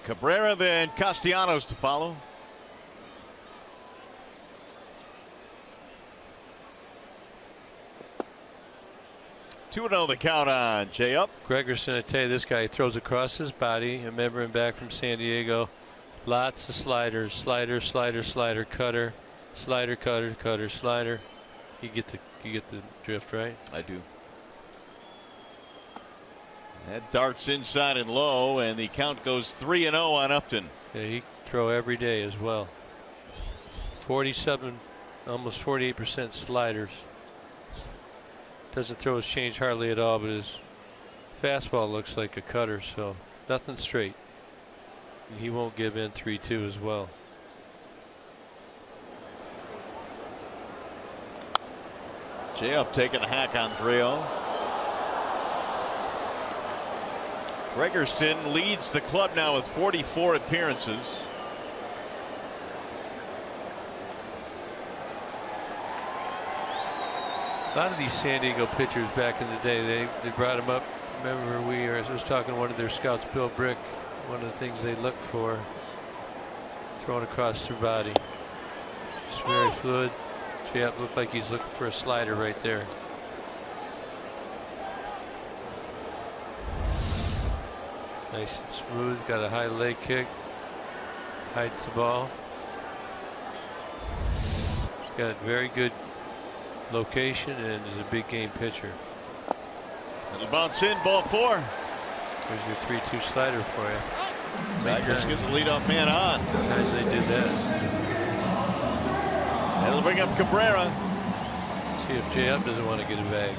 Cabrera, then Castellanos to follow. 2-0 the count on Jay Up. Gregerson, I tell you, this guy throws across his body. I remember him back from San Diego. Lots of sliders, slider, slider, slider, cutter, slider, cutter, cutter, slider. You get the drift, right? I do. That darts inside and low, and the count goes 3-0 on Upton. Yeah, he can throw every day as well. 47, almost 48% sliders. Doesn't throw his change hardly at all, but his fastball looks like a cutter, so nothing straight. And he won't give in 3-2 as well. Jay Up taking a hack on 3-0. Gregerson leads the club now with 44 appearances. A lot of these San Diego pitchers back in the day, they brought him up. Remember, I was talking to one of their scouts, Bill Brick. One of the things they look for, thrown across their body. Just very fluid. Jay Up looked like he's looking for a slider right there. Nice and smooth, got a high leg kick, hides the ball. He's got very good location and is a big game pitcher. It'll bounce in, ball 4. There's your 3-2 slider for you. Tigers get the leadoff man on. Sometimes they did that. And they'll bring up Cabrera. See if Jay Up doesn't want to get a bag.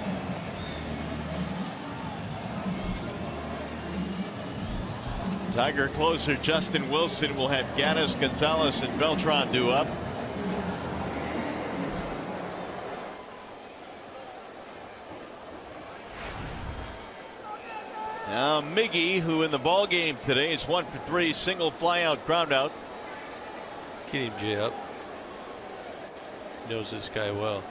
Tiger closer Justin Wilson will have Gaddis, Gonzalez, and Beltran due up. Now Miggy, who in the ball game today is 1 for 3, single flyout, ground out. Get him, Jay Up. He knows this guy well.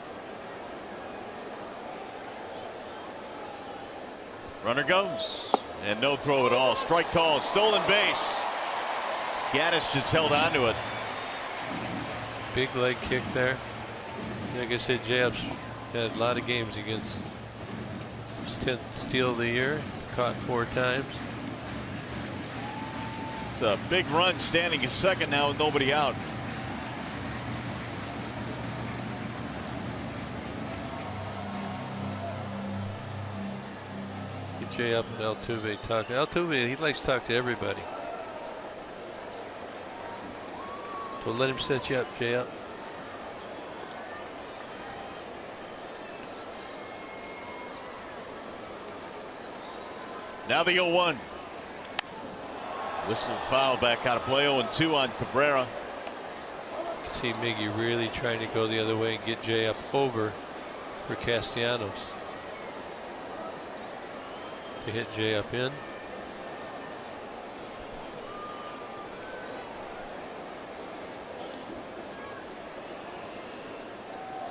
Runner goes. And no throw at all. Strike called. Stolen base. Gaddis just held on to it. Big leg kick there. Like I said, Jay Up's had a lot of games against his 10th steal of the year. Caught 4 times. It's a big run standing at second now with nobody out. Get Jay Up and Altuve talking. Altuve, he likes to talk to everybody. So let him set you up, Jay Up. Now the 0-1. Whistle foul back out of play. 0-2 on Cabrera. You see Miggy really trying to go the other way and get Jay Up over for Castellanos. To hit Jay Up in.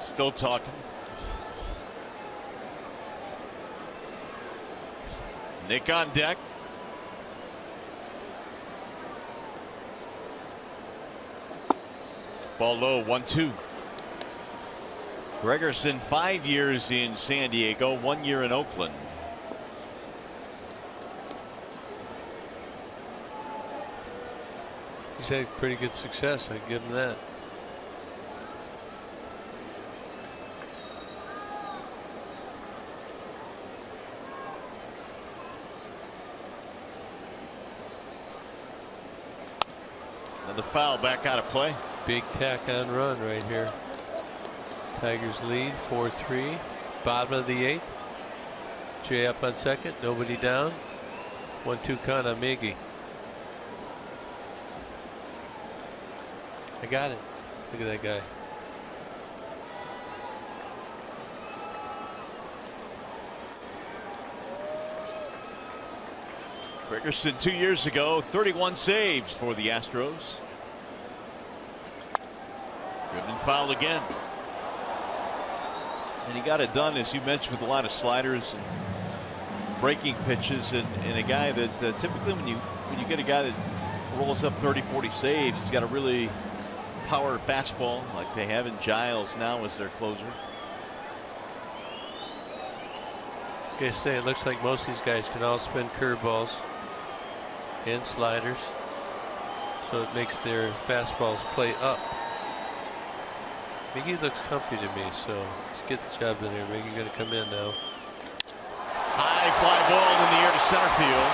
Still talking. Nick on deck. Ball low, 1-2. Gregerson 5 years in San Diego, 1 year in Oakland. He's had pretty good success. I give him that. Another foul back out of play. Big tack on run right here. Tigers lead 4-3. Bottom of the 8th. Jay Up on second. Nobody down. 1-2 count on Miggy. I got it. Look at that guy. Gregerson 2 years ago, 31 saves for the Astros. Driven foul again. And he got it done, as you mentioned, with a lot of sliders and breaking pitches, and a guy that typically when you get a guy that rolls up 30-40 saves. He's got a really power fastball like they have in Giles now as their closer. Like I say, it looks like most of these guys can all spin curveballs and sliders, so it makes their fastballs play up. Miggy looks comfy to me, so let's get the job in here. Miggy going to come in now. High fly ball in the air to center field.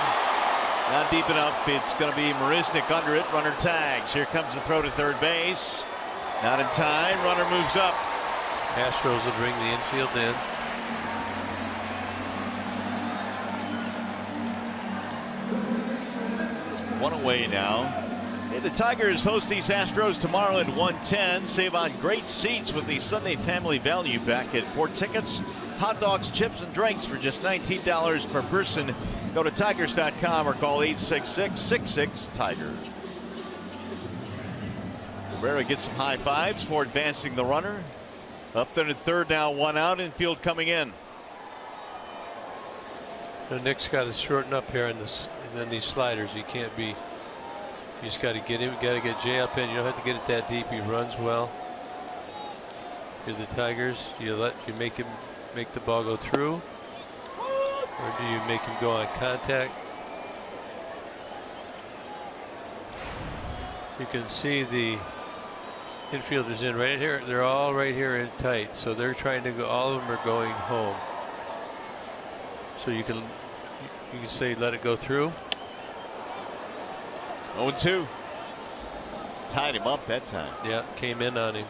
Not deep enough. It's going to be Marisnik under it. Runner tags. Here comes the throw to third base. Not in time. Runner moves up. Astros will bring the infield in. One away now. Hey, the Tigers host these Astros tomorrow at 1:10. Save on great seats with the Sunday Family Value Pack at 4 tickets, hot dogs, chips, and drinks for just $19 per person. Go to Tigers.com or call 866-66-TIGER. Comerica gets some high fives for advancing the runner. Up there at third now, 1 out, infield coming in. Now Nick's got to shorten up here on these sliders. He can't be. You just got to get him. Got to get Jay up in. You don't have to get it that deep. He runs well. You're the Tigers. You make him make the ball go through, or do you make him go on contact? You can see the infielders in right here. They're all right here in tight, so they're trying to go. All of them are going home. So you can say let it go through. 0-2. Tied him up that time. Yeah, came in on him.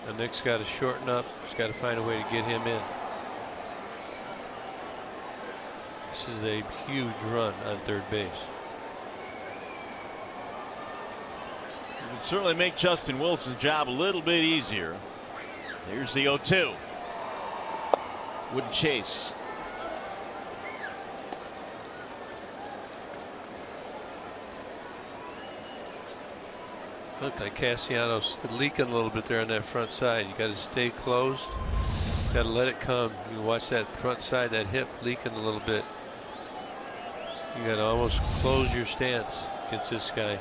And Nick's got to shorten up. He's got to find a way to get him in. This is a huge run on third base. It would certainly make Justin Wilson's job a little bit easier. Here's the 0-2. Wouldn't chase. Looked like Castellanos leaking a little bit there on that front side. You got to stay closed. Got to let it come. You watch that front side, that hip leaking a little bit. You got to almost close your stance against this guy.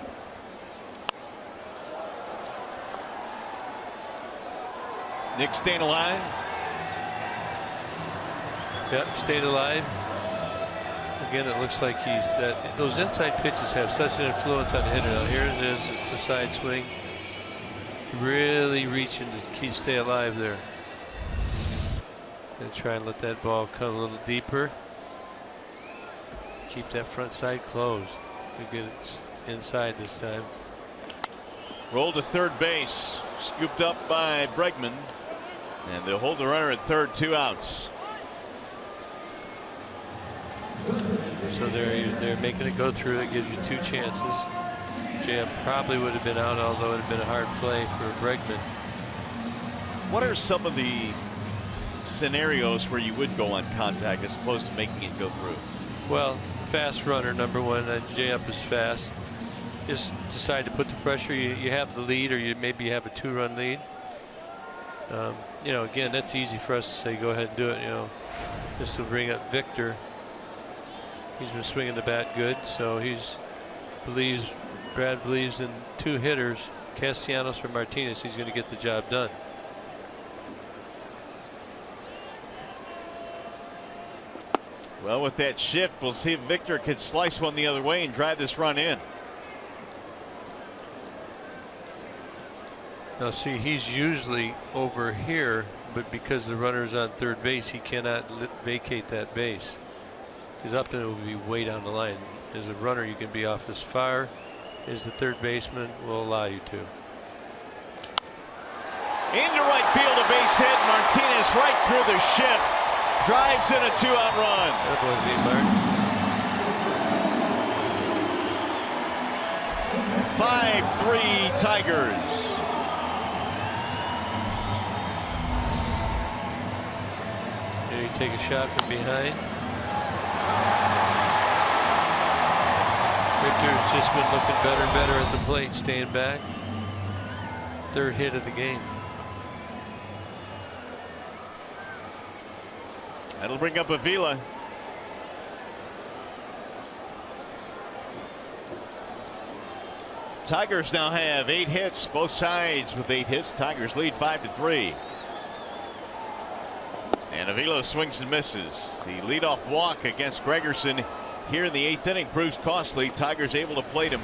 Nick staying alive. Yep, stayed alive. Again, it looks like those inside pitches have such an influence on the hitter. Now here it is, it's the side swing. Really reaching to stay alive there. And try and let that ball come a little deeper. Keep that front side closed. You get it inside this time. Rolled to third base. Scooped up by Bregman. And they'll hold the runner at third, 2 outs. So they're making it go through. That gives you 2 chances. Jam probably would have been out, although it had been a hard play for Bregman. What are some of the scenarios where you would go on contact as opposed to making it go through? Well, fast runner, number one. Jay up is fast. Just decide to put the pressure. You have the lead, or you maybe have a 2-run lead. You know, again, that's easy for us to say, go ahead and do it. You know, this will bring up Victor. He's been swinging the bat good, so Brad believes in 2 hitters, Castellanos or Martinez. He's going to get the job done. Well, with that shift, we'll see if Victor could slice one the other way and drive this run in. Now see, he's usually over here, but because the runner's on third base, he cannot vacate that base. Because Upton will be way down the line. As a runner, you can be off as far as the third baseman will allow you to. Into right field, a base hit. Martinez right through the shift. Drives in a 2-out run. That was me, Mark. 5-3 Tigers. Here you take a shot from behind. Victor's just been looking better and better at the plate, staying back. 3rd hit of the game. That'll bring up Avila. Tigers now have 8 hits, both sides with 8 hits. Tigers lead 5-3. And Avila swings and misses. The leadoff walk against Gregerson here in the 8th inning proves costly. Tigers able to plate him.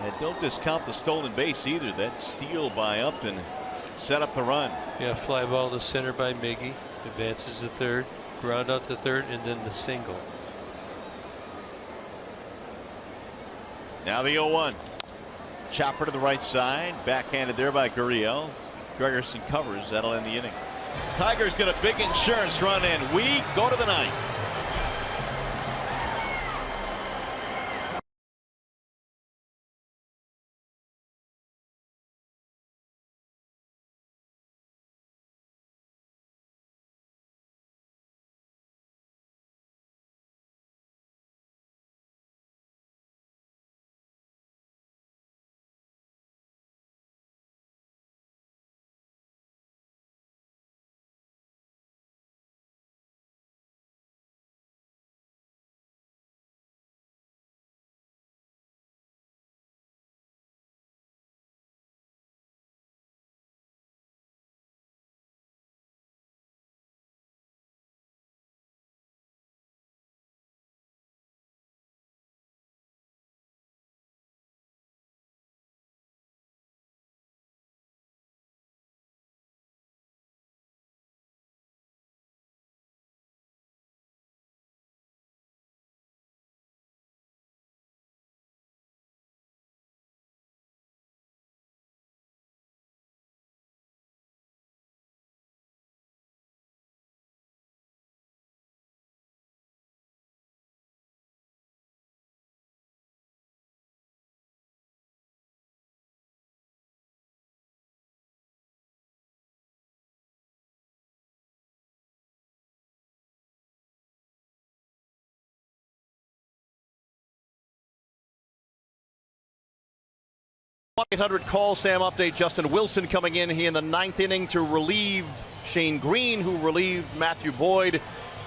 And don't discount the stolen base either. That steal by Upton set up the run. Yeah, fly ball to center by Miggy. Advances to third, ground out to third, and then the single. Now the 0-1. Chopper to the right side. Backhanded there by Gurriel. Gregerson covers. That'll end the inning. Tigers get a big insurance run, and we go to the 9th. Call Sam update. Justin Wilson coming in here in the 9th inning to relieve Shane Green, who relieved Matthew Boyd.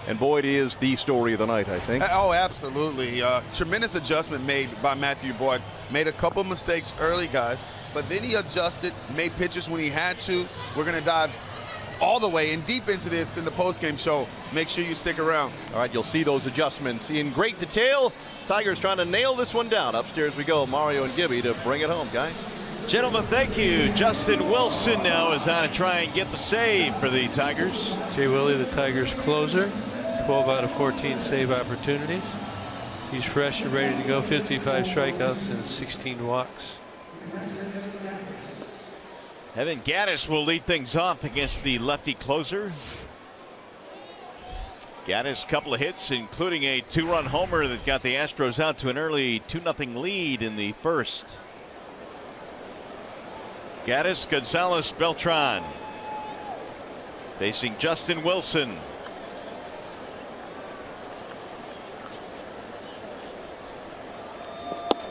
And Boyd is the story of the night, I think. Oh, absolutely. Tremendous adjustment made by Matthew Boyd. Made a couple mistakes early, guys, but then he adjusted, made pitches when he had to. We're going to dive all the way and deep into this in the postgame show. Make sure you stick around. All right, you'll see those adjustments in great detail. Tigers trying to nail this one down. Upstairs we go. Mario and Gibby to bring it home, guys. Gentlemen, thank you. Justin Wilson now is on to try and get the save for the Tigers. Jay Willie, the Tigers closer. 12 out of 14 save opportunities. He's fresh and ready to go. 55 strikeouts and 16 walks. Evan Gattis will lead things off against the lefty closer. Gattis, couple of hits, including a 2-run homer that got the Astros out to an early 2-0 lead in the first. Gattis, Gonzalez, Beltran facing Justin Wilson.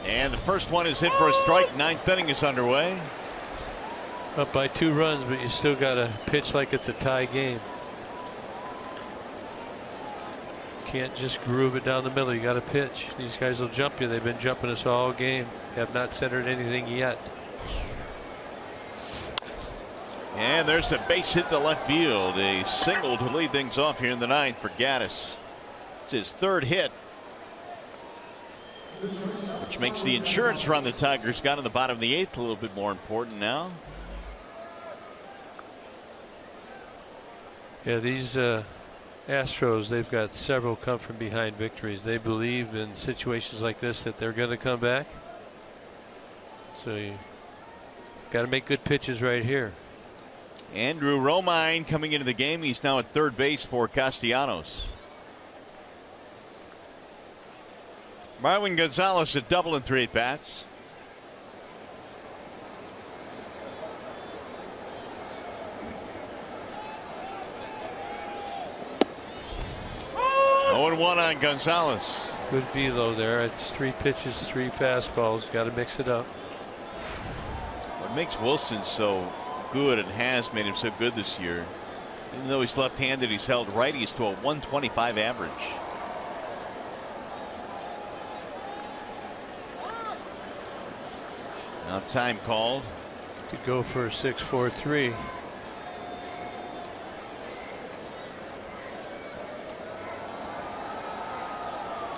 And the first one is hit for a strike. 9th inning is underway. Up by 2 runs, but you still got to pitch like it's a tie game. Can't just groove it down the middle. You got to pitch. These guys will jump you. They've been jumping us all game. Have not centered anything yet. And there's a base hit to left field. A single to lead things off here in the 9th for Gattis. It's his 3rd hit, which makes the insurance run the Tigers got in the bottom of the 8th a little bit more important now. Yeah, these Astros, they've got several come from behind victories. They believe in situations like this that they're going to come back. So you got to make good pitches right here. Andrew Romine coming into the game. He's now at 3rd base for Castellanos. Marwin Gonzalez at double in 3 at-bats. Oh, 0-1 on Gonzalez. Good velo there. It's 3 pitches, 3 fastballs. Got to mix it up. What makes Wilson so good and has made him so good this year, even though he's left-handed, he's held righties to a 125 average. Now time called. Could go for a 6-4-3.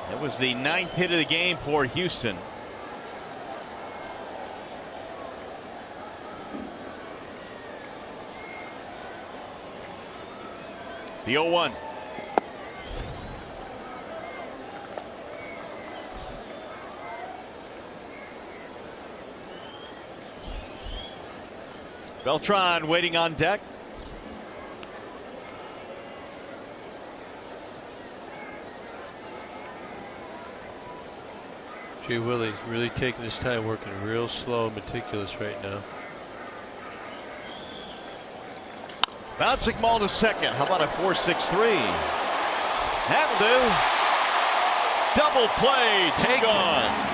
That was the 9th hit of the game for Houston. The 0-1. Beltran waiting on deck. Jay Willie's really taking his time, working real slow and meticulous right now. Bouncing ball to second. How about a 4-6-3? That'll do. Double play. Take on.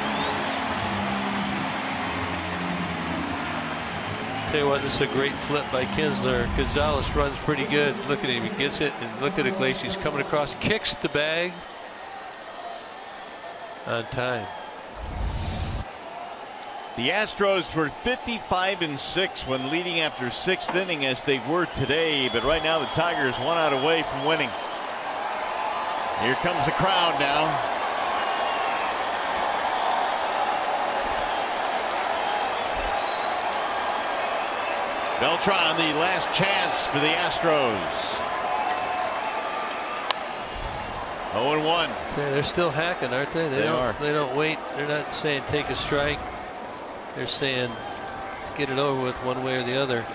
Tell you what, this is a great flip by Kinsler. Gonzalez runs pretty good. Look at him, he gets it, and look at Iglesias coming across, kicks the bag on time. The Astros were 55-6 when leading after 6th inning, as they were today, but right now the Tigers 1 out away from winning. Here comes the crowd now. Beltran, the last chance for the Astros. 0-1. They're still hacking, aren't they? They are. They don't wait. They're not saying take a strike. They're saying let's get it over with one way or the other.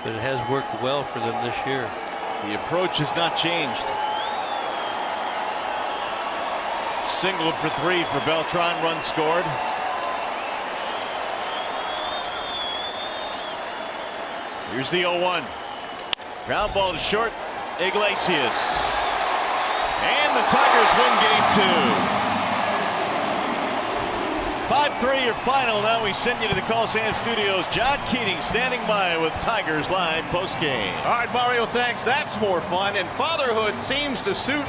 But it has worked well for them this year. The approach has not changed. Singled for 3 for Beltran. Run scored. Here's the 0-1. Ground ball to short. Iglesias. And the Tigers win game 2. 5-3 your final. Now we send you to the Coliseum Studios. John Keating standing by with Tigers Live postgame. All right, Mario, thanks. That's more fun. And fatherhood seems to suit